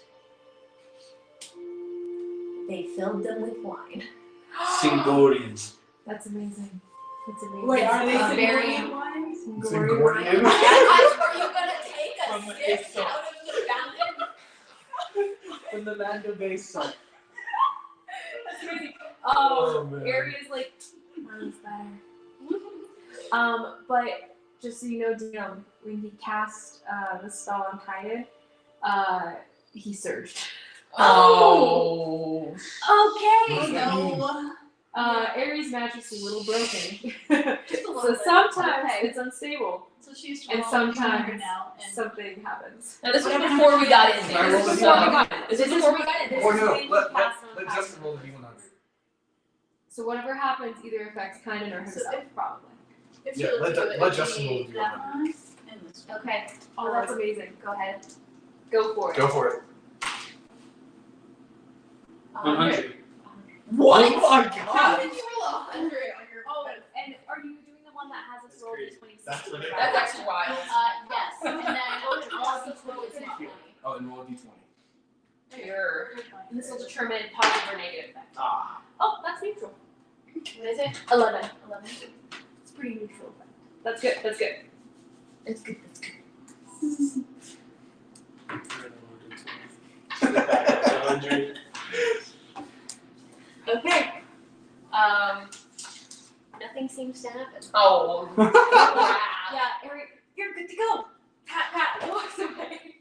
[SPEAKER 1] they filled them with wine.
[SPEAKER 5] Singorians.
[SPEAKER 3] That's amazing. That's amazing.
[SPEAKER 4] Wait, are they
[SPEAKER 1] It's very-
[SPEAKER 4] Singorian wines?
[SPEAKER 2] Singorian.
[SPEAKER 1] Are you gonna take a
[SPEAKER 5] From the
[SPEAKER 1] sip
[SPEAKER 5] Aesop.
[SPEAKER 1] out of the fountain?
[SPEAKER 5] From the Mando base song.
[SPEAKER 3] That's amazing.
[SPEAKER 2] Oh, man.
[SPEAKER 3] Area's like, mine's better. But just so you know, DM, when he cast the spell on Kaiden, he surged.
[SPEAKER 7] Oh.
[SPEAKER 8] Okay.
[SPEAKER 7] No.
[SPEAKER 3] Ares' magic is a little broken.
[SPEAKER 6] Just a little
[SPEAKER 3] So
[SPEAKER 6] bit.
[SPEAKER 3] sometimes
[SPEAKER 6] Okay.
[SPEAKER 3] it's unstable
[SPEAKER 6] So she's
[SPEAKER 3] and
[SPEAKER 6] 12,
[SPEAKER 3] sometimes
[SPEAKER 6] now, and
[SPEAKER 3] something happens.
[SPEAKER 7] Now this was before we got in there.
[SPEAKER 2] Alright,
[SPEAKER 7] This
[SPEAKER 2] roll
[SPEAKER 7] was
[SPEAKER 2] the
[SPEAKER 7] before we got. This was before we got in there.
[SPEAKER 2] Or no,
[SPEAKER 3] when
[SPEAKER 2] let
[SPEAKER 3] you cast on
[SPEAKER 2] Justin
[SPEAKER 3] Kaiden.
[SPEAKER 2] roll the D100.
[SPEAKER 3] So whatever happens either affects Kaiden or himself, probably.
[SPEAKER 4] If
[SPEAKER 2] Yeah,
[SPEAKER 4] you look through it,
[SPEAKER 2] let
[SPEAKER 4] it'd
[SPEAKER 2] Justin roll
[SPEAKER 4] be
[SPEAKER 2] the
[SPEAKER 6] that
[SPEAKER 2] D100.
[SPEAKER 6] one and this one.
[SPEAKER 8] Okay.
[SPEAKER 3] Oh, that's amazing.
[SPEAKER 8] Go ahead.
[SPEAKER 3] Go for it.
[SPEAKER 2] Go for it.
[SPEAKER 5] 100.
[SPEAKER 7] What?
[SPEAKER 2] Oh my
[SPEAKER 7] How
[SPEAKER 2] god!
[SPEAKER 7] did you roll 100 on your?
[SPEAKER 3] Oh, and are you doing the one that has us roll
[SPEAKER 5] That's
[SPEAKER 3] d20?
[SPEAKER 2] That's what it is.
[SPEAKER 7] That's actually wild.
[SPEAKER 8] Yes. And then also roll is not 20.
[SPEAKER 2] Oh, and roll a D20.
[SPEAKER 7] Here.
[SPEAKER 8] And this will determine positive or negative effect.
[SPEAKER 5] Ah.
[SPEAKER 8] Oh, that's neutral.
[SPEAKER 7] What is it?
[SPEAKER 8] 11.
[SPEAKER 3] It's pretty neutral. That's good. That's good.
[SPEAKER 7] It's good. It's good.
[SPEAKER 5] 100.
[SPEAKER 8] Okay. Nothing seems to happen.
[SPEAKER 7] Oh.
[SPEAKER 8] Yeah, Eric, you're good to go. Pat walks away.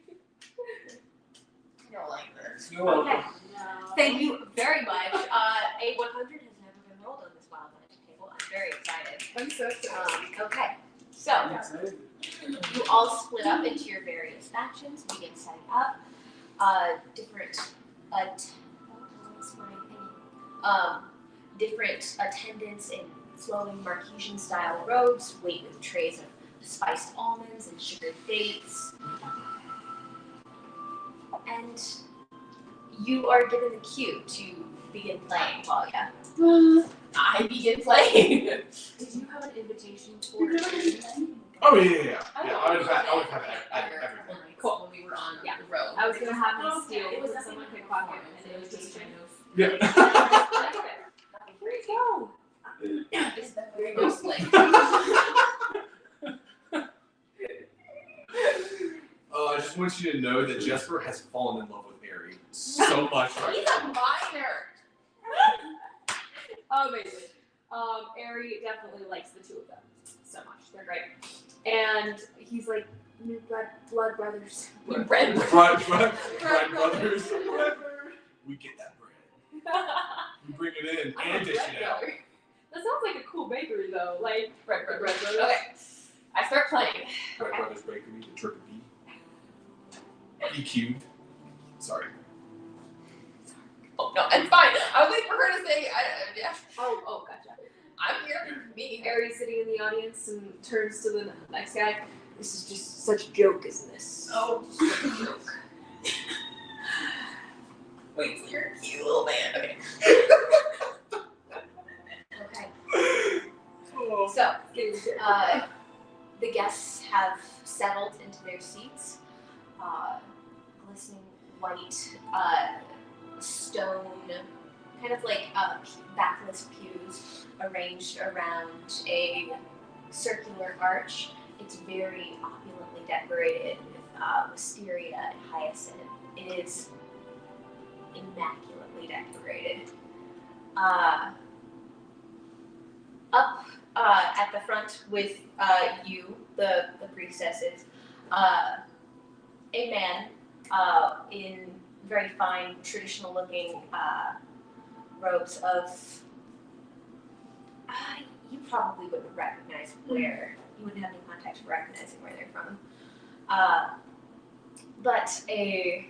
[SPEAKER 7] I don't like this.
[SPEAKER 5] You're welcome.
[SPEAKER 8] Okay. Thank you very much. A 100 has never been rolled on this wild magic table. I'm very excited.
[SPEAKER 3] I'm so excited.
[SPEAKER 8] Okay. So
[SPEAKER 5] I'm excited.
[SPEAKER 8] you all split up into your various factions, begin setting up different different attendants in flowing Marquesian style robes wait with trays of spiced almonds and sugared dates. And you are given the cue to begin playing, Talia.
[SPEAKER 7] I begin playing.
[SPEAKER 8] Did you have an invitation for
[SPEAKER 2] Oh yeah. I would have had everything.
[SPEAKER 8] Cool.
[SPEAKER 7] When we were on
[SPEAKER 8] Yeah.
[SPEAKER 7] the road.
[SPEAKER 3] I was gonna have him steal
[SPEAKER 8] It was
[SPEAKER 3] from someone pickpocket, and it was just kind of.
[SPEAKER 2] Yeah.
[SPEAKER 3] Here you go.
[SPEAKER 7] This is the very most like.
[SPEAKER 2] I just want you to know that Jesper has fallen in love with Mary so much right
[SPEAKER 7] He's
[SPEAKER 2] now.
[SPEAKER 7] a minor.
[SPEAKER 3] Amazing. Ari definitely likes the two of them so much. They're great. And he's like, new blood brothers.
[SPEAKER 7] Bread.
[SPEAKER 2] Bread brothers. We get that bread. We bring it in and dish it out.
[SPEAKER 3] That sounds like a cool bakery though. Like
[SPEAKER 7] Bread
[SPEAKER 3] Bread
[SPEAKER 7] brothers.
[SPEAKER 3] brothers.
[SPEAKER 7] Okay. I start playing.
[SPEAKER 2] Bread brothers bakery, the triple B. E cubed. Sorry.
[SPEAKER 7] Oh no, it's fine. I was waiting for her to say. Yeah.
[SPEAKER 3] Oh, gotcha.
[SPEAKER 7] I'm here. Me.
[SPEAKER 3] Ari's sitting in the audience and turns to the next guy. This is just such a joke, isn't this?
[SPEAKER 7] Oh, joke. Wait, so you're a cute little man. Okay.
[SPEAKER 8] Okay.
[SPEAKER 2] Oh.
[SPEAKER 8] So, the guests have settled into their seats. Glistening white stone, kind of like backless pews arranged around a circular arch. It's very opulently decorated with wisteria and hyacinth. It is immaculately decorated. Up at the front with you, the priestesses, a man in very fine, traditional-looking robes of. You probably wouldn't recognize where. You wouldn't have any context for recognizing where they're from. But a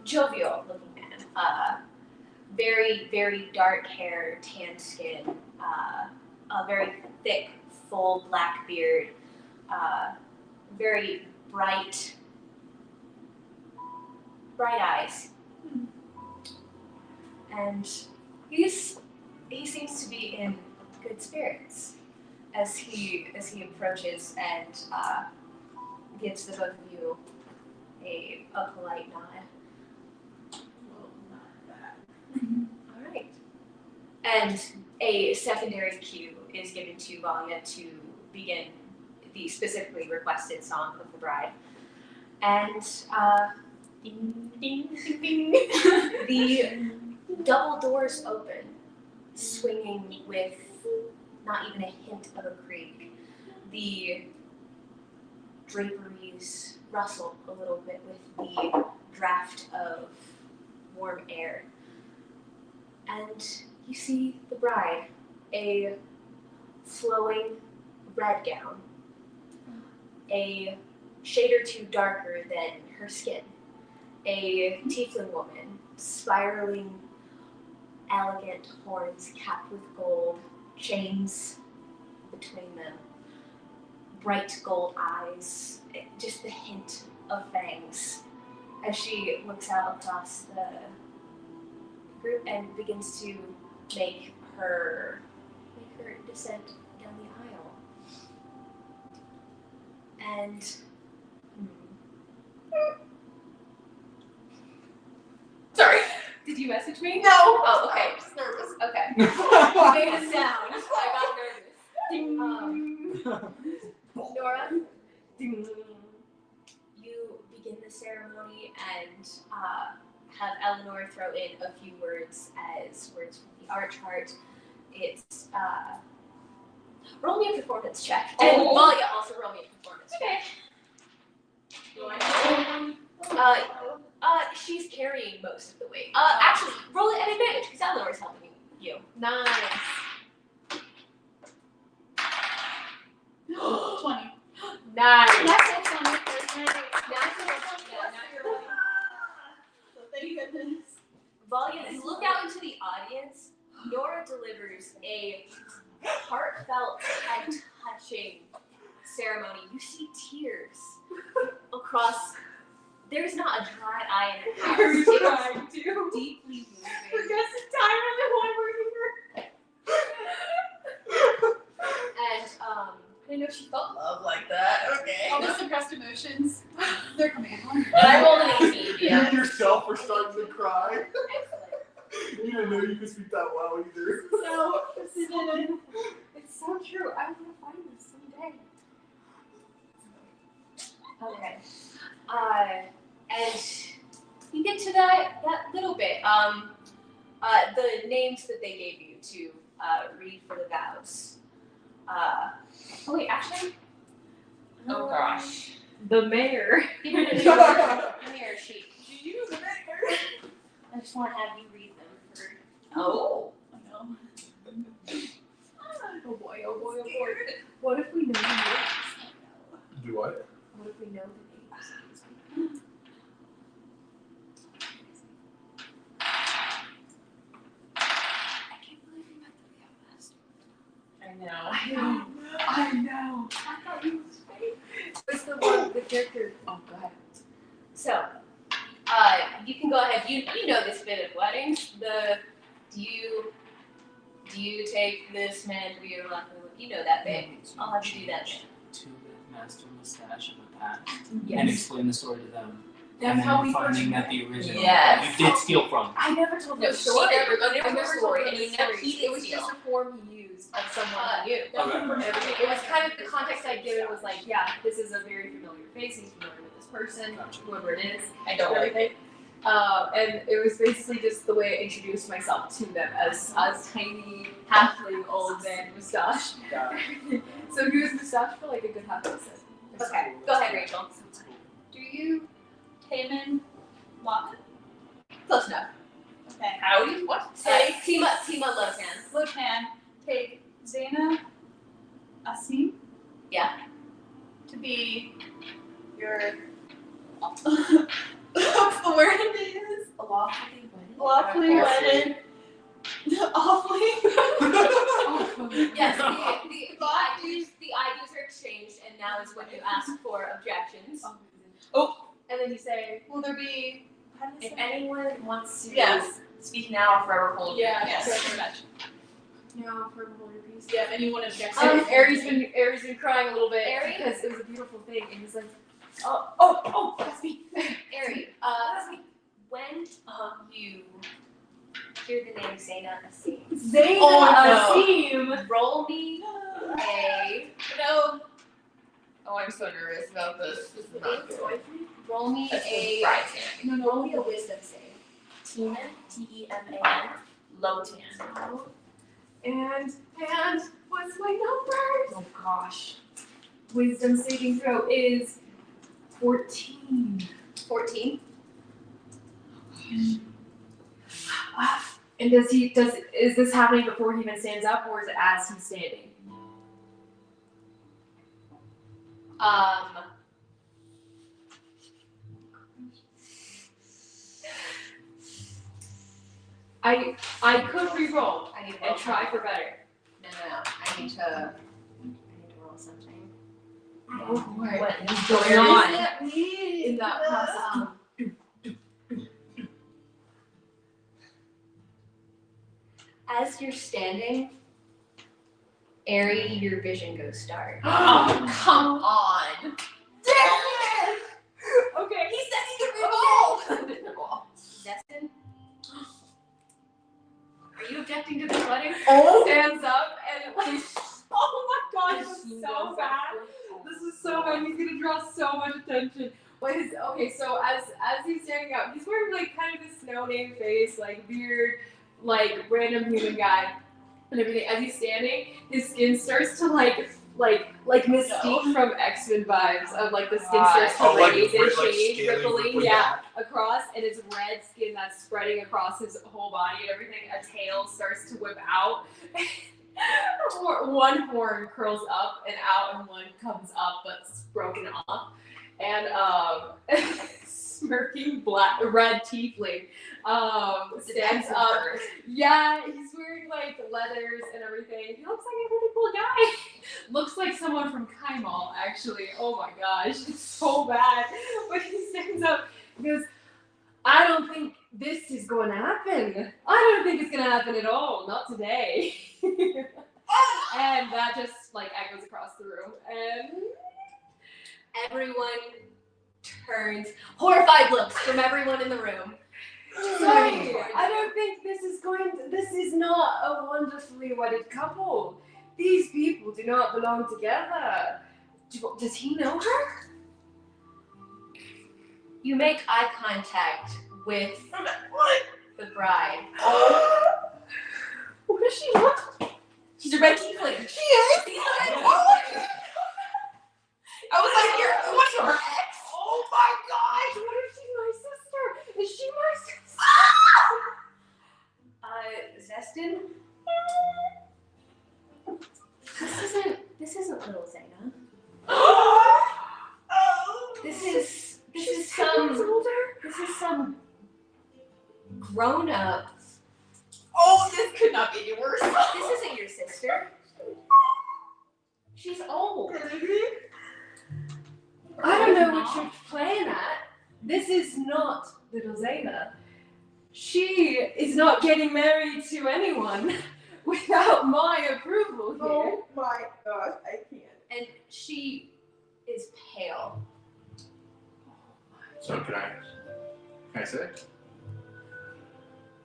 [SPEAKER 8] jovial-looking man. Very, very dark hair, tan skin, a very thick, full black beard, very bright eyes. And he seems to be in good spirits as he approaches and gives the both of you a polite nod. All right. And a secondary cue is given to Valia to begin the specifically requested song of the bride. And ding, ding, ding, ding. The double doors open, swinging with not even a hint of a creak. The
[SPEAKER 1] draperies rustle a little bit with the draft of warm air. And you see the bride, a flowing red gown, a shade or two darker than her skin, a tiefling woman, spiraling, elegant horns capped with gold, chains between them, bright gold eyes, just the hint of fangs as she looks out across the group and begins to make her descent down the aisle. And
[SPEAKER 7] Sorry.
[SPEAKER 1] did you message me?
[SPEAKER 7] No.
[SPEAKER 1] Oh, okay.
[SPEAKER 7] I'm just nervous.
[SPEAKER 1] Okay. You made a sound. I got nervous. Nora, you begin the ceremony and have Eleanor throw in a few words as words from the art chart. It's roll me a performance check. And Malia also roll me a performance check. She's carrying most of the weight. Actually, roll it at advantage because Eleanor's helping you.
[SPEAKER 7] Nice.
[SPEAKER 6] 20.
[SPEAKER 1] Nice.
[SPEAKER 6] That's 20.
[SPEAKER 4] Thank goodness.
[SPEAKER 1] Valia, you look out into the audience. Nora delivers a heartfelt and touching ceremony. You see tears across. There's not a dry eye in the house. It's deeply moving. And
[SPEAKER 7] I know she felt love like that. Okay.
[SPEAKER 6] All the suppressed emotions. They're coming out.
[SPEAKER 7] And I rolled an 18. Yeah.
[SPEAKER 2] You yourself were starting to cry.
[SPEAKER 1] excellent.
[SPEAKER 2] You didn't know you could speak that well either.
[SPEAKER 4] No, this didn't.
[SPEAKER 3] It's so true. I want to find this someday.
[SPEAKER 1] Okay. And you get to that little bit. The names that they gave you to read for the vows. Oh wait, actually.
[SPEAKER 7] Oh gosh.
[SPEAKER 1] The mayor.
[SPEAKER 8] Give me your sheet. I just want to have you read them for.
[SPEAKER 7] Oh.
[SPEAKER 6] Oh no.
[SPEAKER 1] Oh boy, oh boy, oh boy. What if we know the names?
[SPEAKER 2] Do what?
[SPEAKER 1] What if we know the names? I can't believe you met the real last.
[SPEAKER 7] I know.
[SPEAKER 1] I know. I thought you was fake. It's the one, the character. Oh, go ahead. So, you can go ahead. You know this bit of weddings. Do you take this man to be your lucky? You know that bit. I'll have you do that bit.
[SPEAKER 5] To the master mustache of the past
[SPEAKER 1] Yes.
[SPEAKER 5] and explain the story to them.
[SPEAKER 1] That's
[SPEAKER 5] and
[SPEAKER 1] how
[SPEAKER 5] then
[SPEAKER 1] we
[SPEAKER 5] finding
[SPEAKER 1] first
[SPEAKER 5] that the original
[SPEAKER 7] Yes.
[SPEAKER 5] that you did steal from.
[SPEAKER 1] I never told
[SPEAKER 7] No,
[SPEAKER 1] the story.
[SPEAKER 7] she never
[SPEAKER 1] I
[SPEAKER 7] told the story, and you never
[SPEAKER 1] It
[SPEAKER 7] did
[SPEAKER 1] was
[SPEAKER 7] steal.
[SPEAKER 1] just a form he used of someone he knew.
[SPEAKER 5] Okay.
[SPEAKER 1] It was kind of the context I give it was like, yeah, this is a very familiar face. He's familiar with this person,
[SPEAKER 5] Gotcha.
[SPEAKER 1] whoever it is.
[SPEAKER 7] I don't like it.
[SPEAKER 1] And it was basically just the way I introduced myself to them as tiny halfling old man mustache.
[SPEAKER 5] Got it.
[SPEAKER 1] So he was mustached for like a good half of a second.
[SPEAKER 7] Okay, go ahead, Rachel.
[SPEAKER 6] Do you Taman Lock?
[SPEAKER 1] Close enough.
[SPEAKER 6] Okay.
[SPEAKER 7] Howdy? What?
[SPEAKER 1] Tima Lotan.
[SPEAKER 6] Lotan, take Zaina Asim.
[SPEAKER 1] Yeah.
[SPEAKER 6] To be your. What's the word it is? Lawfully wedded. Awfully.
[SPEAKER 1] Yes, the IDs are exchanged, and now is when you ask for objections. And then you say,
[SPEAKER 6] Will there be? How do you
[SPEAKER 1] if
[SPEAKER 6] say?
[SPEAKER 1] anyone wants to
[SPEAKER 6] Yes.
[SPEAKER 7] Speak now or forever hold your
[SPEAKER 6] Yes.
[SPEAKER 7] peace.
[SPEAKER 6] Very much.
[SPEAKER 1] No, for hold your peace.
[SPEAKER 6] Yeah. Anyone objects?
[SPEAKER 1] Aries been crying a little bit
[SPEAKER 7] Aries?
[SPEAKER 1] because it was a beautiful thing, and he's like, oh, that's me. Aries, when you hear the name Zaina Asim,
[SPEAKER 6] Asim.
[SPEAKER 1] roll me a
[SPEAKER 7] No. Oh, I'm so nervous about this. This is not good.
[SPEAKER 1] roll me
[SPEAKER 7] That's
[SPEAKER 1] a
[SPEAKER 7] the bride's hand.
[SPEAKER 1] roll me a wisdom save. Teman, Teman, Lotan.
[SPEAKER 3] And what's my number?
[SPEAKER 1] Oh gosh.
[SPEAKER 3] wisdom saving throw is 14.
[SPEAKER 1] 14.
[SPEAKER 3] And is this happening before he even stands up, or is it as he's standing? I could re-roll
[SPEAKER 1] I need to
[SPEAKER 3] and
[SPEAKER 1] roll.
[SPEAKER 3] try for better.
[SPEAKER 1] No. I need to roll something.
[SPEAKER 3] Oh boy.
[SPEAKER 1] What
[SPEAKER 3] is going on
[SPEAKER 6] In that process.
[SPEAKER 1] As you're standing, Ari, your vision goes dark.
[SPEAKER 7] Oh, come on.
[SPEAKER 3] Okay.
[SPEAKER 7] He said he could re-roll.
[SPEAKER 1] Destin? Are you objecting to this wedding?
[SPEAKER 3] Stands up and like, oh my god, this is so bad. This is so bad. He's gonna draw so much attention. So as he's standing up, he's wearing like kind of this no-name face, like beard, like random human guy, and everything. As he's standing, his skin starts to like Mystique from X-Men vibes of like the skin starts to raise and change, rippling, across, and it's red skin that's spreading across his whole body and everything. A tail starts to whip out. One horn curls up and out, and one comes up but's broken off. And smirking red tiefling stands up. Yeah, he's wearing like leathers and everything. He looks like a really cool guy. Looks like someone from Kymal, actually. Oh my gosh, it's so bad. But he stands up and goes, I don't think this is going to happen. I don't think it's going to happen at all. Not today. And that just like echoes across the room. And
[SPEAKER 1] Everyone turns horrified looks from everyone in the room.
[SPEAKER 3] Sorry, I don't think this is not a wonderfully wedded couple. These people do not belong together. Does he know her?
[SPEAKER 1] You make eye contact with the bride.
[SPEAKER 3] What does she look like?
[SPEAKER 7] She's a red tiefling. She is. I was like, you're what's your ex?
[SPEAKER 3] Oh my gosh, what if she's my sister? Is she my sister?
[SPEAKER 1] Zestin? This isn't little Zena. This is some grown up.
[SPEAKER 7] Oh, this could not be any worse.
[SPEAKER 1] This isn't your sister. She's old.
[SPEAKER 3] I don't know what you're playing at. This is not little Zena. She is not getting married to anyone without my approval here.
[SPEAKER 4] Oh my gosh, I can't.
[SPEAKER 1] And she is pale.
[SPEAKER 2] So can I say?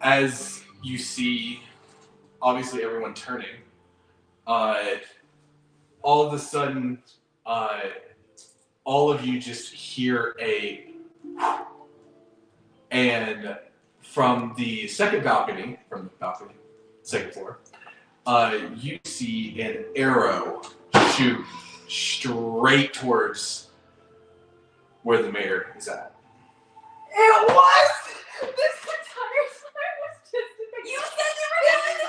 [SPEAKER 2] As you see, obviously everyone turning, all of a sudden, all of you just hear and from the second balcony, second floor, you see an arrow shoot straight towards where the mayor is at.
[SPEAKER 3] It was! This entire time was just in the
[SPEAKER 7] You said you were done with the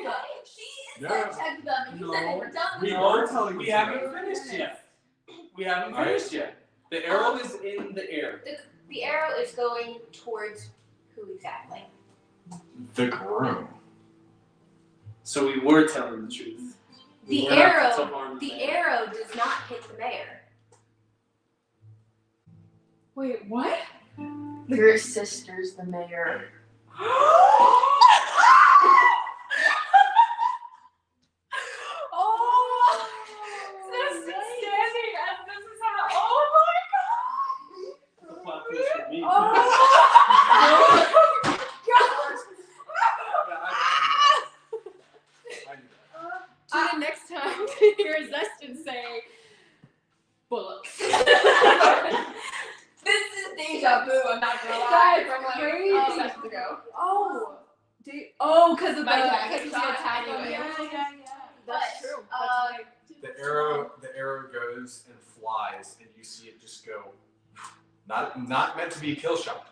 [SPEAKER 7] two. She
[SPEAKER 2] No.
[SPEAKER 7] said check them, and you said they were done with
[SPEAKER 2] We
[SPEAKER 7] the
[SPEAKER 2] are telling
[SPEAKER 5] We
[SPEAKER 2] you
[SPEAKER 5] haven't
[SPEAKER 2] tonight.
[SPEAKER 5] finished yet. We haven't
[SPEAKER 2] All right.
[SPEAKER 5] finished yet. The arrow is in the air.
[SPEAKER 1] The arrow is going towards who exactly?
[SPEAKER 2] The groom.
[SPEAKER 5] So we were telling the truth. We
[SPEAKER 1] The
[SPEAKER 5] were not to
[SPEAKER 1] arrow.
[SPEAKER 5] harm
[SPEAKER 1] The
[SPEAKER 5] mayor.
[SPEAKER 1] arrow does not hit the mayor.
[SPEAKER 3] Wait, what?
[SPEAKER 7] Your sister's the mayor.
[SPEAKER 3] Oh! This is standing and this is how. Oh my god!
[SPEAKER 5] The plot twist for me.
[SPEAKER 3] Oh! Tune in next time to hear Zestin say bullocks.
[SPEAKER 7] This is deja vu, I'm not gonna lie.
[SPEAKER 3] That's
[SPEAKER 7] From like
[SPEAKER 3] crazy.
[SPEAKER 7] 2 seconds ago.
[SPEAKER 3] Because of the
[SPEAKER 7] My dad
[SPEAKER 3] because of the
[SPEAKER 7] shot
[SPEAKER 3] attack
[SPEAKER 7] anyway.
[SPEAKER 3] on the
[SPEAKER 7] Yeah,
[SPEAKER 3] arrow.
[SPEAKER 7] yeah,
[SPEAKER 3] That's
[SPEAKER 1] But,
[SPEAKER 3] true.
[SPEAKER 1] uh,
[SPEAKER 2] the arrow goes and flies, and you see it just go. Not meant to be a kill shot,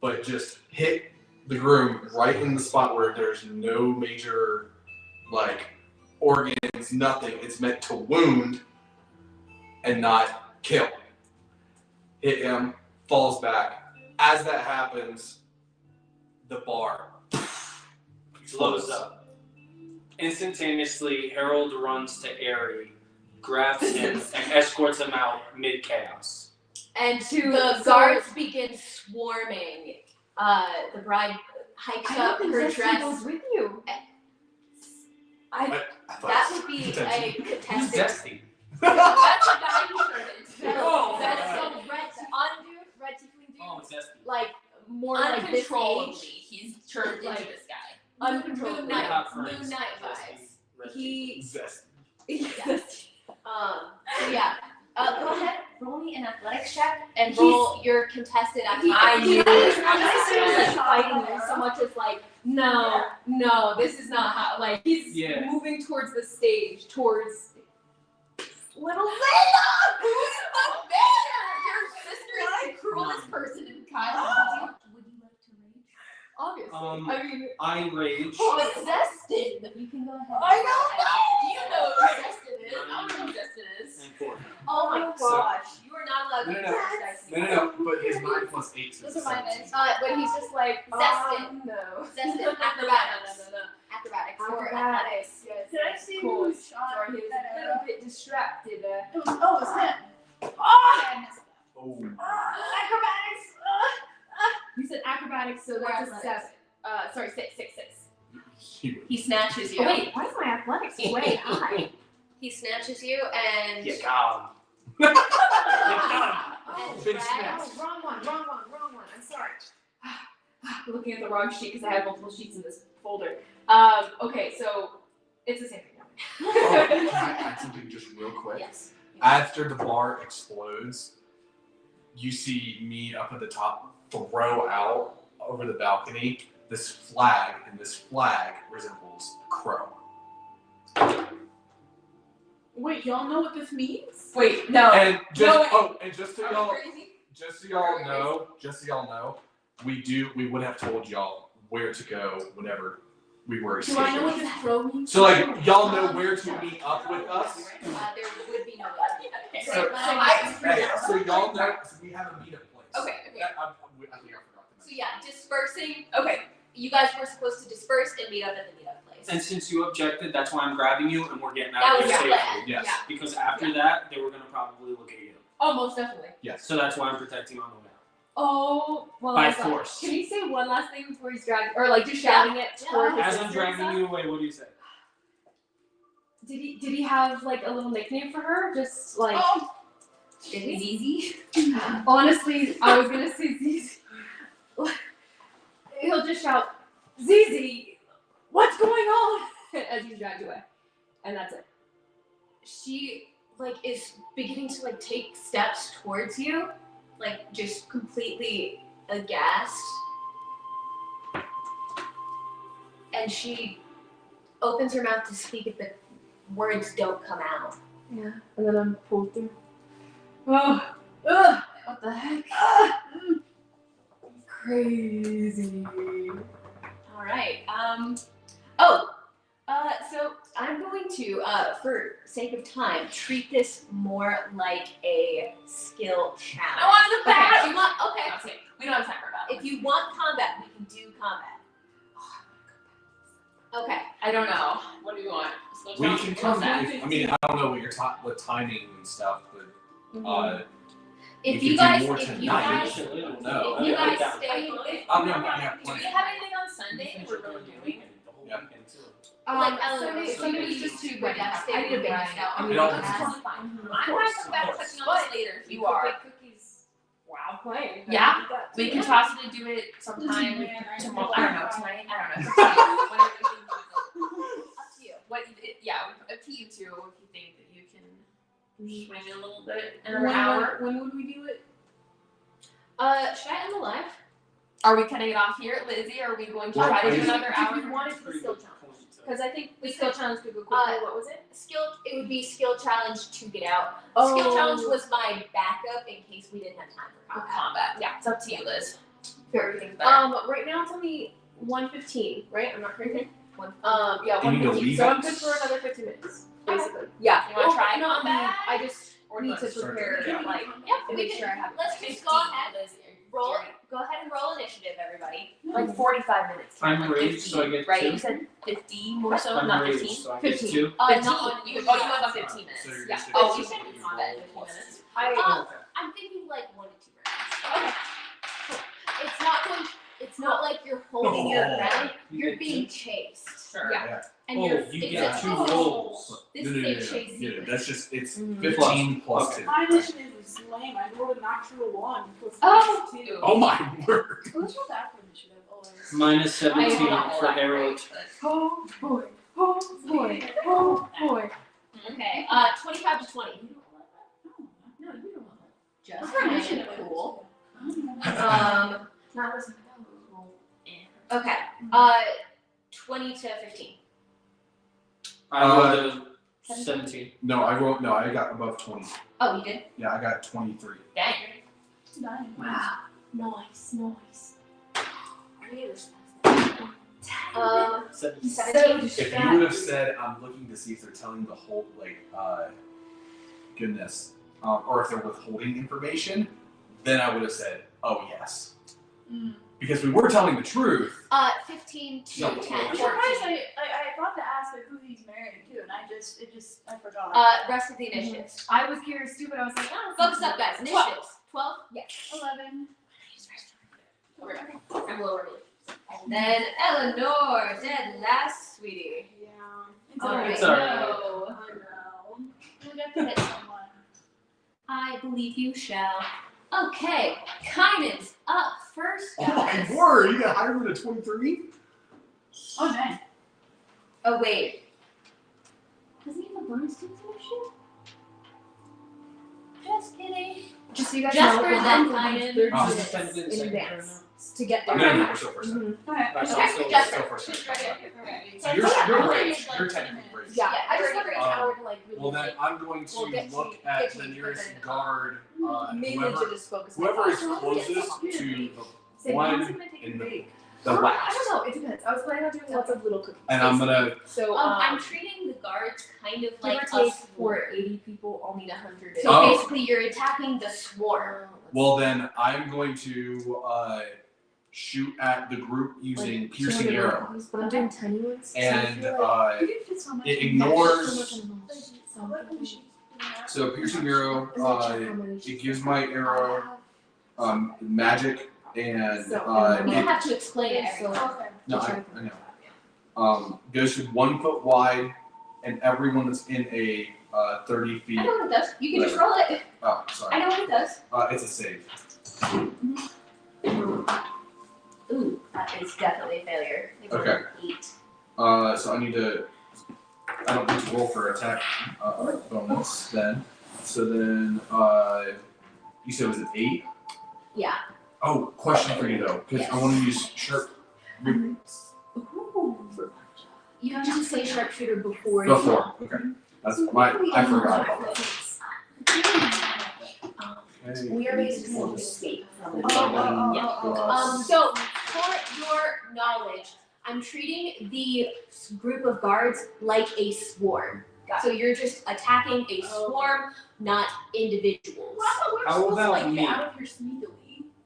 [SPEAKER 2] but just hit the groom right in the spot where there's no major like organs, nothing. It's meant to wound and not kill. Hit him, falls back. As that happens, the bar
[SPEAKER 5] Blows up. Instantaneously, Harold runs to Airy, grabs him, and escorts him out mid-chaos.
[SPEAKER 1] And the guards begin swarming. The bride hikes up her dress.
[SPEAKER 3] goes with you.
[SPEAKER 2] I
[SPEAKER 1] That would be a
[SPEAKER 5] Who's
[SPEAKER 1] contested.
[SPEAKER 5] Zesty?
[SPEAKER 8] That's the guy who turned into.
[SPEAKER 5] Oh,
[SPEAKER 1] That is
[SPEAKER 5] okay.
[SPEAKER 1] some red tiefling dude.
[SPEAKER 5] Oh, Zesty.
[SPEAKER 1] Like more like this
[SPEAKER 8] Uncontrollably,
[SPEAKER 1] age.
[SPEAKER 8] he's turned into
[SPEAKER 1] Like-
[SPEAKER 8] this guy.
[SPEAKER 1] Uncontrollably.
[SPEAKER 5] They're not
[SPEAKER 1] Moon
[SPEAKER 5] friends.
[SPEAKER 1] Knight
[SPEAKER 5] Zesty.
[SPEAKER 1] vibes.
[SPEAKER 5] Red
[SPEAKER 1] He.
[SPEAKER 2] Zest.
[SPEAKER 1] So yeah. Go ahead. Roll me an athletics check and roll your contested athletics.
[SPEAKER 8] I knew it.
[SPEAKER 1] I'm not saying like fighting you so much as like no, this is not how. Like he's
[SPEAKER 5] Yeah.
[SPEAKER 1] moving towards the stage, towards little
[SPEAKER 8] Who's the better? Your sister is the cruelest person in Kymal.
[SPEAKER 1] Would you like to rage? Obviously.
[SPEAKER 5] I
[SPEAKER 1] mean,
[SPEAKER 5] I rage.
[SPEAKER 8] Who is Zestin?
[SPEAKER 1] you can go ahead.
[SPEAKER 8] I don't know. You know who Zestin is. I don't know who Zestin is.
[SPEAKER 5] And 4.
[SPEAKER 1] Oh my
[SPEAKER 2] So-
[SPEAKER 1] gosh, you are not allowed to
[SPEAKER 2] No,
[SPEAKER 1] use
[SPEAKER 2] no,
[SPEAKER 1] dice.
[SPEAKER 2] No, but his 9 + 8
[SPEAKER 6] Those are my dice.
[SPEAKER 1] But he's just like
[SPEAKER 8] Zestin.
[SPEAKER 1] No.
[SPEAKER 8] Zestin, acrobatics.
[SPEAKER 1] No.
[SPEAKER 8] Acrobatics or athletics.
[SPEAKER 1] Acrobatics. Yes.
[SPEAKER 6] Did I see
[SPEAKER 1] Cool.
[SPEAKER 6] who shot
[SPEAKER 1] Sorry, he was
[SPEAKER 6] that
[SPEAKER 1] a
[SPEAKER 6] arrow?
[SPEAKER 1] little bit distracted.
[SPEAKER 6] It was him. Okay, I missed that.
[SPEAKER 2] Oh.
[SPEAKER 1] Acrobatics. You said acrobatics, so that's a 7. Sorry, 6.
[SPEAKER 8] He snatches you.
[SPEAKER 1] Oh, wait, why is my athletics way high?
[SPEAKER 8] He snatches you and
[SPEAKER 5] You got him.
[SPEAKER 1] And
[SPEAKER 2] Big
[SPEAKER 1] drags-
[SPEAKER 2] snatch.
[SPEAKER 1] wrong one. I'm sorry. Looking at the wrong sheet because I have multiple sheets in this folder. Okay, so it's the same thing now.
[SPEAKER 2] Oh, can I add something just real quick?
[SPEAKER 1] Yes.
[SPEAKER 2] After the bar explodes, you see me up at the top throw out over the balcony this flag, and this flag resembles a crow.
[SPEAKER 4] Wait, y'all know what this means?
[SPEAKER 1] Wait, no.
[SPEAKER 2] And just
[SPEAKER 1] No,
[SPEAKER 2] just so
[SPEAKER 8] are
[SPEAKER 2] y'all
[SPEAKER 8] we crazy?
[SPEAKER 2] just so y'all know, we would have told y'all where to go whenever we were
[SPEAKER 4] Do I know what
[SPEAKER 2] escaping.
[SPEAKER 4] this crow means?
[SPEAKER 2] So like y'all know where to meet up with us.
[SPEAKER 1] there would be no way.
[SPEAKER 2] So y'all know we have a meetup place.
[SPEAKER 8] Okay.
[SPEAKER 2] I think I forgot to
[SPEAKER 1] So
[SPEAKER 2] mention.
[SPEAKER 1] yeah, dispersing.
[SPEAKER 8] Okay.
[SPEAKER 1] You guys were supposed to disperse and meet up at the meetup place.
[SPEAKER 5] And since you objected, that's why I'm grabbing you and we're getting
[SPEAKER 1] That
[SPEAKER 5] out of
[SPEAKER 1] was
[SPEAKER 5] here
[SPEAKER 1] your
[SPEAKER 5] safely.
[SPEAKER 1] plan.
[SPEAKER 2] Yes.
[SPEAKER 1] Yeah.
[SPEAKER 5] Because after that, they were gonna probably look at you.
[SPEAKER 1] Oh, most definitely.
[SPEAKER 2] Yes.
[SPEAKER 5] So that's why I'm protecting on the way out.
[SPEAKER 1] Oh, well.
[SPEAKER 5] By
[SPEAKER 1] I thought-
[SPEAKER 5] force.
[SPEAKER 1] Can you say one last thing before he's dragging, or like just shouting it toward his
[SPEAKER 5] As
[SPEAKER 1] sister
[SPEAKER 5] I'm
[SPEAKER 1] and
[SPEAKER 5] dragging
[SPEAKER 1] stuff?
[SPEAKER 5] you away, what do you say?
[SPEAKER 1] Did he have like a little nickname for her? Just like.
[SPEAKER 8] Is it easy?
[SPEAKER 1] Honestly, I was gonna say Zizi. He'll just shout, Zizi, what's going on? As he's dragged away. And that's it. She like is beginning to like take steps towards you, like just completely aghast. And she opens her mouth to speak if the words don't come out. Yeah. And then I'm pulled through. Oh, ugh.
[SPEAKER 8] What the heck?
[SPEAKER 1] Crazy. All right. So I'm going to, for sake of time, treat this more like a skill challenge.
[SPEAKER 8] I wanted to
[SPEAKER 1] Okay.
[SPEAKER 8] battle.
[SPEAKER 1] You want? Okay.
[SPEAKER 8] Okay. We don't have time for battle.
[SPEAKER 1] If you want combat, we can do combat. Okay.
[SPEAKER 8] I don't know. What do you want?
[SPEAKER 2] We can come back. I mean, I don't know what your what timing and stuff, but
[SPEAKER 1] If
[SPEAKER 2] we
[SPEAKER 1] you
[SPEAKER 2] could do
[SPEAKER 1] guys,
[SPEAKER 2] more
[SPEAKER 1] if you
[SPEAKER 2] tonight.
[SPEAKER 1] guys,
[SPEAKER 5] No.
[SPEAKER 1] if you guys
[SPEAKER 5] Yeah.
[SPEAKER 1] stay,
[SPEAKER 2] I'm not gonna have
[SPEAKER 8] Do
[SPEAKER 2] plenty.
[SPEAKER 8] we have anything on Sunday that we're really doing?
[SPEAKER 5] The whole
[SPEAKER 2] Yeah.
[SPEAKER 5] weekend too.
[SPEAKER 1] like
[SPEAKER 8] Sunday-
[SPEAKER 1] Sunday's just too good. I need a baby
[SPEAKER 8] Right.
[SPEAKER 1] shower.
[SPEAKER 8] I
[SPEAKER 2] mean,
[SPEAKER 8] mean,
[SPEAKER 2] it's
[SPEAKER 8] that's
[SPEAKER 2] fine.
[SPEAKER 8] fine.
[SPEAKER 1] Of
[SPEAKER 8] I'm
[SPEAKER 1] course,
[SPEAKER 8] not back
[SPEAKER 5] of
[SPEAKER 8] touching
[SPEAKER 5] course.
[SPEAKER 8] on this later if you
[SPEAKER 1] could
[SPEAKER 8] are.
[SPEAKER 1] bake cookies while playing.
[SPEAKER 8] Yeah. We can possibly do it sometime tomorrow. I don't know, tonight. I don't know. It's up to you. Whatever you think.
[SPEAKER 1] Up to you.
[SPEAKER 8] What? Yeah, up to you two. If you think that you can swing it a little bit, another hour.
[SPEAKER 1] When would we do it? Should I end the live?
[SPEAKER 8] Are we cutting it off here, Lizzie? Or are we going to
[SPEAKER 2] Well,
[SPEAKER 8] try to
[SPEAKER 2] I
[SPEAKER 8] do
[SPEAKER 2] just-
[SPEAKER 8] another hour?
[SPEAKER 1] If you wanted to
[SPEAKER 5] Pretty
[SPEAKER 1] still
[SPEAKER 5] good
[SPEAKER 1] challenge.
[SPEAKER 5] point to
[SPEAKER 8] Because I think the skill challenge could go quickly. What was it?
[SPEAKER 1] It would be skill challenge to get out.
[SPEAKER 8] Oh.
[SPEAKER 1] Skill challenge was my backup in case we didn't have time for combat.
[SPEAKER 7] Yeah, it's up to you, Liz.
[SPEAKER 1] Everything's better.
[SPEAKER 8] Right now it's only 1:15, right? I'm not crazy. Yeah,
[SPEAKER 2] Do you need to
[SPEAKER 8] 1:15.
[SPEAKER 2] leave
[SPEAKER 8] So
[SPEAKER 2] it?
[SPEAKER 8] I'm good for another 15 minutes, basically. Yeah.
[SPEAKER 7] You wanna try
[SPEAKER 8] No,
[SPEAKER 7] combat?
[SPEAKER 8] I just need to
[SPEAKER 2] Start
[SPEAKER 8] prepare,
[SPEAKER 2] there.
[SPEAKER 8] like,
[SPEAKER 1] Yeah,
[SPEAKER 8] and
[SPEAKER 1] we
[SPEAKER 8] make
[SPEAKER 1] can.
[SPEAKER 8] sure I have.
[SPEAKER 1] Let's just go ahead. Roll. Go ahead and roll initiative, everybody.
[SPEAKER 7] Like 45 minutes.
[SPEAKER 5] I'm
[SPEAKER 7] like
[SPEAKER 5] raged,
[SPEAKER 7] 15,
[SPEAKER 5] so I get
[SPEAKER 7] right?
[SPEAKER 5] 2.
[SPEAKER 7] You said 50 more so,
[SPEAKER 5] I'm
[SPEAKER 7] not
[SPEAKER 5] raged,
[SPEAKER 7] 15.
[SPEAKER 5] so I get
[SPEAKER 8] 15.
[SPEAKER 5] 2.
[SPEAKER 1] Not
[SPEAKER 7] You went 15 minutes.
[SPEAKER 2] So you're
[SPEAKER 7] Yeah.
[SPEAKER 2] just
[SPEAKER 7] Oh,
[SPEAKER 2] gonna
[SPEAKER 7] you
[SPEAKER 2] do
[SPEAKER 7] said
[SPEAKER 2] it
[SPEAKER 7] combat
[SPEAKER 2] roll
[SPEAKER 7] 15
[SPEAKER 2] plus
[SPEAKER 7] minutes.
[SPEAKER 1] I'm thinking like 1 to 2 rounds. Okay. It's not like you're holding your ground.
[SPEAKER 5] You
[SPEAKER 1] You're
[SPEAKER 5] get
[SPEAKER 1] being
[SPEAKER 5] 2?
[SPEAKER 1] chased.
[SPEAKER 7] Sure.
[SPEAKER 2] Yeah.
[SPEAKER 1] And
[SPEAKER 5] Oh,
[SPEAKER 1] you're.
[SPEAKER 5] you
[SPEAKER 1] it's
[SPEAKER 5] get
[SPEAKER 1] a
[SPEAKER 5] 2
[SPEAKER 1] chase.
[SPEAKER 5] rolls.
[SPEAKER 1] This
[SPEAKER 2] No,
[SPEAKER 1] is
[SPEAKER 2] no,
[SPEAKER 1] a
[SPEAKER 2] no,
[SPEAKER 1] chase
[SPEAKER 2] no.
[SPEAKER 1] sequence.
[SPEAKER 2] That's just it's
[SPEAKER 5] Mhm.
[SPEAKER 2] 15 plus 2.
[SPEAKER 4] My initiative is lame. I rolled a natural 1 plus
[SPEAKER 1] Oh.
[SPEAKER 4] 2.
[SPEAKER 2] Oh my word!
[SPEAKER 4] Who's rolled that for initiative always?
[SPEAKER 5] Minus 17
[SPEAKER 7] I
[SPEAKER 5] for arrow.
[SPEAKER 8] Oh boy, oh boy, oh boy.
[SPEAKER 1] Okay. 25 to 20.
[SPEAKER 4] No, you don't.
[SPEAKER 1] Just
[SPEAKER 8] That's right.
[SPEAKER 1] kind of cool.
[SPEAKER 8] Not listening.
[SPEAKER 1] Okay. 20 to 15.
[SPEAKER 5] I rolled a 17.
[SPEAKER 2] No, I got above 20.
[SPEAKER 1] Oh, you did?
[SPEAKER 2] Yeah, I got 23.
[SPEAKER 1] Dang.
[SPEAKER 8] Wow.
[SPEAKER 1] Nice.
[SPEAKER 8] Um,
[SPEAKER 5] 17.
[SPEAKER 1] 17.
[SPEAKER 2] If you would have said, I'm looking to see if they're telling the whole, goodness, or if they're withholding information, then I would have said, oh yes. Because we were telling the truth.
[SPEAKER 1] 15 to
[SPEAKER 2] No,
[SPEAKER 1] 10.
[SPEAKER 2] I'm
[SPEAKER 4] I'm
[SPEAKER 1] 14.
[SPEAKER 4] surprised I thought to ask like who he's married to, and I forgot.
[SPEAKER 1] Rest of the initiatives.
[SPEAKER 8] I was curious too, but I was like, oh.
[SPEAKER 1] Focus up, guys. Initiatives. 12? Yes.
[SPEAKER 6] 11.
[SPEAKER 1] I'm lowering it. And then Eleanor, dead last, sweetie.
[SPEAKER 4] Yeah.
[SPEAKER 1] Alright.
[SPEAKER 5] It's alright.
[SPEAKER 6] No.
[SPEAKER 4] I know.
[SPEAKER 6] You'll get to hit someone.
[SPEAKER 1] I believe you shall. Okay, Kynan's up first,
[SPEAKER 2] Oh
[SPEAKER 1] guys.
[SPEAKER 2] my word! You got higher than a 23?
[SPEAKER 6] Oh, dang.
[SPEAKER 1] Oh, wait. Does he have a bonus to his initiative? Just kidding.
[SPEAKER 8] Just so you guys
[SPEAKER 1] Just
[SPEAKER 8] know,
[SPEAKER 1] for
[SPEAKER 8] we're
[SPEAKER 1] that
[SPEAKER 8] not
[SPEAKER 1] Kynan.
[SPEAKER 8] 30
[SPEAKER 2] Oh.
[SPEAKER 8] minutes
[SPEAKER 5] Just
[SPEAKER 8] in
[SPEAKER 5] second.
[SPEAKER 8] advance to get
[SPEAKER 2] No,
[SPEAKER 8] there.
[SPEAKER 2] no, we're still first.
[SPEAKER 8] Mhm.
[SPEAKER 6] Okay.
[SPEAKER 5] Right, so
[SPEAKER 1] Okay,
[SPEAKER 5] I'm still-
[SPEAKER 1] just
[SPEAKER 2] Still first.
[SPEAKER 6] Okay.
[SPEAKER 2] So you're raised. You're technically raised.
[SPEAKER 8] Yeah,
[SPEAKER 1] Yeah,
[SPEAKER 8] I just
[SPEAKER 1] very
[SPEAKER 8] figured
[SPEAKER 2] good.
[SPEAKER 8] an hour to like really
[SPEAKER 2] Well, then I'm going
[SPEAKER 8] We'll
[SPEAKER 2] to
[SPEAKER 8] get to-
[SPEAKER 2] look
[SPEAKER 8] get
[SPEAKER 2] at
[SPEAKER 8] to
[SPEAKER 2] the
[SPEAKER 8] it, but
[SPEAKER 2] nearest
[SPEAKER 8] then,
[SPEAKER 2] guard.
[SPEAKER 8] mainly
[SPEAKER 2] Whoever,
[SPEAKER 8] to just focus.
[SPEAKER 2] whoever is
[SPEAKER 8] on
[SPEAKER 2] closest to the
[SPEAKER 8] Say,
[SPEAKER 2] one
[SPEAKER 8] when's it gonna take
[SPEAKER 2] in
[SPEAKER 8] a
[SPEAKER 2] the-
[SPEAKER 8] break?
[SPEAKER 2] the
[SPEAKER 8] I
[SPEAKER 2] last.
[SPEAKER 8] don't know. It depends. I was planning on doing lots of little cookies.
[SPEAKER 2] And I'm gonna.
[SPEAKER 8] So
[SPEAKER 1] I'm treating the guards kind of
[SPEAKER 8] give
[SPEAKER 1] like
[SPEAKER 8] or
[SPEAKER 1] a
[SPEAKER 8] take
[SPEAKER 1] swarm.
[SPEAKER 8] for 80 people, I'll need 100.
[SPEAKER 1] So
[SPEAKER 2] Oh.
[SPEAKER 1] basically, you're attacking the swarm.
[SPEAKER 2] Well, then I'm going to shoot at the group using piercing arrow,
[SPEAKER 8] But I'm doing tiny ones.
[SPEAKER 2] and
[SPEAKER 6] You can fit so much.
[SPEAKER 2] it
[SPEAKER 6] in
[SPEAKER 2] ignores.
[SPEAKER 8] So
[SPEAKER 2] So piercing arrow, it gives my arrow magic, and
[SPEAKER 1] You don't
[SPEAKER 2] it
[SPEAKER 1] have to explain it every time.
[SPEAKER 6] Okay.
[SPEAKER 2] no, I know. Goes to 1 foot wide, and everyone that's in a 30 feet.
[SPEAKER 1] I know what it does. You can just roll it.
[SPEAKER 2] Oh,
[SPEAKER 1] I
[SPEAKER 2] sorry.
[SPEAKER 1] know what it does.
[SPEAKER 2] It's a save.
[SPEAKER 1] Ooh, that is definitely a failure.
[SPEAKER 2] Okay.
[SPEAKER 1] 8.
[SPEAKER 2] So I need to. I don't need to roll for attack bonus then. So then, you said it was an 8?
[SPEAKER 1] Yeah.
[SPEAKER 2] Oh, question for you though, because I want to use sharp
[SPEAKER 1] Ooh. You have to say sharpshooter before.
[SPEAKER 2] before. Okay, that's my. I forgot about that. Okay.
[SPEAKER 8] we are basically going to escape from it.
[SPEAKER 1] So for your knowledge, I'm treating the group of guards like a swarm. So you're just attacking a swarm, not individuals.
[SPEAKER 5] How about me?
[SPEAKER 4] Get out of here sneakily.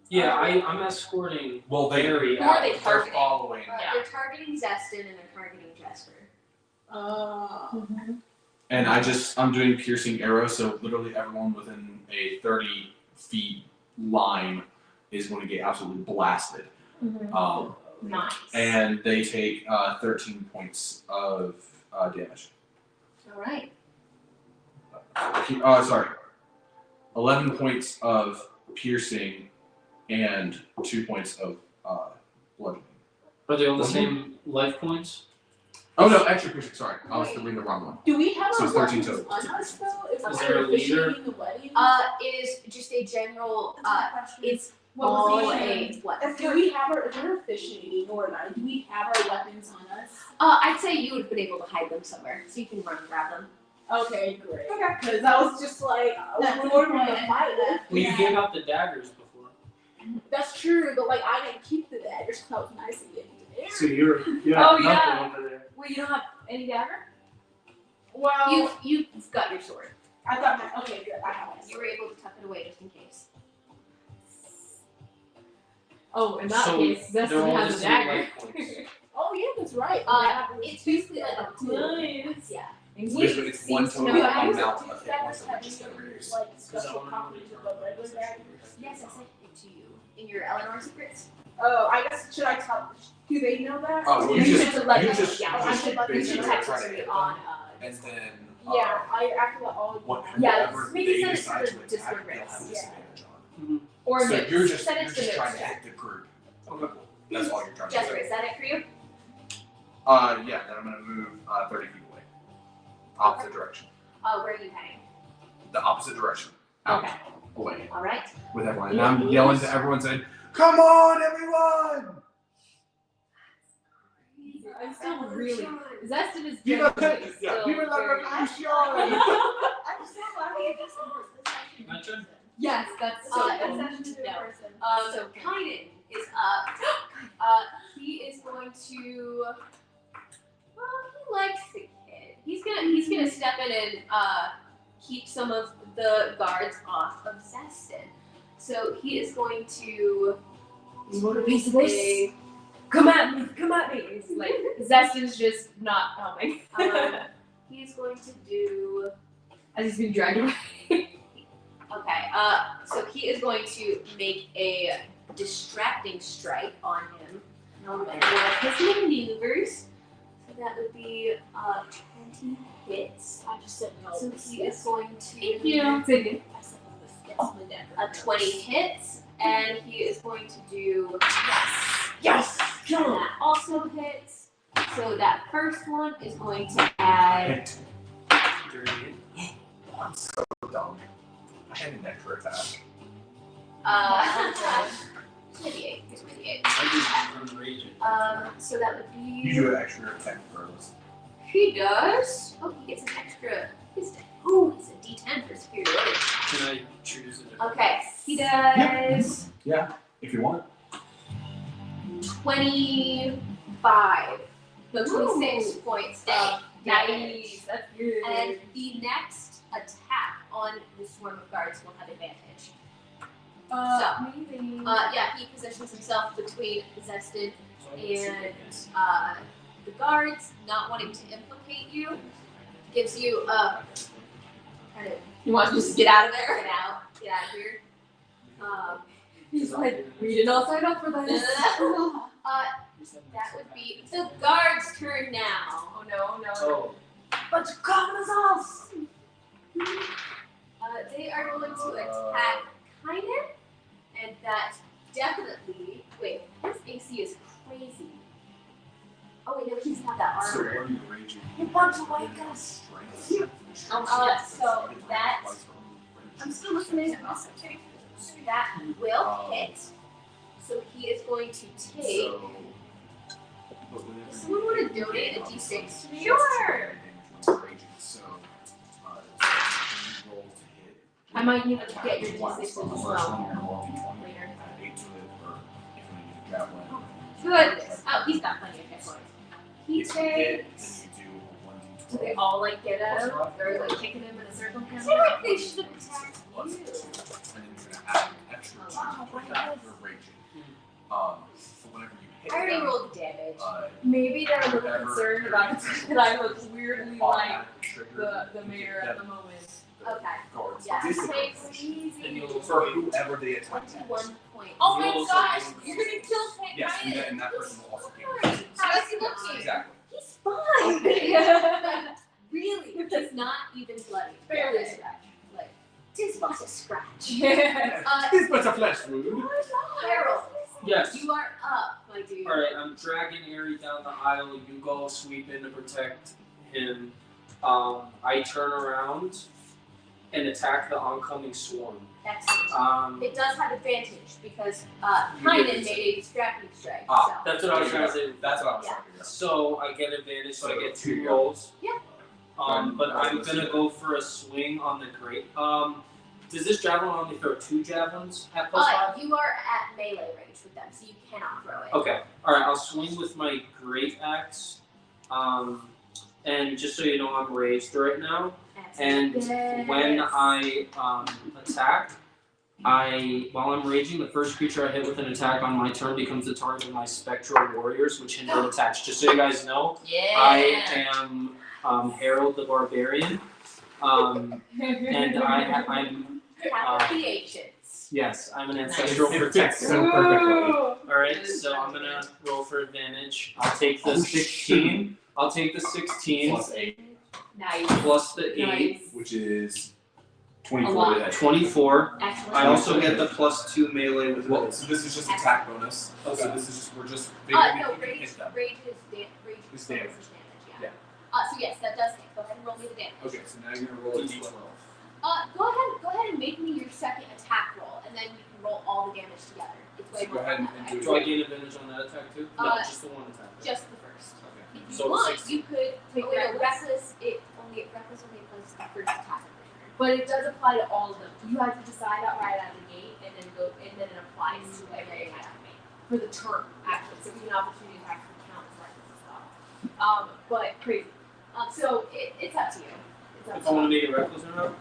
[SPEAKER 5] Yeah, I'm escorting
[SPEAKER 2] Well,
[SPEAKER 5] Barry
[SPEAKER 1] Or
[SPEAKER 5] out.
[SPEAKER 1] they
[SPEAKER 2] they're
[SPEAKER 1] targeting.
[SPEAKER 2] following.
[SPEAKER 1] They're targeting Zeston and they're targeting Jesper.
[SPEAKER 2] And I'm doing piercing arrow, so literally everyone within a 30 feet line is going to get absolutely blasted.
[SPEAKER 1] Nice.
[SPEAKER 2] And they take 13 points of damage.
[SPEAKER 1] All right.
[SPEAKER 2] Sorry. 11 points of piercing and 2 points of bludgeoning.
[SPEAKER 5] Are they all the same life points?
[SPEAKER 2] Oh no, extra piercing, sorry. I was reading the wrong one.
[SPEAKER 4] Do we have
[SPEAKER 2] So
[SPEAKER 4] our
[SPEAKER 2] 13
[SPEAKER 4] weapons
[SPEAKER 2] total.
[SPEAKER 4] on us though? If
[SPEAKER 5] Is
[SPEAKER 4] we're
[SPEAKER 5] there a leader?
[SPEAKER 4] officiating the wedding?
[SPEAKER 1] It is just a general.
[SPEAKER 4] That's my question.
[SPEAKER 1] It's
[SPEAKER 4] What was
[SPEAKER 1] all
[SPEAKER 4] the
[SPEAKER 1] a
[SPEAKER 4] name?
[SPEAKER 1] what?
[SPEAKER 4] Do we have our, if we're officiating or not, do we have our weapons on us?
[SPEAKER 1] I'd say you would have been able to hide them somewhere, so you can run and grab them.
[SPEAKER 4] Okay, great. Okay. Because I was just like,
[SPEAKER 6] That's
[SPEAKER 4] what are we
[SPEAKER 6] the
[SPEAKER 4] gonna
[SPEAKER 6] plan.
[SPEAKER 4] fight with?
[SPEAKER 5] Well, you gave out the daggers before.
[SPEAKER 4] That's true, but like I didn't keep the daggers because I was nice and getting there.
[SPEAKER 2] So you have
[SPEAKER 1] Oh,
[SPEAKER 2] nothing
[SPEAKER 1] yeah.
[SPEAKER 2] over there.
[SPEAKER 1] Well, you don't have any dagger?
[SPEAKER 4] Well,
[SPEAKER 1] You've got your sword.
[SPEAKER 4] I thought my, okay, good, I have
[SPEAKER 1] You were able to tuck it away just in case. Oh, in that
[SPEAKER 5] So
[SPEAKER 1] case,
[SPEAKER 5] they're
[SPEAKER 1] Zestin
[SPEAKER 5] all
[SPEAKER 1] has
[SPEAKER 5] just
[SPEAKER 1] a dagger.
[SPEAKER 5] life points.
[SPEAKER 4] Oh yeah, that's right.
[SPEAKER 1] It's basically like a
[SPEAKER 4] Nice.
[SPEAKER 1] Yeah.
[SPEAKER 2] It's one
[SPEAKER 1] Seems to
[SPEAKER 2] total
[SPEAKER 1] know
[SPEAKER 4] I
[SPEAKER 1] how
[SPEAKER 2] amount
[SPEAKER 4] used
[SPEAKER 1] to-
[SPEAKER 2] of
[SPEAKER 4] to
[SPEAKER 2] hit
[SPEAKER 4] daggers
[SPEAKER 2] points that
[SPEAKER 4] have
[SPEAKER 2] we just
[SPEAKER 4] any,
[SPEAKER 2] generators.
[SPEAKER 4] like special properties of the regular daggers.
[SPEAKER 1] Yes, I sent it to you in your Eleanor secrets.
[SPEAKER 4] Oh, I guess should I tell? Do they know that?
[SPEAKER 2] Oh, well,
[SPEAKER 1] You
[SPEAKER 2] you
[SPEAKER 1] should let
[SPEAKER 2] you
[SPEAKER 1] them-
[SPEAKER 2] just
[SPEAKER 1] yeah,
[SPEAKER 4] I
[SPEAKER 2] just
[SPEAKER 4] should let them
[SPEAKER 1] You should
[SPEAKER 2] basically
[SPEAKER 1] text
[SPEAKER 2] try
[SPEAKER 1] it
[SPEAKER 2] to
[SPEAKER 1] to me
[SPEAKER 2] hit
[SPEAKER 1] on
[SPEAKER 2] them, and then
[SPEAKER 4] Yeah, I after that all.
[SPEAKER 2] whatever
[SPEAKER 1] maybe
[SPEAKER 2] they
[SPEAKER 1] send it to
[SPEAKER 2] decide
[SPEAKER 1] the
[SPEAKER 2] to attack,
[SPEAKER 1] Discord
[SPEAKER 2] they'll have
[SPEAKER 1] groups.
[SPEAKER 2] disadvantage
[SPEAKER 1] Or
[SPEAKER 2] on. So
[SPEAKER 1] notes.
[SPEAKER 2] you're just
[SPEAKER 1] Send it
[SPEAKER 2] you're
[SPEAKER 1] to
[SPEAKER 2] just
[SPEAKER 1] the
[SPEAKER 2] trying to
[SPEAKER 1] notes.
[SPEAKER 2] hit the group. Okay, cool. That's all you're trying to
[SPEAKER 1] Jasper,
[SPEAKER 2] do.
[SPEAKER 1] is that it for you?
[SPEAKER 2] Yeah, then I'm gonna move 30 feet away. Opposite direction.
[SPEAKER 1] Where are you heading?
[SPEAKER 2] The opposite direction. Out.
[SPEAKER 1] Okay.
[SPEAKER 2] Away.
[SPEAKER 1] All right.
[SPEAKER 2] With everyone. And I'm yelling to everyone saying, "Come on, everyone!"
[SPEAKER 1] I'm still really. Zestin is
[SPEAKER 2] Viva
[SPEAKER 1] genuinely
[SPEAKER 2] yeah,
[SPEAKER 1] still
[SPEAKER 2] viva la
[SPEAKER 1] very-
[SPEAKER 2] revolution!
[SPEAKER 4] I'm so happy.
[SPEAKER 5] My turn?
[SPEAKER 1] Yes, that's so
[SPEAKER 6] That's
[SPEAKER 1] cool.
[SPEAKER 6] actually the
[SPEAKER 1] No.
[SPEAKER 6] person.
[SPEAKER 1] So Kaiden is up. He is going to. Well, he likes the kid. He's gonna step in and keep some of the guards off of Zestin. So he is going to. You want a piece of this? Come at me! Come at me! It's like Zestin's just not helping. He's going to do. As he's being dragged away. Okay, so he is going to make a distracting strike on him. And one of his maneuvers. So that would be 20 hits.
[SPEAKER 4] I just said no.
[SPEAKER 1] So he is going to.
[SPEAKER 6] Thank you.
[SPEAKER 4] I said no. Yes, my
[SPEAKER 1] 20 hits, and he is going to do.
[SPEAKER 2] Yes!
[SPEAKER 1] And that also hits. So that first one is going to add.
[SPEAKER 2] I'm so dumb. I had an extra attack.
[SPEAKER 1] 28. 28.
[SPEAKER 5] I'm raging.
[SPEAKER 1] So that would
[SPEAKER 2] You
[SPEAKER 1] be.
[SPEAKER 2] do an extra attack regardless.
[SPEAKER 1] He does. Oh, he gets an extra. He's a D10 for superiority.
[SPEAKER 5] Can I choose a different?
[SPEAKER 1] Okay, he does
[SPEAKER 2] If you want.
[SPEAKER 1] 25. No, 26 points of damage.
[SPEAKER 6] That's good.
[SPEAKER 1] And the next attack on the swarm of guards will have advantage.
[SPEAKER 6] Amazing.
[SPEAKER 1] Yeah, he positions himself between Zestin and the guards, not wanting to implicate you. Gives you kind of
[SPEAKER 6] You want to just get out of
[SPEAKER 1] get
[SPEAKER 6] there?
[SPEAKER 1] out of here.
[SPEAKER 6] He's like, we did not sign up for this.
[SPEAKER 1] That would be the guards' turn now.
[SPEAKER 6] Oh no, no.
[SPEAKER 5] Oh,
[SPEAKER 1] Bunch of commoners! They are going to attack Kynan, and that definitely. Wait, his AC is crazy. Oh wait, no, he's not that
[SPEAKER 2] So
[SPEAKER 1] armor.
[SPEAKER 2] are you raging?
[SPEAKER 1] You bunch of white guys. So that
[SPEAKER 6] I'm still listening.
[SPEAKER 1] that will hit. So he is going to take. Does someone want to donate a D6 to me?
[SPEAKER 6] Sure. I might need to
[SPEAKER 1] Get your D6s as well later. Goodness. Oh, he's got plenty of hit points. He takes. Do they all like get at him? Or like kicking him in a circle? I feel like they should have attacked you.
[SPEAKER 2] So whenever you hit
[SPEAKER 1] I already
[SPEAKER 2] them,
[SPEAKER 1] rolled the damage.
[SPEAKER 6] Maybe they're a little
[SPEAKER 2] Whatever.
[SPEAKER 6] concerned about that I look weirdly like
[SPEAKER 2] automatic trigger
[SPEAKER 6] the mayor at the moment.
[SPEAKER 1] Okay.
[SPEAKER 2] guards
[SPEAKER 1] Yeah, he
[SPEAKER 2] discipline
[SPEAKER 1] takes
[SPEAKER 5] and
[SPEAKER 1] easy
[SPEAKER 5] you'll
[SPEAKER 2] for whoever they attack.
[SPEAKER 1] 21 points.
[SPEAKER 6] Oh
[SPEAKER 5] You'll
[SPEAKER 6] my gosh,
[SPEAKER 5] also-
[SPEAKER 6] you're gonna kill
[SPEAKER 2] Yes,
[SPEAKER 6] Kynan.
[SPEAKER 2] and that person will also gain.
[SPEAKER 6] How is he looking?
[SPEAKER 2] Exactly.
[SPEAKER 1] He's fine. Really, he's not even bloody. Barely a scratch. Like, tis but a scratch.
[SPEAKER 2] It's but a flesh wound.
[SPEAKER 1] Harold,
[SPEAKER 5] yes.
[SPEAKER 1] you are up, my dude.
[SPEAKER 5] Alright, I'm dragging Ari down the aisle. You go sweep in to protect him. I turn around and attack the oncoming swarm.
[SPEAKER 1] Excellent. It does have advantage because
[SPEAKER 5] You
[SPEAKER 1] Kynan
[SPEAKER 5] get
[SPEAKER 1] made a distracting strike.
[SPEAKER 2] Ah.
[SPEAKER 1] So.
[SPEAKER 5] That's what I was trying to say.
[SPEAKER 2] That's what I was
[SPEAKER 1] Yeah.
[SPEAKER 2] talking about.
[SPEAKER 5] So I get advantage, so I get
[SPEAKER 2] Here
[SPEAKER 5] 2
[SPEAKER 2] you go.
[SPEAKER 5] rolls.
[SPEAKER 1] Yeah.
[SPEAKER 5] But I'm gonna go for a swing on the great. Does this javelin only throw 2 javelins at +5?
[SPEAKER 1] You are at melee range with them, so you cannot throw it.
[SPEAKER 5] Okay. All right. I'll swing with my great axe. And just so you know, I'm raged right now. And when I attack, while I'm raging, the first creature I hit with an attack on my turn becomes the target of my spectral warriors, which hinder attacks. Just so you guys know, I am Harold the Barbarian, and I'm
[SPEAKER 1] Attack of the ancients.
[SPEAKER 5] yes, I'm an ancestral
[SPEAKER 2] It fits
[SPEAKER 5] protector.
[SPEAKER 2] so perfectly.
[SPEAKER 5] All right, so I'm gonna roll for advantage. I'll take the 16. I'll take the 16
[SPEAKER 2] Plus 8,
[SPEAKER 8] Nice.
[SPEAKER 5] plus the 8,
[SPEAKER 2] which is
[SPEAKER 8] A
[SPEAKER 2] 24
[SPEAKER 8] lot.
[SPEAKER 2] to hit.
[SPEAKER 5] 24.
[SPEAKER 1] Excellent.
[SPEAKER 5] I also get the +2 melee with
[SPEAKER 2] Well,
[SPEAKER 5] it.
[SPEAKER 2] so this is just attack bonus.
[SPEAKER 5] Okay.
[SPEAKER 2] So this is just, we're just
[SPEAKER 1] No,
[SPEAKER 2] figuring we can
[SPEAKER 1] rage
[SPEAKER 2] hit them.
[SPEAKER 1] rage
[SPEAKER 2] Is
[SPEAKER 1] is
[SPEAKER 2] damage.
[SPEAKER 1] yeah. So yes, that does hit. Go ahead and roll me the damage.
[SPEAKER 2] Okay, so now you're gonna roll a d12.
[SPEAKER 1] Go ahead and make me your second attack roll, and then you can roll all the damage together. It's way
[SPEAKER 2] So go
[SPEAKER 1] more
[SPEAKER 2] ahead
[SPEAKER 1] fun
[SPEAKER 2] and
[SPEAKER 1] that
[SPEAKER 2] do
[SPEAKER 1] way.
[SPEAKER 5] Do I gain advantage on that attack too? No, just the one attack. Right?
[SPEAKER 1] Just the first.
[SPEAKER 2] Okay.
[SPEAKER 1] If you
[SPEAKER 5] So
[SPEAKER 1] want,
[SPEAKER 5] 16.
[SPEAKER 1] you could
[SPEAKER 8] Take
[SPEAKER 1] oh, wait, no,
[SPEAKER 8] reckless.
[SPEAKER 1] reckless only applies to the first attack of the turn. But it does apply to all of them. You have to decide that right out of the gate, and then it applies to every attack for the turn actually. So even opportunity attacks can count as reckless as well. But crazy. So it's up to you. It's up
[SPEAKER 5] If
[SPEAKER 1] to
[SPEAKER 5] I
[SPEAKER 1] you.
[SPEAKER 5] want to make it reckless or not?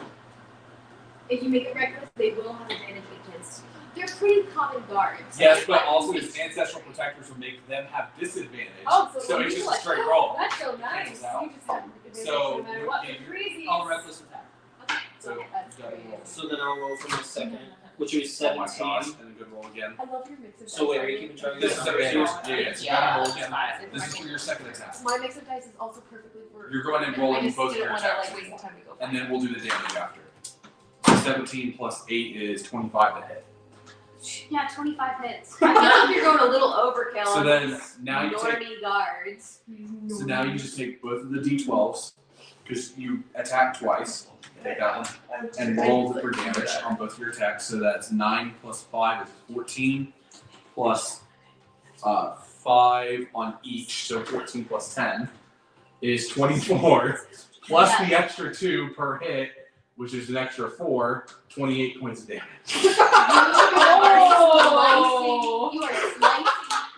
[SPEAKER 1] If you make it reckless, they will have advantage against you. They're pretty common guards.
[SPEAKER 2] Yes, but also his ancestral protectors will make them have disadvantage.
[SPEAKER 1] Oh,
[SPEAKER 2] So
[SPEAKER 1] you
[SPEAKER 2] it's just a
[SPEAKER 1] like,
[SPEAKER 2] straight
[SPEAKER 1] oh,
[SPEAKER 2] roll.
[SPEAKER 1] That's so nice.
[SPEAKER 2] Cancels out.
[SPEAKER 1] You just have advantage
[SPEAKER 2] So,
[SPEAKER 1] no matter what.
[SPEAKER 2] yeah,
[SPEAKER 1] They're crazy.
[SPEAKER 5] I'll reckless attack.
[SPEAKER 1] Okay,
[SPEAKER 2] So
[SPEAKER 1] go ahead. That's
[SPEAKER 2] you gotta
[SPEAKER 1] great.
[SPEAKER 2] roll.
[SPEAKER 5] So then I'll roll for my second, which is
[SPEAKER 2] Oh my
[SPEAKER 5] 17.
[SPEAKER 2] gosh, and a good roll again.
[SPEAKER 1] I love your mix of
[SPEAKER 5] So wait, are you
[SPEAKER 1] dice.
[SPEAKER 5] keeping track of
[SPEAKER 2] This
[SPEAKER 5] this?
[SPEAKER 2] is advantage. Yeah, so you gotta roll again.
[SPEAKER 8] Five.
[SPEAKER 2] This is for your second attack.
[SPEAKER 1] My mix of dice is also perfectly for.
[SPEAKER 2] You're going and rolling
[SPEAKER 8] I just
[SPEAKER 2] both
[SPEAKER 8] didn't
[SPEAKER 2] your
[SPEAKER 8] want to
[SPEAKER 2] attacks.
[SPEAKER 8] like waste the time to go.
[SPEAKER 2] And then we'll do the damage after. 17 plus 8 is 25 to hit.
[SPEAKER 1] Yeah, 25 hits. I feel like you're going a little overkill
[SPEAKER 2] So
[SPEAKER 1] on
[SPEAKER 2] then
[SPEAKER 1] these
[SPEAKER 2] now you take
[SPEAKER 1] normie guards.
[SPEAKER 2] so now you just take both of the d12s because you attack twice. Take that one and roll for damage on both your attacks. So that's 9 plus 5 is 14 plus 5 on each. So 14 plus 10 is 24 plus the extra 2 per hit, which is an extra 4, 28 points of damage.
[SPEAKER 1] You are slicing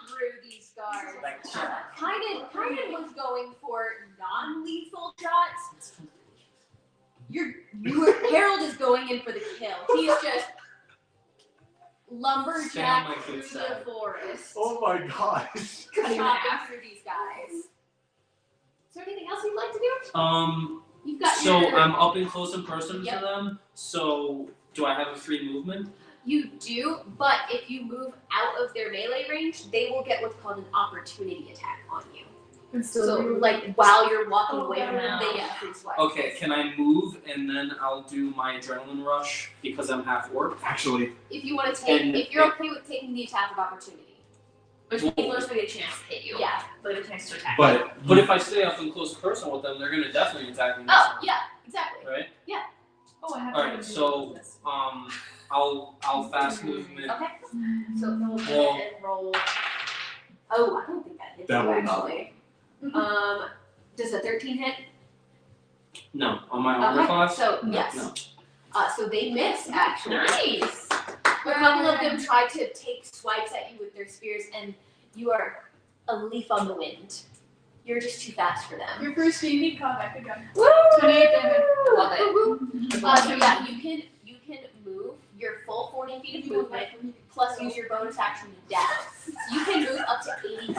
[SPEAKER 1] through these guards. Kynan was going for non-lethal shots. Harold is going in for the kill. He's just
[SPEAKER 5] Stand
[SPEAKER 1] lumberjack
[SPEAKER 5] on my
[SPEAKER 1] through
[SPEAKER 5] good
[SPEAKER 1] the
[SPEAKER 5] side.
[SPEAKER 1] forest,
[SPEAKER 2] Oh my gosh.
[SPEAKER 1] chopping through these guys. Is there anything else you'd like to do? You've got
[SPEAKER 5] So
[SPEAKER 1] your.
[SPEAKER 5] I'm up and close in person
[SPEAKER 1] Yep.
[SPEAKER 5] to them. So do I have a free movement?
[SPEAKER 1] You do, but if you move out of their melee range, they will get what's called an opportunity attack on you. So, like, while you're walking away from them, they get a free swipe.
[SPEAKER 5] Okay, can I move and then I'll do my adrenaline rush because I'm half orc?
[SPEAKER 2] Actually,
[SPEAKER 1] If you want to take,
[SPEAKER 5] And-
[SPEAKER 1] if you're okay with taking the attack of opportunity.
[SPEAKER 8] Which means most get a chance to hit you.
[SPEAKER 1] Yeah.
[SPEAKER 8] But a chance to attack.
[SPEAKER 5] But if I stay up and close person with them, they're gonna definitely attack me. next
[SPEAKER 1] Oh,
[SPEAKER 5] round,
[SPEAKER 1] yeah, exactly.
[SPEAKER 5] Right?
[SPEAKER 6] Oh, I have
[SPEAKER 5] Alright,
[SPEAKER 6] to
[SPEAKER 5] so I'll fast movement.
[SPEAKER 1] Okay. So go
[SPEAKER 5] Well-
[SPEAKER 1] ahead and roll. Oh, I don't think that hits
[SPEAKER 2] That
[SPEAKER 1] you
[SPEAKER 2] will not.
[SPEAKER 1] actually. Does a 13 hit?
[SPEAKER 5] No, on my armor class.
[SPEAKER 1] So
[SPEAKER 5] No,
[SPEAKER 1] yes.
[SPEAKER 5] no.
[SPEAKER 1] So they miss actually.
[SPEAKER 8] Nice.
[SPEAKER 1] A couple of them try to take swipes at you with their spears, and you are a leaf on the wind. You're just too fast for them.
[SPEAKER 6] Your first unique combat, good job.
[SPEAKER 1] Woo!
[SPEAKER 6] 28 damage.
[SPEAKER 8] Love it.
[SPEAKER 1] So yeah, you can move your full 40 feet of movement, plus use your bonus action to dash. So you can move up to 80 feet.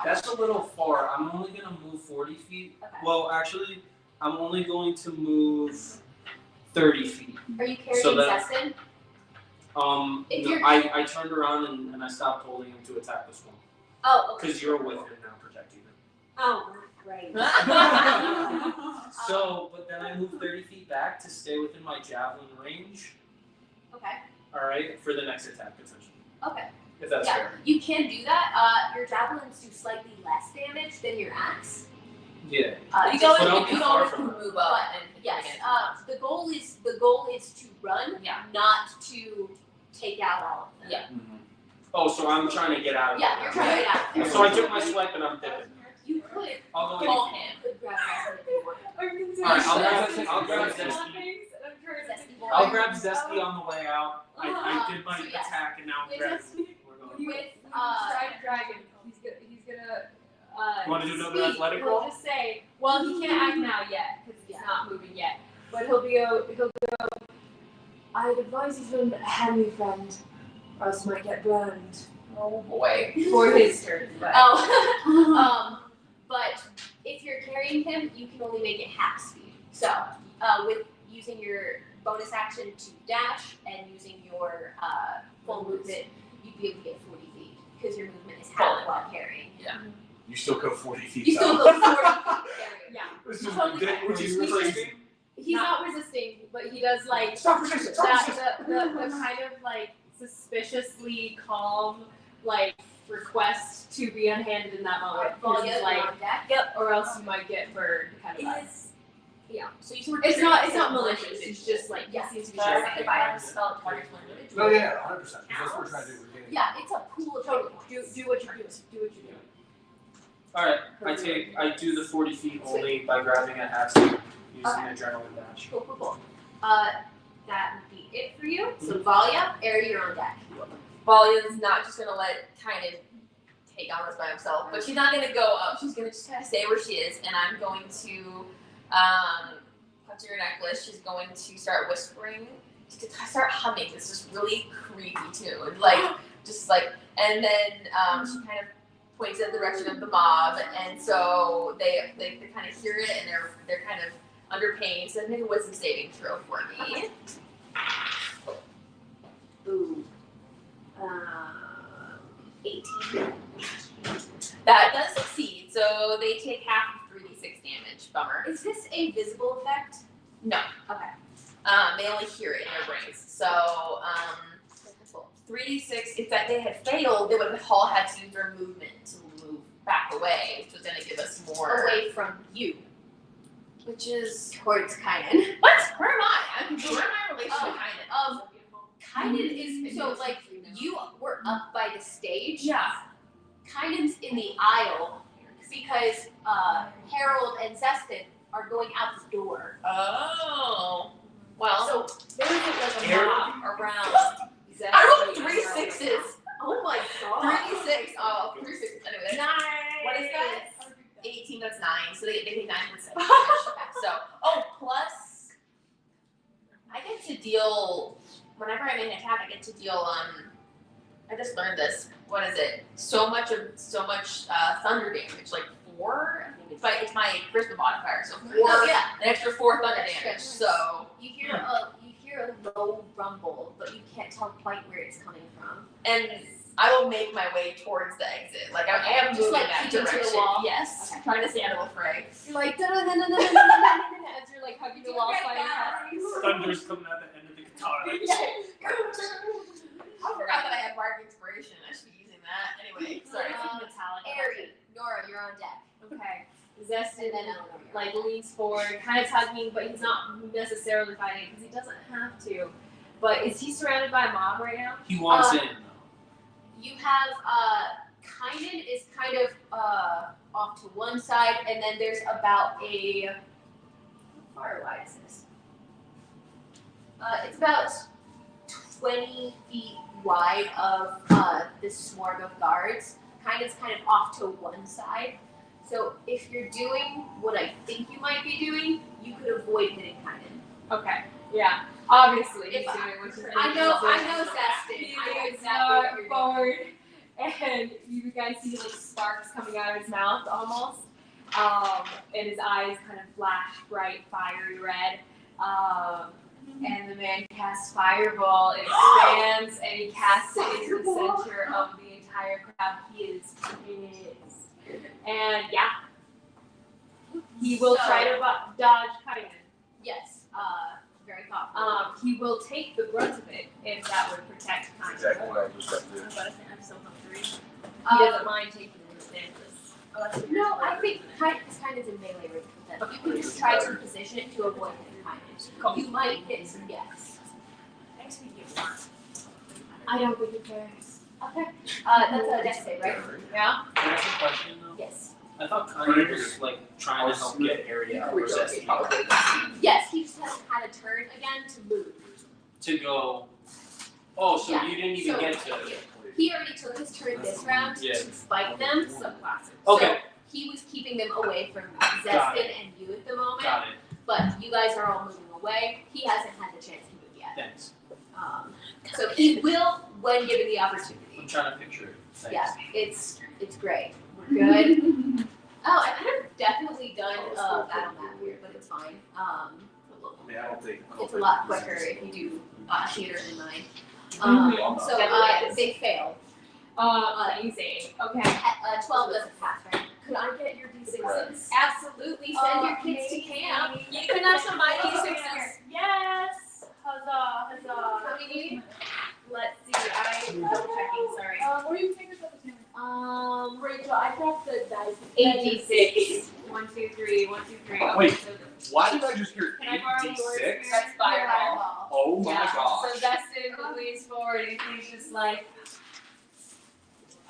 [SPEAKER 5] That's a little far. I'm only gonna move 40 feet.
[SPEAKER 1] Okay.
[SPEAKER 5] Well, actually, I'm only going to move 30 feet.
[SPEAKER 1] Are you carrying
[SPEAKER 5] So that-
[SPEAKER 1] Zestin? If
[SPEAKER 5] No,
[SPEAKER 1] you're-
[SPEAKER 5] I turned around and I stopped holding him to attack this one.
[SPEAKER 1] Oh, okay.
[SPEAKER 5] Because you're with him now, protecting him.
[SPEAKER 1] Oh, right.
[SPEAKER 5] So, but then I move 30 feet back to stay within my javelin range.
[SPEAKER 1] Okay.
[SPEAKER 5] Alright, for the next attack potentially.
[SPEAKER 1] Okay.
[SPEAKER 5] If that's
[SPEAKER 1] Yeah.
[SPEAKER 5] fair.
[SPEAKER 1] You can do that. Your javelins do slightly less damage than your axe.
[SPEAKER 5] Yeah.
[SPEAKER 7] You
[SPEAKER 1] Just-
[SPEAKER 7] go
[SPEAKER 5] But
[SPEAKER 7] and
[SPEAKER 5] don't be
[SPEAKER 7] you
[SPEAKER 5] far
[SPEAKER 7] always
[SPEAKER 5] from
[SPEAKER 7] can
[SPEAKER 5] her.
[SPEAKER 7] move up
[SPEAKER 1] But
[SPEAKER 7] and
[SPEAKER 1] yes,
[SPEAKER 7] again.
[SPEAKER 1] the goal is to run,
[SPEAKER 7] Yeah.
[SPEAKER 1] not to take out all of them.
[SPEAKER 7] Yeah.
[SPEAKER 9] Oh, so I'm trying to get out of
[SPEAKER 1] Yeah, you're trying to get out of there.
[SPEAKER 9] So I took my swipe and I'm dipping.
[SPEAKER 1] You could
[SPEAKER 5] I'll go
[SPEAKER 7] Call
[SPEAKER 5] with
[SPEAKER 7] him.
[SPEAKER 1] could grab that if you want.
[SPEAKER 9] Alright, I'll grab Zesty.
[SPEAKER 1] Zesty boy.
[SPEAKER 9] I'll grab Zesty on the way out. I did my
[SPEAKER 1] So yes.
[SPEAKER 9] attack and now I'm grabbing. We're going.
[SPEAKER 1] With
[SPEAKER 3] Try to drag him. He's gonna.
[SPEAKER 9] You wanna do another
[SPEAKER 3] speak.
[SPEAKER 9] athletic
[SPEAKER 3] He'll
[SPEAKER 9] roll?
[SPEAKER 3] just say, well, he can't act now yet because he's
[SPEAKER 1] Yeah.
[SPEAKER 3] not moving yet. But he'll go. I'd advise you to hand me, friend, or else you might get burned.
[SPEAKER 7] Oh boy.
[SPEAKER 3] For his turn, but.
[SPEAKER 1] Oh, but if you're carrying him, you can only make it half speed. So, with using your bonus action to dash and using your full movement, you'd be able to get 40 feet because your movement is half while carrying.
[SPEAKER 2] You still go 40 feet.
[SPEAKER 1] You still
[SPEAKER 2] out.
[SPEAKER 1] go 40 feet carrying.
[SPEAKER 3] Yeah.
[SPEAKER 2] Which is
[SPEAKER 3] Totally
[SPEAKER 2] ridiculous. Which is crazy.
[SPEAKER 3] He's not resisting, but he does like
[SPEAKER 2] Stop resisting. Stop resisting.
[SPEAKER 3] the kind of like suspiciously calm like request to be unhanded in that moment. Because
[SPEAKER 1] Volume
[SPEAKER 3] he's like,
[SPEAKER 1] on deck.
[SPEAKER 3] yep, or else you might get burned kind of vibe.
[SPEAKER 1] Yeah. So you sort of
[SPEAKER 3] It's not malicious. It's just like
[SPEAKER 1] Yeah.
[SPEAKER 3] he seems to be
[SPEAKER 7] But
[SPEAKER 3] sure.
[SPEAKER 7] if I have a spell it targets one individual.
[SPEAKER 2] No, yeah, 100%. Because that's what we're trying to do. We're getting.
[SPEAKER 1] Yeah, it's a pool of totally. Do what you're doing. Do what you're doing.
[SPEAKER 5] Alright, I do the 40 feet only by grabbing a half speed using adrenaline dash.
[SPEAKER 1] Cool, cool, cool. That would be it for you. So Valia, Air, you're on deck.
[SPEAKER 7] Valia's not just gonna let kind of take on this by himself, but she's not gonna go up. She's gonna just kind of stay where she is, and I'm going to touch your necklace. She's going to start whispering, to start humming. This is really creepy too, like just like, and then she kind of points in the direction of the mob, and so they kind of hear it, and they're kind of under pain. So make a wisdom saving throw for me.
[SPEAKER 1] Ooh. 18.
[SPEAKER 7] That does succeed. So they take half of 3d6 damage. Bummer.
[SPEAKER 1] Is this a visible effect?
[SPEAKER 7] No.
[SPEAKER 1] Okay.
[SPEAKER 7] They only hear it in their brains. So 3d6. If that they had failed, they would have all had to use their movement to move back away, which was going to give us more.
[SPEAKER 1] Away from you.
[SPEAKER 7] Which is
[SPEAKER 1] Towards Kynan.
[SPEAKER 7] what? Where am I? Where am I in relation to Kynan?
[SPEAKER 1] Kynan is so like you were up by the stage.
[SPEAKER 7] Yeah.
[SPEAKER 1] Kynan's in the aisle because Harold and Zestin are going out the door.
[SPEAKER 7] Oh. Well.
[SPEAKER 1] So there isn't like a
[SPEAKER 2] Harold?
[SPEAKER 1] mob around.
[SPEAKER 7] I rolled 3 6s.
[SPEAKER 1] Oh my god.
[SPEAKER 7] 3d6. Oh, 3 6s. Anyway,
[SPEAKER 1] Nice.
[SPEAKER 7] what is that? 18, that's 9. So they take 9%. So, plus, I get to deal, whenever I make an attack, I get to deal, I just learned this. What is it? So much thunder damage, like 4? I think it's my charisma modifier, so 4,
[SPEAKER 1] Oh, yeah.
[SPEAKER 7] an extra 4 thunder
[SPEAKER 1] Extra.
[SPEAKER 7] damage. So,
[SPEAKER 1] You hear a low rumble, but you can't tell quite where it's coming from.
[SPEAKER 7] and I will make my way towards the exit. Like, I am
[SPEAKER 1] Just,
[SPEAKER 7] moving
[SPEAKER 1] like,
[SPEAKER 7] that
[SPEAKER 1] keep it to the
[SPEAKER 7] direction.
[SPEAKER 1] wall?
[SPEAKER 7] Yes.
[SPEAKER 1] Okay.
[SPEAKER 7] Trying to stay out of the fray.
[SPEAKER 3] You're like, as you're like hugging the wall, sliding past.
[SPEAKER 9] Thunder's coming out the end of the guitar. Like,
[SPEAKER 7] I forgot that I had bardic inspiration. I should be using that. Anyway, sorry.
[SPEAKER 1] Ari, Nora, you're on deck.
[SPEAKER 3] Okay. Zestin
[SPEAKER 1] And then Eleanor.
[SPEAKER 3] like leans forward, kind of tugging, but he's not necessarily fighting because he doesn't have to. But is he surrounded by a mob right now?
[SPEAKER 5] He wants in though.
[SPEAKER 1] You have Kynan is kind of off to one side, and then there's about a how far wide is this? It's about 20 feet wide of this swarm of guards. Kynan's kind of off to one side. So if you're doing what I think you might be doing, you could avoid hitting Kynan.
[SPEAKER 3] Okay. Yeah. Obviously, he's
[SPEAKER 1] If
[SPEAKER 3] doing what he's
[SPEAKER 1] I know Zestin.
[SPEAKER 3] He
[SPEAKER 1] I know
[SPEAKER 3] is
[SPEAKER 1] exactly what you're doing.
[SPEAKER 3] forward, and you guys see like sparks coming out of his mouth almost, and his eyes kind of flash bright, fiery red. And the man casts Fireball. It expands, and he casts it into the center of the entire crowd. He is pissed, and yeah, he will try to dodge Kynan.
[SPEAKER 1] Yes. Very thoughtful.
[SPEAKER 3] He will take the brunt of it if that would protect Kynan.
[SPEAKER 2] Exactly what I just got to do.
[SPEAKER 3] I'm so hungry. He doesn't mind taking the advantage.
[SPEAKER 1] No, I think kind is in melee range with them. You can just try to position it to avoid hitting kind. You might hit some yes. I don't think it cares. Okay. That's a dex save, right? Yeah?
[SPEAKER 5] Can I ask a question though?
[SPEAKER 1] Yes.
[SPEAKER 5] I thought Kanye was like trying to help get Harry out or Zesty
[SPEAKER 1] Yes, he just hasn't had a turn again to move.
[SPEAKER 5] to go. Oh, so
[SPEAKER 1] Yeah.
[SPEAKER 5] you didn't even
[SPEAKER 1] So-
[SPEAKER 5] get to.
[SPEAKER 1] He already took his turn this round
[SPEAKER 5] Yeah.
[SPEAKER 1] to spike them.
[SPEAKER 5] Okay.
[SPEAKER 1] So he was keeping them away from
[SPEAKER 5] Got
[SPEAKER 1] Zestin
[SPEAKER 5] it.
[SPEAKER 1] and you at the moment.
[SPEAKER 5] Got it.
[SPEAKER 1] But you guys are all moving away. He hasn't had the chance to move yet.
[SPEAKER 5] Thanks.
[SPEAKER 1] So he will when given the
[SPEAKER 5] I'm
[SPEAKER 1] opportunity.
[SPEAKER 5] trying to picture it. Thanks.
[SPEAKER 1] Yeah, it's great. We're good. Oh, I could have definitely done a battle map here, but it's fine.
[SPEAKER 2] Yeah, I don't think.
[SPEAKER 1] It's a lot quicker if you do theater than mine. So they fail.
[SPEAKER 8] Amazing.
[SPEAKER 1] Okay. 12 doesn't pass, right? Could I get your d6s? Absolutely. Send your kids to camp.
[SPEAKER 8] You can have some my D6s.
[SPEAKER 3] Yes. Huzzah, huzzah.
[SPEAKER 1] How many?
[SPEAKER 8] Let's see. I'm double checking. Sorry.
[SPEAKER 6] What do you think about the camera?
[SPEAKER 3] Rachel, I got the dice.
[SPEAKER 8] 8d6. 1, 2, 3. 1, 2, 3. Okay,
[SPEAKER 10] Wait.
[SPEAKER 8] so
[SPEAKER 10] Why did I just hear
[SPEAKER 8] can I borrow yours?
[SPEAKER 10] 86?
[SPEAKER 8] That's fireball.
[SPEAKER 10] Oh my
[SPEAKER 8] Yeah.
[SPEAKER 10] gosh.
[SPEAKER 8] So Dustin leans forward and he's just like,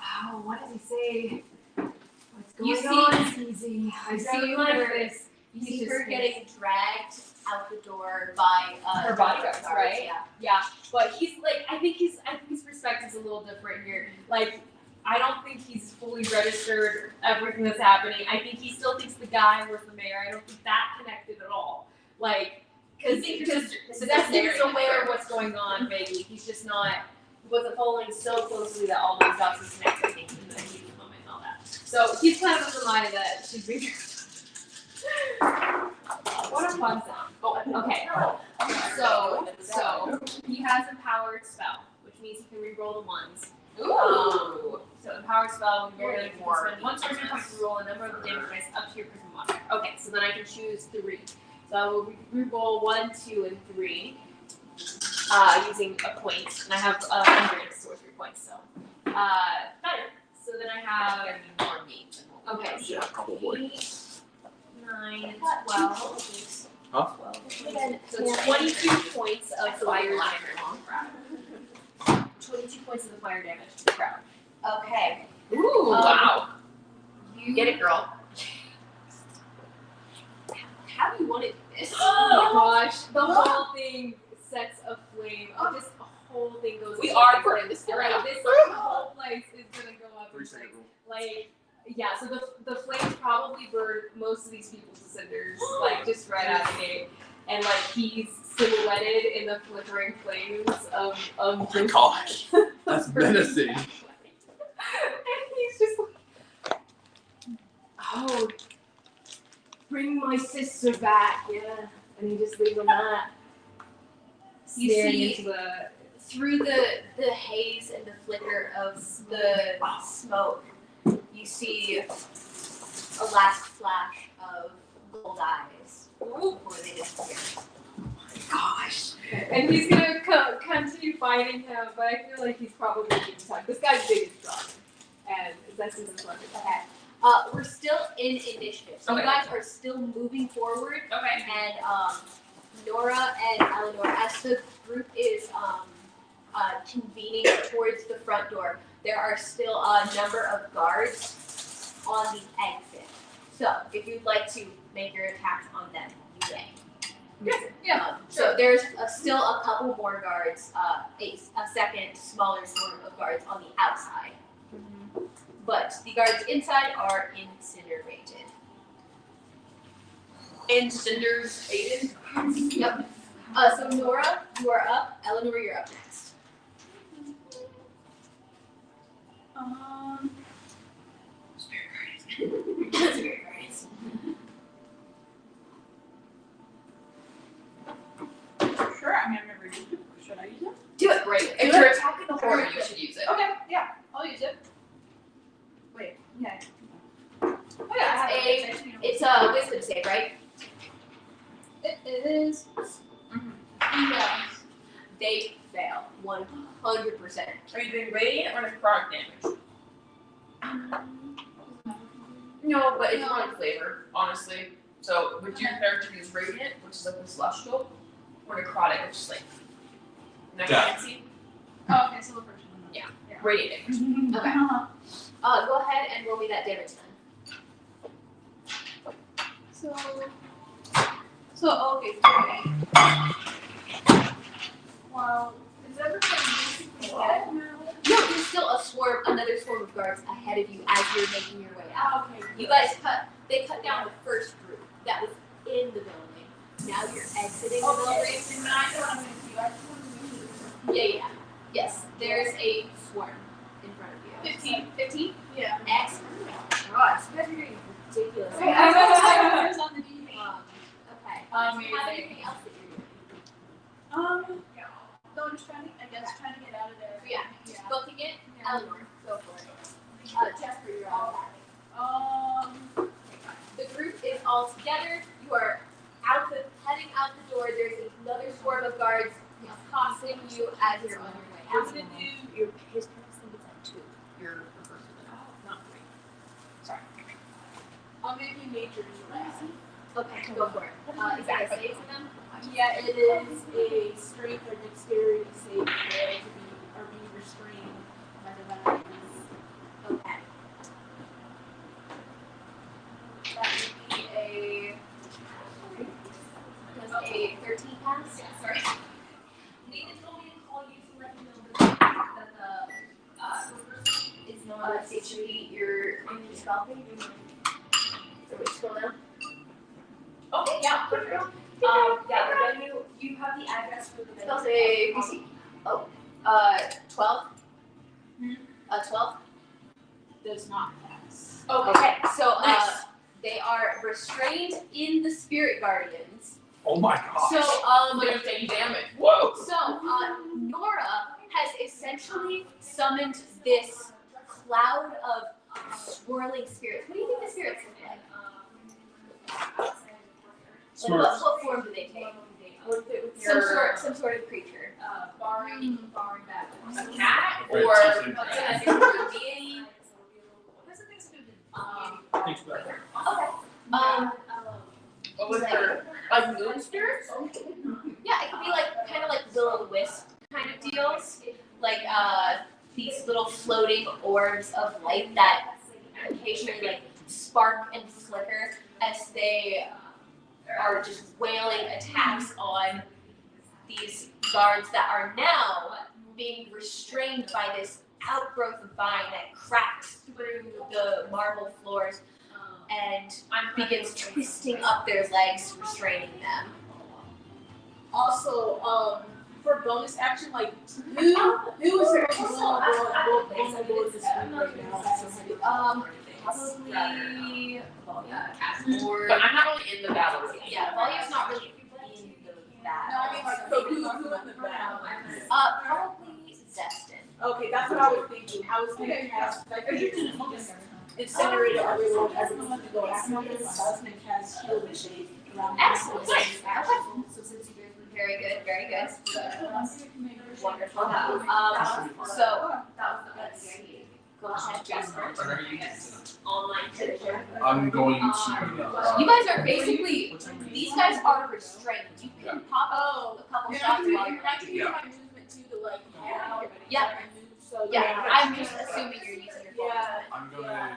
[SPEAKER 3] Oh, what does he say? What's
[SPEAKER 8] You
[SPEAKER 3] going
[SPEAKER 8] see-
[SPEAKER 3] on, Easy?
[SPEAKER 8] I see you nervous.
[SPEAKER 1] You see her getting dragged out the door by
[SPEAKER 8] Her bodyguards, right?
[SPEAKER 1] Yeah.
[SPEAKER 8] Yeah, but he's like, I think his perspective is a little different here. Like, I don't think he's fully registered everything that's happening. I think he still thinks the guy was the mayor. I don't think that connected at all. Like, because Dustin's aware of what's going on, maybe. He's just not, he wasn't following so closely that all those dots were connected in the heat of the moment and all that. So he's kind of reminded that she's being. What a fun sound. Oh, okay. So he has empowered spell, which means he can reroll the ones.
[SPEAKER 1] Ooh.
[SPEAKER 8] So empowered spell, when you're ready, you can spend one sorcery point to roll a number of the damage dice up to your charisma modifier. Okay, so then I can choose 3. So I will reroll 1, 2, and 3, using a point, and I have 100 sorcery points. So better. So then I have
[SPEAKER 1] more meat.
[SPEAKER 8] okay. So
[SPEAKER 10] Yeah, probably.
[SPEAKER 8] 8, 9, 12.
[SPEAKER 10] Huh?
[SPEAKER 8] 12. So it's 22 points of fire damage. 22 points of the fire damage to the crowd.
[SPEAKER 1] Okay.
[SPEAKER 8] Ooh, wow.
[SPEAKER 1] You get it, girl. How do you want it this?
[SPEAKER 8] Oh my gosh, the whole thing sets aflame. This whole thing goes.
[SPEAKER 1] We
[SPEAKER 8] into
[SPEAKER 1] are
[SPEAKER 8] flames.
[SPEAKER 1] burning this
[SPEAKER 8] Right,
[SPEAKER 1] down.
[SPEAKER 8] this whole place is gonna go up in
[SPEAKER 10] 3 second
[SPEAKER 8] flames.
[SPEAKER 10] rule.
[SPEAKER 8] Like, yeah, so the flames probably burn most of these people to cinders, like just right out of the gate. And like he's silhouetted in the flickering flames of
[SPEAKER 10] Oh my
[SPEAKER 8] this-
[SPEAKER 10] gosh. That's menacing.
[SPEAKER 8] And he's just like, oh, bring my sister back, yeah. And he just leaves on that.
[SPEAKER 1] You
[SPEAKER 8] Staring
[SPEAKER 1] see-
[SPEAKER 8] into the
[SPEAKER 1] Through the haze and the flicker of the smoke, you see a last flash of gold eyes before they disappear.
[SPEAKER 8] gosh. And he's gonna continue fighting him, but I feel like he's probably getting tired. This guy's big and strong. And that's his instructor.
[SPEAKER 1] Okay. We're still in initiative. So
[SPEAKER 8] Okay.
[SPEAKER 1] you guys are still moving forward.
[SPEAKER 8] Okay.
[SPEAKER 1] And Nora and Eleanor, as the group is convening towards the front door, there are still a number of guards on the exit. So if you'd like to make your attacks on them, you may.
[SPEAKER 8] Yeah.
[SPEAKER 1] So there's still a couple more guards, a second smaller swarm of guards on the outside. But the guards inside are incinerated.
[SPEAKER 7] Incinerated.
[SPEAKER 1] Yep. So Nora, you are up. Eleanor, you're up next. Spirit guardians.
[SPEAKER 6] Sure, I mean, I've never used it. Should I use it?
[SPEAKER 1] Do it. Great.
[SPEAKER 7] If you're attacking the horror, you should use it.
[SPEAKER 6] Okay, yeah, I'll use it. Wait, yeah. Oh yeah, I have it.
[SPEAKER 1] It's a wisdom save, right?
[SPEAKER 6] It is.
[SPEAKER 1] Yeah. They fail 100%.
[SPEAKER 7] Are you doing radiant or necrotic damage? No, but it's more like flavor, honestly. So would your character use radiant, which is like the celestial, or necrotic, which is like necromancy?
[SPEAKER 6] Oh, okay, so the first one.
[SPEAKER 7] Yeah. Radiant damage.
[SPEAKER 1] Okay. Go ahead and roll me that damage then.
[SPEAKER 6] So okay. Well, is everyone basically dead now?
[SPEAKER 1] No, there's still another swarm of guards ahead of you as you're making your way out.
[SPEAKER 6] Okay.
[SPEAKER 1] You guys they cut down the first group that was in the building. Now you're exiting the building.
[SPEAKER 6] Okay, and I don't want to move you. I just want to move you.
[SPEAKER 1] Yeah. Yes, there's a swarm in front of you.
[SPEAKER 6] 15. 15? Yeah.
[SPEAKER 1] Excellent. Gosh, you guys are getting ridiculous.
[SPEAKER 6] Okay, I was like, on the D.
[SPEAKER 1] Okay.
[SPEAKER 6] Amazing.
[SPEAKER 1] Do you have anything else that you're doing?
[SPEAKER 6] No, I'm just trying to, I guess, trying to get out of there.
[SPEAKER 1] Yeah. Booking it? Eleanor, go for it. Jasper, you're on. The group is all together. You are heading out the door. There's another swarm of guards accosting you as you're on your way out.
[SPEAKER 7] I'm gonna do his purpose think it's at 2. Your first one. Not 3. Sorry.
[SPEAKER 6] I'll make you major anyway.
[SPEAKER 1] Okay, go for it. Is that a save for them?
[SPEAKER 4] Yeah, it is a strength or dexterity save or be restrained by the weapons.
[SPEAKER 1] Okay. That would be a. Does a 13 pass? Yeah, sorry. Nathan told me to call you to let you know that the person is not HP. You're in your spell thing. So which scroll down? Okay, yeah, put it down. Yeah, the venue, you have the address for the venue. Spell save. DC. Oh, 12. 12.
[SPEAKER 4] Does not pass.
[SPEAKER 1] Okay, so
[SPEAKER 7] Nice.
[SPEAKER 1] they are restrained in the spirit guardians.
[SPEAKER 2] Oh my gosh.
[SPEAKER 1] So
[SPEAKER 7] They're taking damage.
[SPEAKER 2] Whoa.
[SPEAKER 1] So Nora has essentially summoned this cloud of swirling spirits. What do you think the spirits look like?
[SPEAKER 2] Smurfs.
[SPEAKER 1] What form do they take? Some sort of creature.
[SPEAKER 6] Barring that.
[SPEAKER 7] A cat
[SPEAKER 10] Red
[SPEAKER 7] or
[SPEAKER 10] chicken.
[SPEAKER 7] a different deity?
[SPEAKER 6] What's the things to do?
[SPEAKER 9] Thanks for that.
[SPEAKER 1] Okay.
[SPEAKER 7] What was her? Like moon spirits?
[SPEAKER 1] Yeah, it could be like kind of like will-o'-the-wisp kind of deals, like these little floating orbs of light that occasionally like spark and flicker as they are just wailing attacks on these guards that are now being restrained by this outgrowth of vine that cracks through the marble floors and begins twisting up their legs, restraining them.
[SPEAKER 4] Also, for bonus action, like who is supposed to go with this group right now?
[SPEAKER 1] Probably
[SPEAKER 7] But I'm not really in the battle.
[SPEAKER 1] yeah, Volume's not really in the battle.
[SPEAKER 4] No, I mean like so who in the battle?
[SPEAKER 1] Probably Zestin.
[SPEAKER 4] Okay, that's what I was thinking. I was gonna cast like incinerate everyone to go after him. So I was gonna cast shield and shade around.
[SPEAKER 1] Excellent. So since you guys were very good, very good. Wonderful. So let's go ahead, Jasper. Online picture.
[SPEAKER 2] I'm going to.
[SPEAKER 1] You guys are basically, these guys are restrained. You can pop a couple shots while you're
[SPEAKER 4] I can use my movement too to like head out.
[SPEAKER 1] Yeah.
[SPEAKER 4] I move, so
[SPEAKER 1] yeah, I'm just assuming you're using your full movement.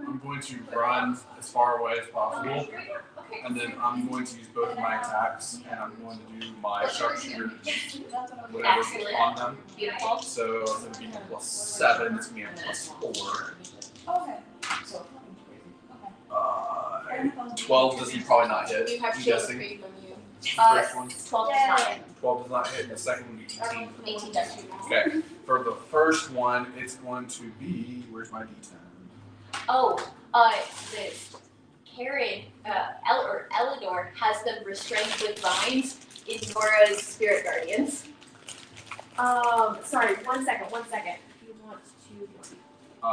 [SPEAKER 2] I'm going to run as far away as possible,
[SPEAKER 1] Okay.
[SPEAKER 2] and then I'm going to use both of my attacks, and I'm going to do my sharpshooter, whatever
[SPEAKER 1] Excellent.
[SPEAKER 2] on them.
[SPEAKER 1] Beautiful.
[SPEAKER 2] So it's going to be a +7. It's going to be a +4.
[SPEAKER 6] Okay.
[SPEAKER 2] 12 does he probably not hit.
[SPEAKER 1] You have
[SPEAKER 2] I'm
[SPEAKER 1] shield
[SPEAKER 2] guessing.
[SPEAKER 1] free from you.
[SPEAKER 2] First one.
[SPEAKER 1] 12 does not hit.
[SPEAKER 2] 12 does not hit. And the second one would be 18.
[SPEAKER 1] 18 does hit.
[SPEAKER 2] Okay. For the first one, it's going to be. Where's my D10?
[SPEAKER 1] Oh, the Karen, Eleanor has them restrained with vines in Nora's spirit guardians. Sorry, one second. If you want to.
[SPEAKER 2] I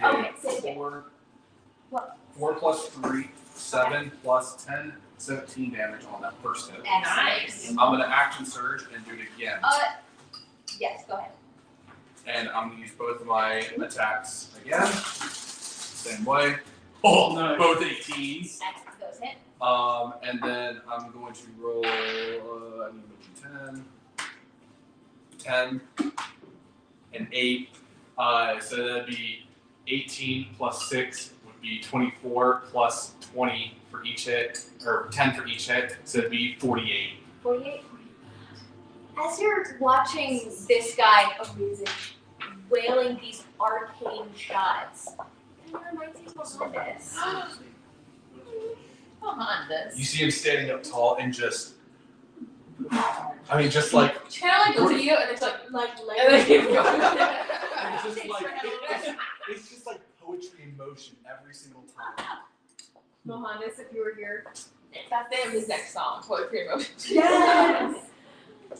[SPEAKER 1] Okay, say it
[SPEAKER 2] did
[SPEAKER 1] again.
[SPEAKER 2] 4.
[SPEAKER 1] What?
[SPEAKER 2] 4 plus 3, 7 plus 10, 17 damage on that first hit.
[SPEAKER 1] Nice.
[SPEAKER 2] I'm going to action surge and do it again.
[SPEAKER 1] Yes, go ahead.
[SPEAKER 2] And I'm going to use both of my attacks again. same way. Oh,
[SPEAKER 9] Nice.
[SPEAKER 2] both 18s.
[SPEAKER 1] That's those hit.
[SPEAKER 2] And then I'm going to roll. I need to do 10, and 8. So that'd be 18 plus 6 would be 24 plus 20 for each hit, or 10 for each hit. So it'd be 48.
[SPEAKER 1] 48. As you're watching this guy wailing these arcane shots, it reminds you of this.
[SPEAKER 7] Hondas.
[SPEAKER 2] You see him standing up tall and just. I mean, just like.
[SPEAKER 7] She kind of like looks at you and it's like,
[SPEAKER 1] And
[SPEAKER 7] then keeps going.
[SPEAKER 2] It's just like it's just like poetry in motion every single time.
[SPEAKER 1] Mohandas, if you were here.
[SPEAKER 7] That's the name of his next song, Poetry in Motion.
[SPEAKER 1] Yes!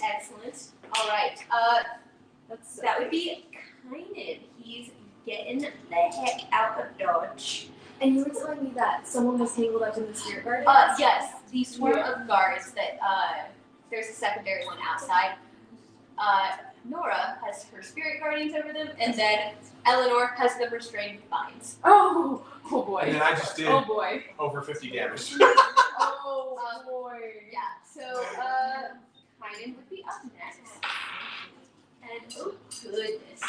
[SPEAKER 1] Excellent. All right. That would be Kynan. He's getting the heck out of Dodge.
[SPEAKER 3] And you were telling me that someone was tangled up in the spirit garden?
[SPEAKER 1] Yes, the swarm of guards that, there's a secondary one outside. Nora has her spirit guardians over them, and then Eleanor has them restrained with vines.
[SPEAKER 3] Oh boy.
[SPEAKER 2] And then I just did
[SPEAKER 3] Oh boy.
[SPEAKER 2] over 50 damage.
[SPEAKER 3] Oh boy.
[SPEAKER 1] Yeah, so, Kynan would be up next. And, oh goodness.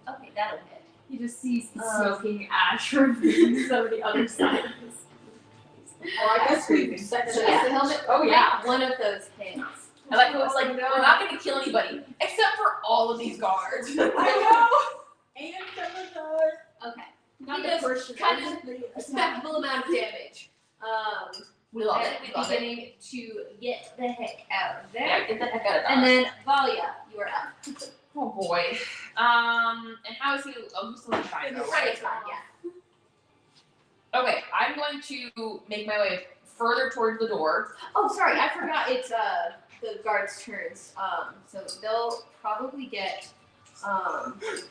[SPEAKER 1] Okay, that'll hit.
[SPEAKER 3] You just see the smoking ash from the other side of this.
[SPEAKER 4] Oh, I guess we set
[SPEAKER 1] So
[SPEAKER 4] it
[SPEAKER 1] yeah,
[SPEAKER 4] up.
[SPEAKER 1] the helmet.
[SPEAKER 3] Oh, yeah.
[SPEAKER 1] One of those hits.
[SPEAKER 7] I like how it's like, we're not going to kill anybody, except for all of these guards.
[SPEAKER 4] I know. And some of those.
[SPEAKER 1] Okay.
[SPEAKER 3] Not
[SPEAKER 1] He
[SPEAKER 3] the
[SPEAKER 1] does
[SPEAKER 3] first
[SPEAKER 1] kind of a respectable amount of damage.
[SPEAKER 7] We love
[SPEAKER 1] and
[SPEAKER 7] it. We love it.
[SPEAKER 1] beginning to get the heck out of there.
[SPEAKER 7] Yeah, get the heck out of Dodge.
[SPEAKER 1] And then Valia, you are up.
[SPEAKER 7] Oh boy. And how is he? Oh, he's still in fine though, right?
[SPEAKER 1] It's fine, yeah.
[SPEAKER 7] Okay, I'm going to make my way further towards the door.
[SPEAKER 1] Oh, sorry, I forgot it's the guards' turns. So they'll probably get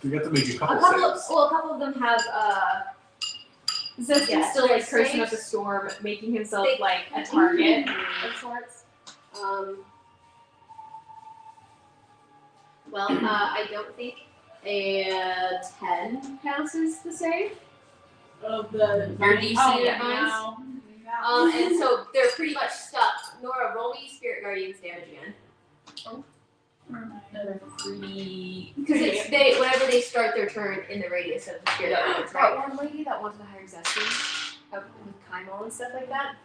[SPEAKER 2] We got to make a
[SPEAKER 1] a
[SPEAKER 2] couple
[SPEAKER 1] couple of
[SPEAKER 2] saves.
[SPEAKER 1] well, a couple of them have
[SPEAKER 3] Zeskin's
[SPEAKER 1] Yeah,
[SPEAKER 3] still like
[SPEAKER 1] they're
[SPEAKER 3] cursing up
[SPEAKER 1] safe.
[SPEAKER 3] a storm, making himself
[SPEAKER 1] They-
[SPEAKER 3] like a target of sorts.
[SPEAKER 1] Well, I don't think a 10 passes the save.
[SPEAKER 4] Of the
[SPEAKER 7] Your DC
[SPEAKER 1] Oh,
[SPEAKER 7] yeah.
[SPEAKER 1] yeah. And so they're pretty much stuck. Nora, roll me Spirit Guardian's damage again. Because it's they whenever they start their turn in the radius of the Spirit Guardians, right?
[SPEAKER 3] That one lady that wanted to hire Zeskin with Kymal and stuff like that.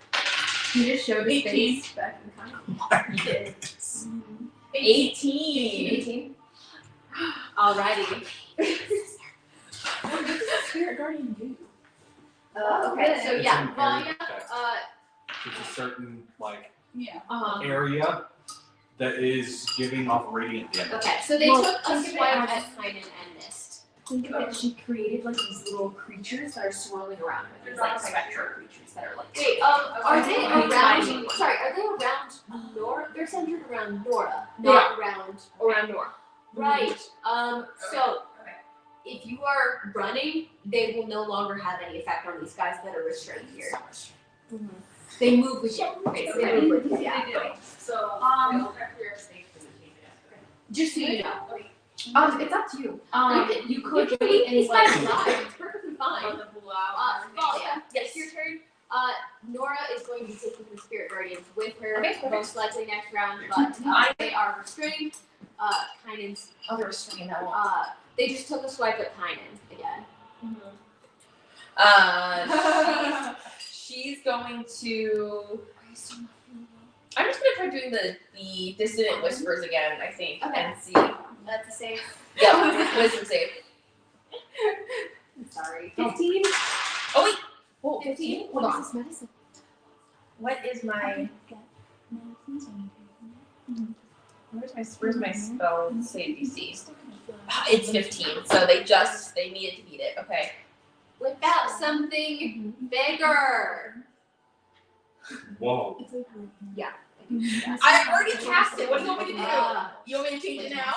[SPEAKER 6] He just showed his
[SPEAKER 4] 18.
[SPEAKER 6] face back in Kymal.
[SPEAKER 7] 18.
[SPEAKER 1] 18. Alrighty.
[SPEAKER 4] What does the spirit guardian do?
[SPEAKER 1] Okay, so
[SPEAKER 2] It's
[SPEAKER 1] yeah,
[SPEAKER 2] an area
[SPEAKER 1] Valia,
[SPEAKER 2] effect. It's a certain like
[SPEAKER 6] Yeah.
[SPEAKER 2] area that is giving off radiant damage.
[SPEAKER 1] okay, so they
[SPEAKER 3] Well,
[SPEAKER 1] took a
[SPEAKER 3] think of it
[SPEAKER 1] swipe
[SPEAKER 3] as-
[SPEAKER 1] at Kynan and missed.
[SPEAKER 3] Think of it, she created like these little creatures that are swirling around her. These like spectral creatures that are like.
[SPEAKER 1] Wait, are they
[SPEAKER 3] Okay.
[SPEAKER 1] around? Sorry, are they around Nora? They're centered around Nora, not around
[SPEAKER 3] Nora.
[SPEAKER 1] Right. So if you are running, they will no longer have any effect on these guys that are restrained here. They move with you. Basically, they move with you. Yeah.
[SPEAKER 4] So,
[SPEAKER 1] Just so you know.
[SPEAKER 3] It's up to you. You could
[SPEAKER 1] can
[SPEAKER 3] wait
[SPEAKER 1] leave
[SPEAKER 3] and
[SPEAKER 1] these guys
[SPEAKER 3] like.
[SPEAKER 1] alive. It's perfectly fine. Valia, yes, your turn. Nora is going to be taking the Spirit Guardians with her,
[SPEAKER 7] Okay, perfect.
[SPEAKER 1] most likely next round, but they are restrained. Kynan's,
[SPEAKER 7] Oh, they're restraining that one.
[SPEAKER 1] they just took a swipe at Kynan again.
[SPEAKER 7] She's going to. I'm just gonna try doing the dissonant whispers again, I think,
[SPEAKER 1] Okay.
[SPEAKER 7] and see.
[SPEAKER 1] That's a save.
[SPEAKER 7] Yeah, wisdom save.
[SPEAKER 1] Sorry.
[SPEAKER 3] 15?
[SPEAKER 7] Oh wait,
[SPEAKER 1] Oh, 15?
[SPEAKER 7] Hold on.
[SPEAKER 3] What is this medicine?
[SPEAKER 7] what is my? Where's my spell save DC? It's 15, so they needed to beat it. Okay.
[SPEAKER 1] Whip out something bigger.
[SPEAKER 2] Whoa.
[SPEAKER 7] I already cast it. What do you want me to do?
[SPEAKER 1] Uh,
[SPEAKER 7] You want me to change it now?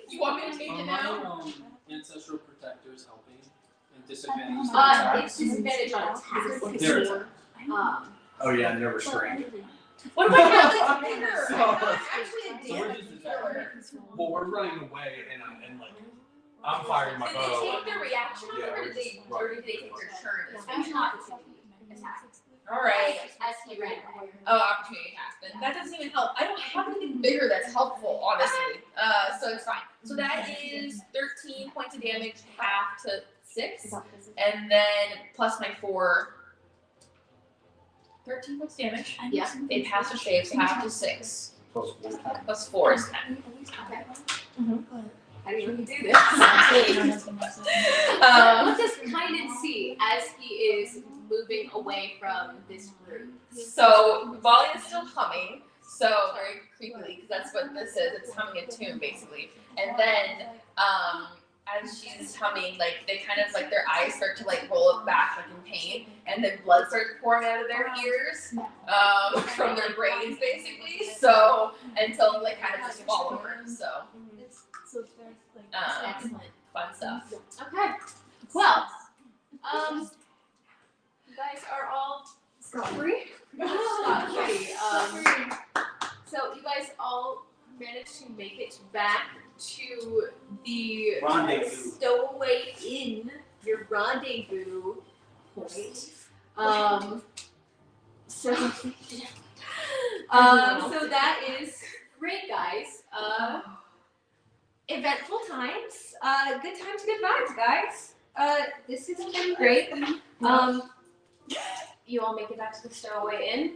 [SPEAKER 7] You want me to change it now?
[SPEAKER 5] Ancestral protectors helping and disadvantage.
[SPEAKER 1] it's disadvantage on attacks.
[SPEAKER 2] There it is. Oh yeah, and they're restrained.
[SPEAKER 7] What if I have like bigger?
[SPEAKER 2] So-
[SPEAKER 7] Not actually a
[SPEAKER 2] So we're
[SPEAKER 7] damage
[SPEAKER 2] just
[SPEAKER 7] dealer.
[SPEAKER 2] Well, we're running away and like I'm firing my
[SPEAKER 1] Did
[SPEAKER 2] bow.
[SPEAKER 1] they take their reaction
[SPEAKER 2] Yeah,
[SPEAKER 1] or
[SPEAKER 2] we're
[SPEAKER 1] did they
[SPEAKER 2] just-
[SPEAKER 1] take their turn?
[SPEAKER 8] I'm not attack.
[SPEAKER 7] All right.
[SPEAKER 8] As he ran away.
[SPEAKER 7] Oh, opportunity attack. Then that doesn't even help. I don't have anything bigger that's helpful, honestly. So it's fine. So that is 13 points of damage, half to 6, and then plus my 4. 13 points damage.
[SPEAKER 8] Yeah.
[SPEAKER 7] They pass or save, so half to 6.
[SPEAKER 2] Plus 4.
[SPEAKER 7] Plus 4 is 10.
[SPEAKER 8] How do you do this?
[SPEAKER 7] Um,
[SPEAKER 8] Just kind of see as he is moving away from this group.
[SPEAKER 7] so Volley is still humming, so very creepily, because that's what this is. It's humming a tune, basically. And then, as she's humming, like, they kind of, like, their eyes start to, like, roll back, like, in pain, and then blood starts pouring out of their ears, from their brains, basically, so, until they kind of just fall over, so,
[SPEAKER 8] Excellent.
[SPEAKER 7] fun stuff.
[SPEAKER 8] Okay. Well, you guys are all scot-free. Scot-free. So you guys all managed to make it back to the
[SPEAKER 9] Rendezvous.
[SPEAKER 8] Stowaway Inn, your rendezvous point. So that is great, guys. Eventful times. Good times, good vibes, guys. This has been great. You all make it back to the Stowaway Inn.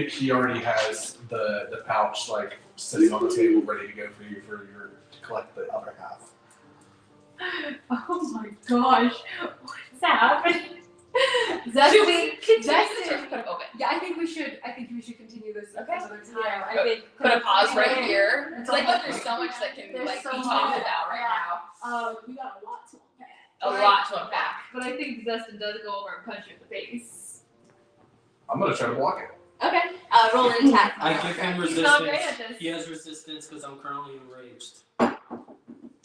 [SPEAKER 2] He already has the pouch like sitting on the table ready to go for you to collect the other half.
[SPEAKER 3] Oh my gosh, what's happening?
[SPEAKER 7] Should
[SPEAKER 3] Zestin,
[SPEAKER 7] we continue this or
[SPEAKER 3] Zestin.
[SPEAKER 7] put it open?
[SPEAKER 3] Yeah, I think we should continue this
[SPEAKER 7] Okay.
[SPEAKER 3] another time. I think
[SPEAKER 7] Put a pause right here.
[SPEAKER 3] It's
[SPEAKER 7] It's like,
[SPEAKER 3] okay.
[SPEAKER 7] there's so much that can
[SPEAKER 3] There's
[SPEAKER 7] like
[SPEAKER 3] so
[SPEAKER 7] be
[SPEAKER 3] much.
[SPEAKER 7] talked about right now.
[SPEAKER 4] We got a lot to unpack.
[SPEAKER 7] A lot to unpack.
[SPEAKER 3] But I think Zestin does go over and punch you in the face.
[SPEAKER 2] I'm gonna try to block it.
[SPEAKER 8] Okay. Roll an attack.
[SPEAKER 5] I give him
[SPEAKER 3] He's not great
[SPEAKER 5] resistance.
[SPEAKER 3] at this.
[SPEAKER 5] He has resistance because I'm currently enraged.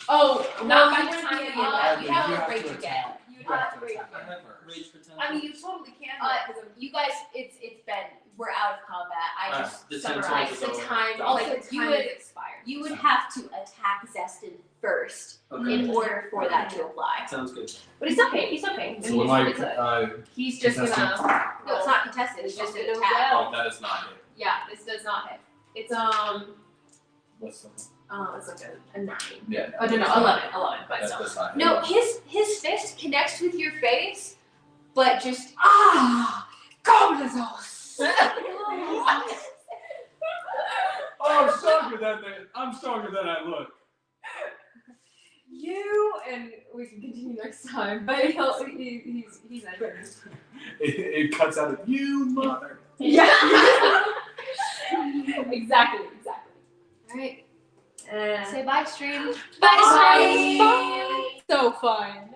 [SPEAKER 3] Oh,
[SPEAKER 7] Not
[SPEAKER 3] well,
[SPEAKER 7] by
[SPEAKER 3] you
[SPEAKER 7] the
[SPEAKER 3] wouldn't
[SPEAKER 7] time
[SPEAKER 3] be
[SPEAKER 7] you
[SPEAKER 3] able
[SPEAKER 7] have
[SPEAKER 3] to-
[SPEAKER 2] You
[SPEAKER 8] you have
[SPEAKER 2] have
[SPEAKER 8] a rage
[SPEAKER 2] to
[SPEAKER 8] again.
[SPEAKER 2] attack.
[SPEAKER 8] You
[SPEAKER 2] You have
[SPEAKER 8] have
[SPEAKER 2] to
[SPEAKER 8] a rage
[SPEAKER 2] attack.
[SPEAKER 5] I have rage for 10.
[SPEAKER 3] I mean, you totally can.
[SPEAKER 8] You guys, it's been, we're out of combat. I just
[SPEAKER 5] the 10
[SPEAKER 8] summarized
[SPEAKER 5] turns
[SPEAKER 8] the
[SPEAKER 5] is over.
[SPEAKER 8] time.
[SPEAKER 5] Done.
[SPEAKER 8] Like,
[SPEAKER 3] also,
[SPEAKER 8] you
[SPEAKER 3] time
[SPEAKER 8] would,
[SPEAKER 3] has expired.
[SPEAKER 8] you would have to attack Zestin first
[SPEAKER 5] Okay.
[SPEAKER 8] in order for that to apply.
[SPEAKER 5] Sounds good.
[SPEAKER 8] But it's okay. It's okay.
[SPEAKER 2] So when I
[SPEAKER 3] He's just
[SPEAKER 2] contestant?
[SPEAKER 3] gonna.
[SPEAKER 8] No, it's not contested. It's just an
[SPEAKER 3] Just
[SPEAKER 8] attack.
[SPEAKER 2] oh, that is not it.
[SPEAKER 3] Yeah, this does not hit. It's
[SPEAKER 2] What's the
[SPEAKER 3] it's like a 9.
[SPEAKER 2] yeah?
[SPEAKER 3] Oh no, 11, but
[SPEAKER 2] That's,
[SPEAKER 3] no.
[SPEAKER 2] that's not it.
[SPEAKER 8] No, his fist connects with your face, but just
[SPEAKER 3] Goblins!
[SPEAKER 2] Oh, I'm stronger than that. I'm stronger than I look.
[SPEAKER 3] You and we can continue next time. But he's not good.
[SPEAKER 2] It cuts out of you, mother.
[SPEAKER 3] Yeah. exactly.
[SPEAKER 8] alright.
[SPEAKER 3] Say
[SPEAKER 8] bye, stream.
[SPEAKER 3] bye. So fun.